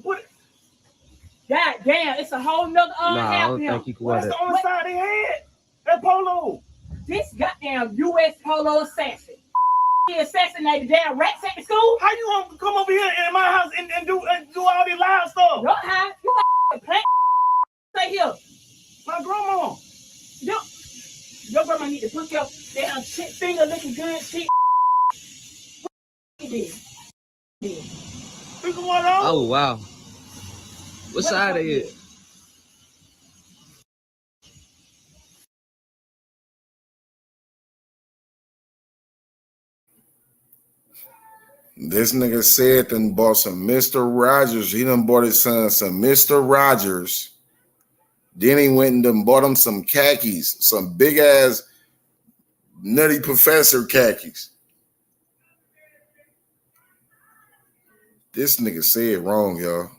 Put it. God damn, it's a whole nother I don't think you can wear that. What's the only side they had? That polo. This goddamn U.S. polo assassin. He assassinated damn rats at the school. How you gonna come over here in my house and do all this loud stuff? Your house? You got plant. Stay here. My grandma. Your grandma need to put your damn shit finger looking good shit. Oh wow. What side are you? This nigga said done bought some Mr. Rogers. He done bought his son some Mr. Rogers. Then he went and done bought him some khakis, some big ass nutty professor khakis. This nigga said wrong, y'all.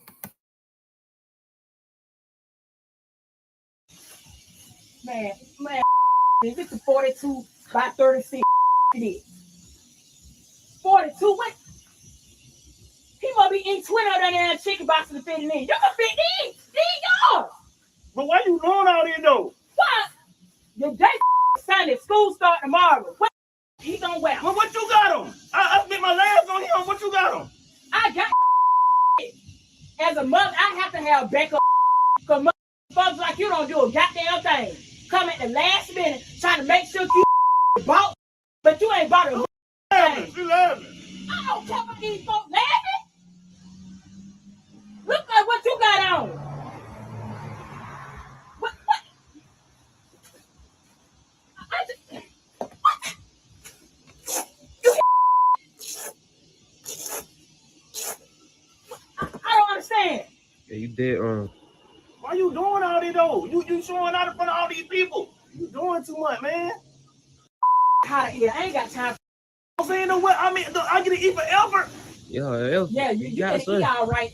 Man, this is 42 by 36. It is 42. What? He must be in 20 of that damn chicken box to fit in. You can fit these. These yours. But why you doing all this though? What? Your day Sunday, school start tomorrow. What he gonna wear? Well, what you got on? I spent my last on him. What you got on? I got As a mother, I have to have backup. Because folks like you don't do a goddamn thing. Come at the last minute trying to make sure you bought, but you ain't bought a thing. She laughing. I don't care about these folks laughing. Look like what you got on. What? I don't understand. Yeah, you did wrong. Why you doing all this though? You showing out in front of all these people. You doing too much, man. Out of here. I ain't got time. I'm saying no what? I mean, I get to eat forever. Yeah, You get to eat all right.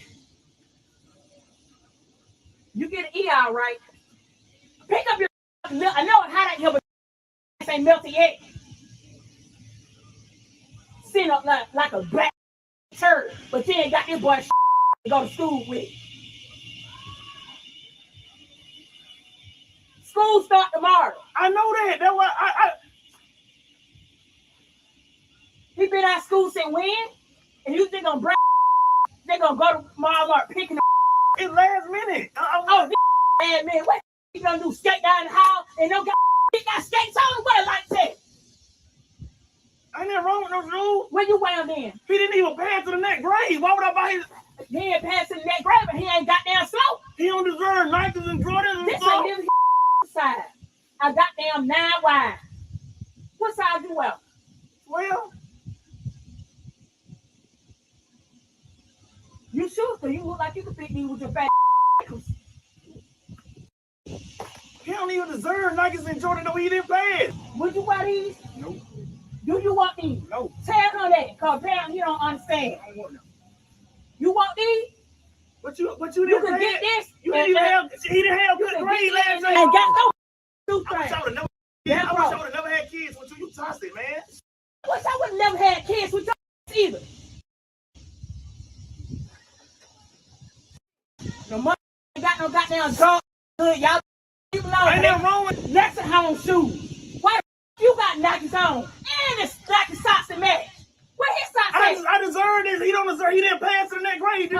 You get to eat all right. Pick up your milk. I know it's hot out here, but this ain't melted yet. Sitting up like a black turd, but you ain't got this boy to go to school with. School start tomorrow. I know that. That's why he been out of school since when? And you think they gonna go to Walmart picking up it's last minute. Last minute. What you gonna do? Skate down the hall and no got skates on? What a light said. Ain't nothing wrong with those rules. Where you wearing then? He didn't even pass to the next grade. Why would I buy his? He ain't pass to the next grade, but he ain't got down slow. He don't deserve Nikes and Jordans and stuff. This ain't his size. I got damn 9 wide. What size you wear? 12. You sure? So you look like you could fit me with your fat. He don't even deserve Nikes and Jordan. No, he didn't pass. Would you wear these? Nope. Do you want these? No. Tell her that, because apparently you don't understand. I don't want them. You want these? But you didn't can get this. You didn't even have. He didn't have good grade last night. And got no. I wish I would have never had kids with you. You tossed it, man. I wish I would have never had kids with you either. No money ain't got no goddamn dog. Good, y'all. Ain't nothing wrong with Lexi home shoes. Why the you got Nikes on? And it's Nike socks and match. Where his socks at? I deserve this. He don't deserve. He didn't pass to the next grade.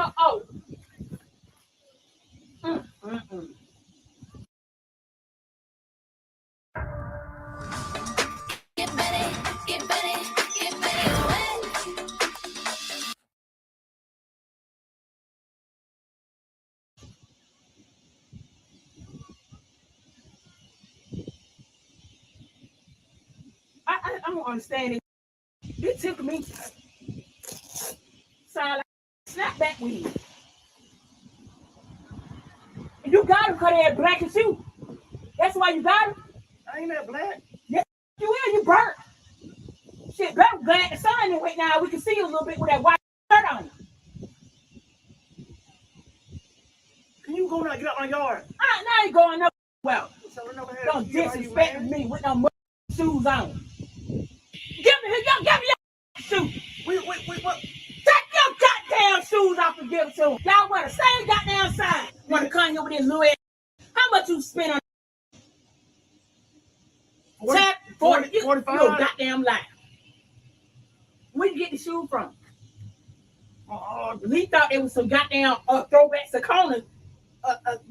Get ready, get ready, get ready to win. I don't understand it. This took me. Sound like snap back with you. And you got him because they had black as you. That's why you got him. I ain't that black. Yes, you will. You burnt. Shit, but I'm glad the sun didn't wait now. We can see you a little bit with that white shirt on. Can you go now get out my yard? Now you going up. Well, don't disrespect me with no shoes on. Give me your shoes. What? Take your goddamn shoes off and give it to them. Y'all wear the same goddamn size. Want to come here with this little ass? How much you spend on? 40, 45. You're a goddamn lie. Where you get the shoe from? Lee thought it was some goddamn throwback Saucony.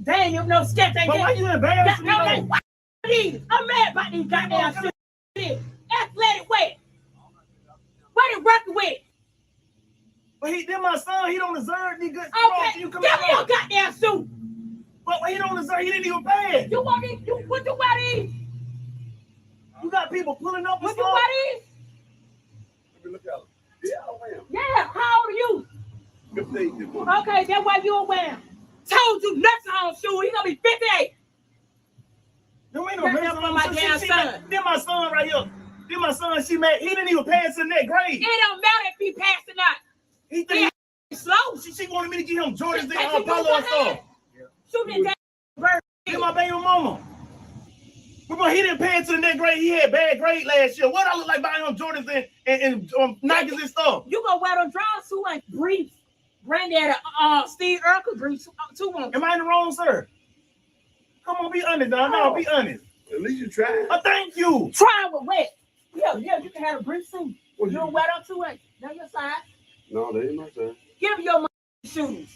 Damn, you know, sketch ain't. But why you embarrassed me? I'm mad about these goddamn shoes. Athletic weight. Where the record weight? But he did my son. He don't deserve these good. Okay, you give me your goddamn shoe. But he don't deserve. He didn't even pay it. You want these? What you wear these? You got people pulling up. What you wear these? Let me look at them. Yeah, I wear them. Yeah, how old are you? 15. Okay, that's why you don't wear them. Told you next on shoe. He gonna be 58. You ain't no mess on my damn son. Then my son right here. Then my son. She mad. He didn't even pass in that grade. It don't matter if he passed or not. He think he's slow. She wanted me to give him Jordans and Polo and stuff. Shoot that bird. Get my baby mama. But he didn't pass to the next grade. He had bad grade last year. What I look like buying him Jordans and Nikes and stuff? You gonna wear them drawers too and briefs. Granddaddy, Steve Urkel briefs too much. Am I in the wrong, sir? Come on, be honest now. No, be honest. At least you tried. Thank you. Try with what? Yeah, you can have a brief suit. You don't wear them too much. That's your size. No, they ain't my size. Give me your shoes.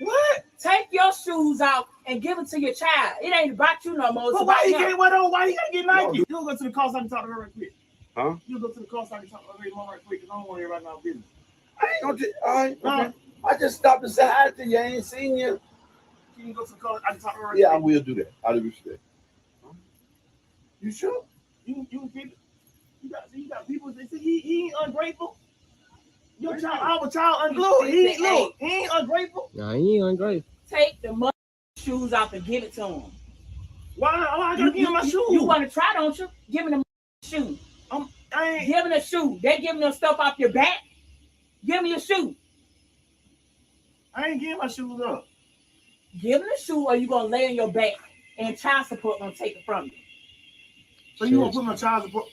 What? Take your shoes out and give it to your child. It ain't about you no more. But why he can't wear those? Why he gotta get Nike? You go to the car so I can talk to her right quick. Huh? You go to the car so I can talk to her right quick because I don't want to hear right now business. I ain't gonna all right, okay. I just stopped and said hi to you. I ain't seen you. Can you go to the car? I can talk to her right Yeah, I quick. will do that. Out of respect. You sure? You can keep it. You got people that say he ain't ungrateful. Your child, our child unglued. He ain't ungrateful. Nah, he ain't ungrateful. Take the mother shoes off and give it to him. Why I gotta give him my shoes? You want to try, don't you? Give him the shoe. I ain't giving a shoe. They giving them stuff off your back. Give me a shoe. I ain't giving my shoes up. Give him the shoe, or you gonna lay on your back and child support gonna take it from you. So you gonna put my child support?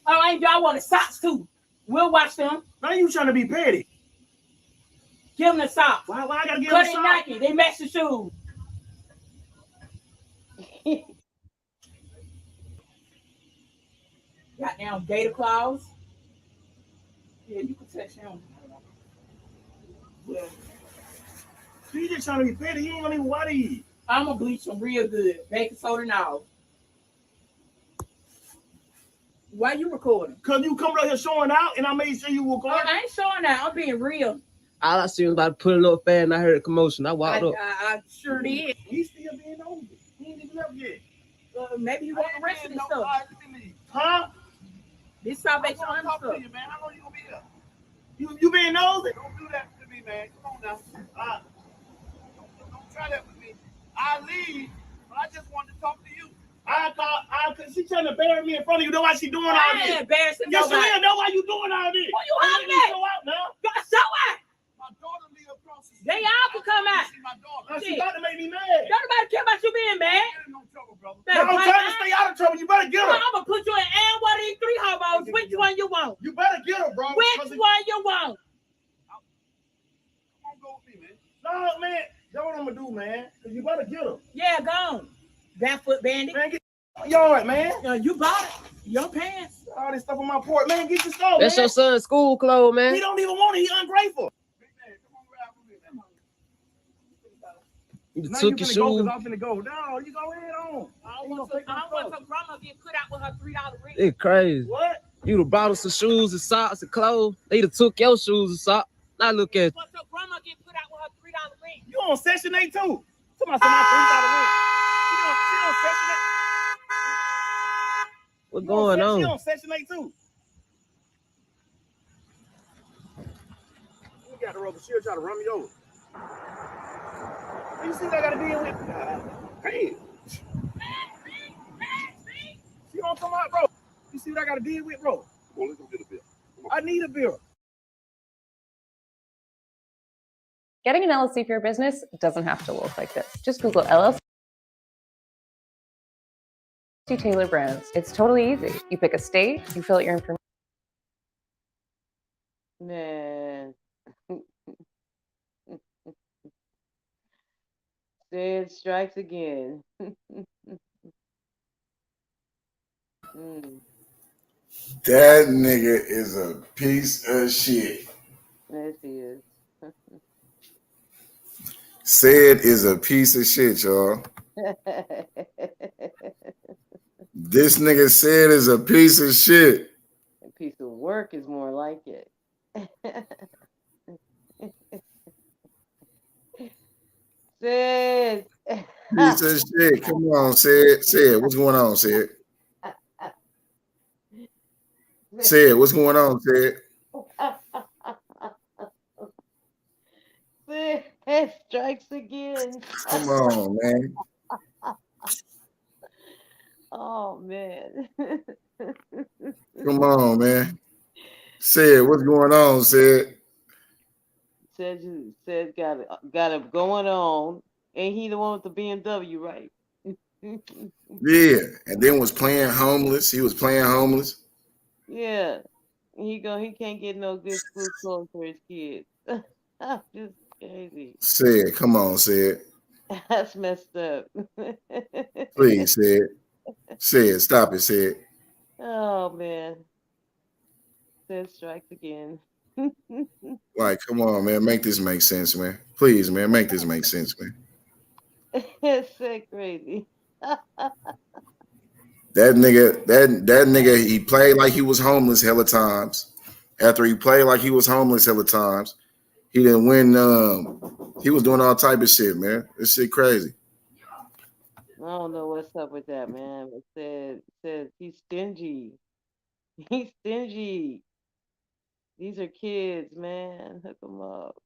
Oh, ain't y'all want the socks too? We'll watch them. Now you trying to be petty? Give them the socks. Why I gotta give them the socks? Nike. They match the shoes. Goddamn gator claws. Yeah, you can touch him. Yeah. He just trying to be petty. He ain't gonna even want to eat. I'm gonna bleach them real good. Baking soda and all. Why you recording? Cause you come out here showing out, and I made sure you recording. I ain't showing out. I'm being real. All I seen was about to put a little fan, and I heard a commotion. I walked up. I sure did. He's still being over. He ain't even up yet. Maybe you want the rest of this stuff. Huh? This Salvation Army stuff. You, man. How long you gonna be here? You being nosy? Don't do that to me, man. Come on now. Don't try that with me. I leave, but I just wanted to talk to you. Cause she trying to bury me in front of you. Know why she doing all this? I ain't embarrassing nobody. Yes, you know why you doing all this. What you hollering at? Show out now. Show out. My daughter live across the street. They all can come out. See my daughter. She about to make me mad. Don't nobody care about you being mad. You're in no trouble, brother. I'm trying to stay out of trouble. You better get her. I'm gonna put you in and one of these three hobos. Which one you want? You better get her, bro. Which one you want? Come on, go with me, man. No, man. That's what I'm gonna do, man. Cause you better get her. Yeah, go on. Barefoot bandit. Man, get yard, man. You bought it. Your pants. All this stuff on my porch. Man, get your stuff, That's man. your son's school clothes, man. He don't even want it. He ungrateful. You took your shoes. I'm finna go. No, you go ahead on. I don't want your grandma get put out with her $3 rent. It's crazy. What? You done bought us some shoes and socks and clothes. They done took your shoes and socks. Now look at you. But your grandma get put out with her $3 rent. You on Section 8 too? Somebody said my $3 rent. She on Section 8. What's going on? She on Section 8 too. You got the rubber. She'll try to run me over. You see what I gotta deal with? Hey. See what I'm talking about, bro? You see what I gotta deal with, bro? Well, let's go get a bill. I need a bill. Getting an LLC for your business doesn't have to look like this. Just Google LLC Taylor Brands. It's totally easy. You pick a state, you fill out your information. Man. Sid strikes again. That nigga is a piece of shit. Yes, he is. Sid is a piece of shit, y'all. This nigga Sid is a piece of shit. A piece of work is more like it. Sid. Piece of shit. Come on, Sid. Sid, what's going on, Sid? Sid, what's going on, Sid? Sid strikes again. Come on, man. Oh, man. Come on, man. Sid, what's going on, Sid? Sid got it going on. Ain't he the one with the BMW, right? Yeah, and then was playing homeless. He was playing homeless. Yeah. He can't get no good school clothes for his kids. Just crazy. Sid, come on, Sid. That's messed up. Please, Sid. Sid, stop it, Sid. Oh, man. said strikes again. Like, come on, man, make this make sense, man. Please, man, make this make sense, man. It's so crazy. That nigga, he played like he was homeless hella times. After he played like he was homeless hella times, he didn't win. He was doing all type of shit, man. This shit crazy. I don't know what's up with that, man. It said he's stingy. He's stingy. These are kids, man. Hook them up.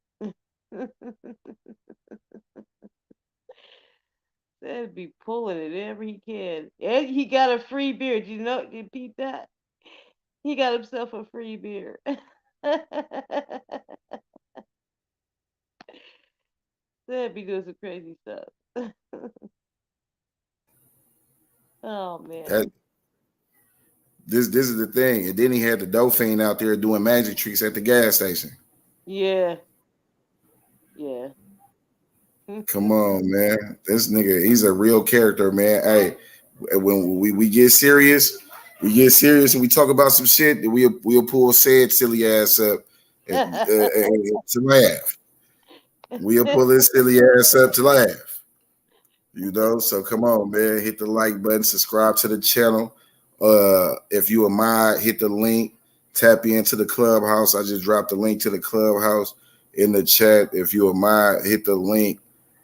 Said be pulling it whenever he can. And he got a free beer. Did you know? Did you peep that? He got himself a free beer. Said be doing some crazy stuff. Oh man. This is the thing. And then he had the Dauphin out there doing magic tricks at the gas station. Yeah. Yeah. Come on, man. This nigga, he's a real character, man. Hey, when we get serious, and we talk about some shit, we'll pull Said silly ass up to laugh. We'll pull his silly ass up to laugh. You know, so come on, man. Hit the like button, subscribe to the channel. If you are mine, hit the link, tap into the clubhouse. I just dropped the link to the clubhouse in the chat. If you are mine, hit the link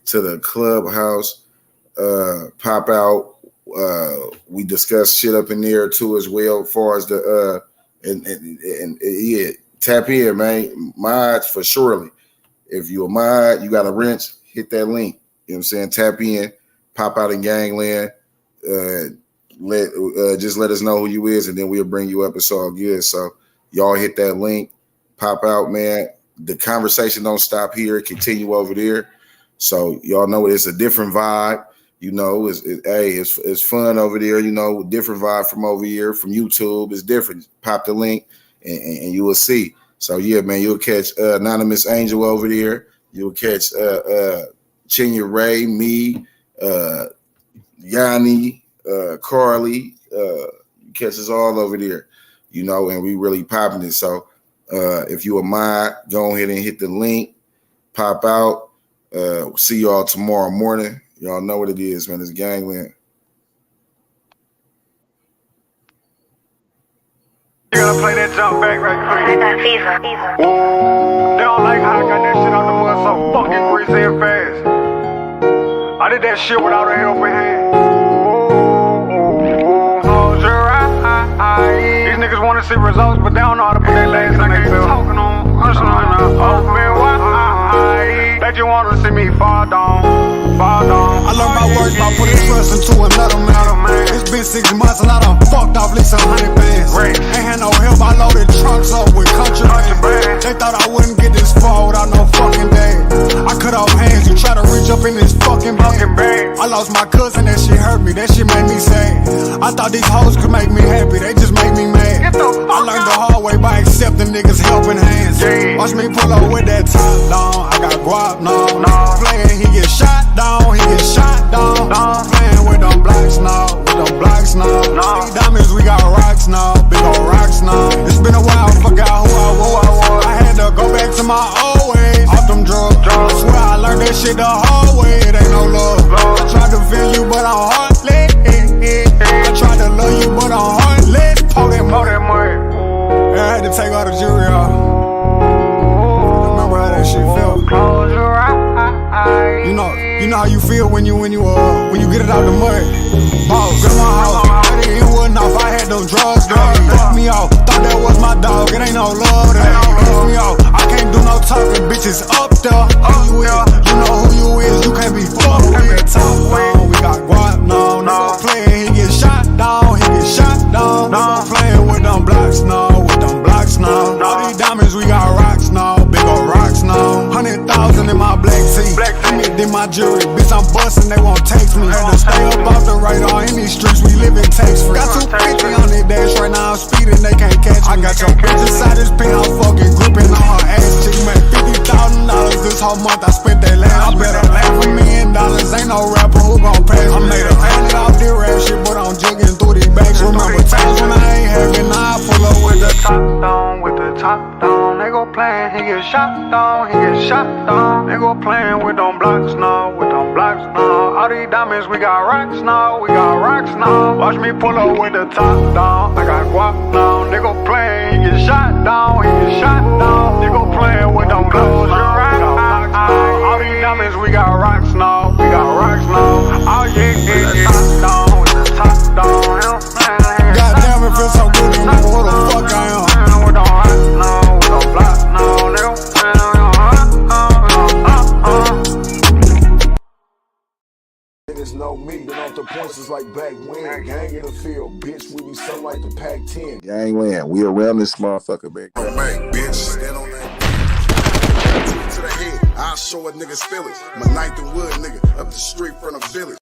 to the clubhouse. Pop out. We discuss shit up in there too as well, as far as the and yeah, tap in, man. Mods for surely. If you're a mod, you got a wrench, hit that link. You know what I'm saying? Tap in, pop out in Gangland. Just let us know who you is, and then we'll bring you up. It's all good. So y'all hit that link, pop out, man. The conversation don't stop here; continue over there. So y'all know it's a different vibe. You know, it's fun over there. You know, different vibe from over here from YouTube. It's different. Pop the link, and you will see. So yeah, man, you'll catch Anonymous Angel over there. You'll catch Chinya Ray, me, Yanni, Carlee. You catch us all over there, you know, and we really popping it. So if you are mine, go ahead and hit the link, pop out. See y'all tomorrow morning. Y'all know what it is, man. It's Gangland. You gotta play that jump back right quick. They don't like how I got that shit on the mud so fucking greasy and fast. I did that shit without a helping hand. Close your eyes. These niggas wanna see results, but they don't know how to put their legs on their belt. Talking on, open wide. They just wanna see me fall down. I learned my words by putting trust into another man. It's been 6 months and I done fucked off at least 100 bands. Ain't had no help, I loaded trunks up with country bands. They thought I wouldn't get this far without no fucking day. I cut off hands, you try to reach up in this fucking bag. I lost my cousin, that shit hurt me, that shit made me sad. I thought these hoes could make me happy, they just made me mad. I learned the hard way by accepting niggas helping hands. Watch me pull up with that top down, I got guap, no. Playing, he get shot down, he get shot down. Playing with them blacks now, These diamonds, we got rocks now, big old rocks now. It's been a while, forgot who I was. I had to go back to my old ways, off them drugs. I swear I learned that shit the hard way, it ain't no love. I tried to feel you, but I'm heartless. I tried to love you, but I'm heartless. Pour that money. I had to take all the jewelry off. Remember how that shit felt. Close your eyes. You know how you feel when you get it out the mud. Boss, in my house, it wasn't off. I had them drugs that fucked me off. Thought that was my dog. It ain't no love that pissed me off. I can't do no talking, bitches up there. You know who you is. You can't be fucked with. Top down, we got guap now. Nigga playing, he get shot down. Nigga playing with them blocks now. All these diamonds, we got rocks now. Big old rocks now. 100,000 in my black tee. In my jewelry, bitch, I'm bustin', they won't taste me. Had to stay up off the radar in these streets, we live in tax free. Got 250 on that dash right now, I'm speeding, they can't catch me. I got your bitch inside this pen, I'm fucking gripping on her ass cheek. Man, $50,000 this whole month, I spent that last. I better laugh $1 million, ain't no rapper who gon' pass shot down, he get shot down. Nigga playing with them blocks now, with them blocks now. All these diamonds, we got rocks now, we got rocks now. Watch me pull up with the top down, I got guap now. Nigga playing, he get shot down, he get shot down. Nigga playing with them blocks now. All these diamonds, we got rocks now, we got rocks now. Oh yeah, top down, with the top down. Goddamn, it feels so good, you know who the fuck I am. We don't rock now, we don't block now, nigga. Niggas know me, been off the points is like back when. Gang in the field, bitch, we be something like the Pac-10. Gangland, we around this motherfucker, man. Mack, bitch, stand on that. To the head, I'll show a nigga's feelings. My 9th and Wood nigga, up the street from the village.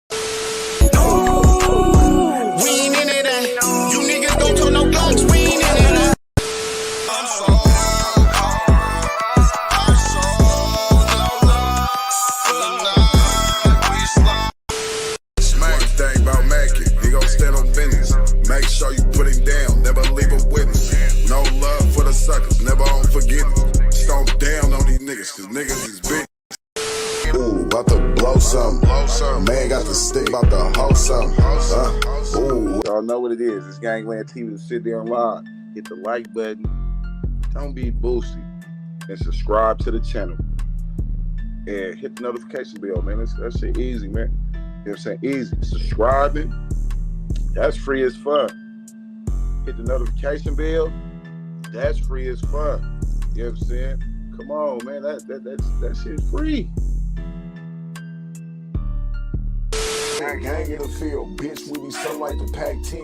We ain't in it, you niggas don't talk no blocks, we ain't in it. Make sure you put him down, never leave him with it. No love for the suckers, never on forgetting. Stomp down on these niggas, cause niggas is big. Ooh, about to blow something. Man got the stick, about to hold something. Ooh, y'all know what it is. It's Gangland TV. Sit there and live. Hit the like button. Don't be boosty. And subscribe to the channel. And hit the notification bell, man. That shit easy, man. You know what I'm saying? Easy. Subscribing. That's free as fuck. Hit the notification bell. That's free as fuck. You know what I'm saying? Come on, man. That shit's free. Gang in the field, bitch, we be something like the Pac-10.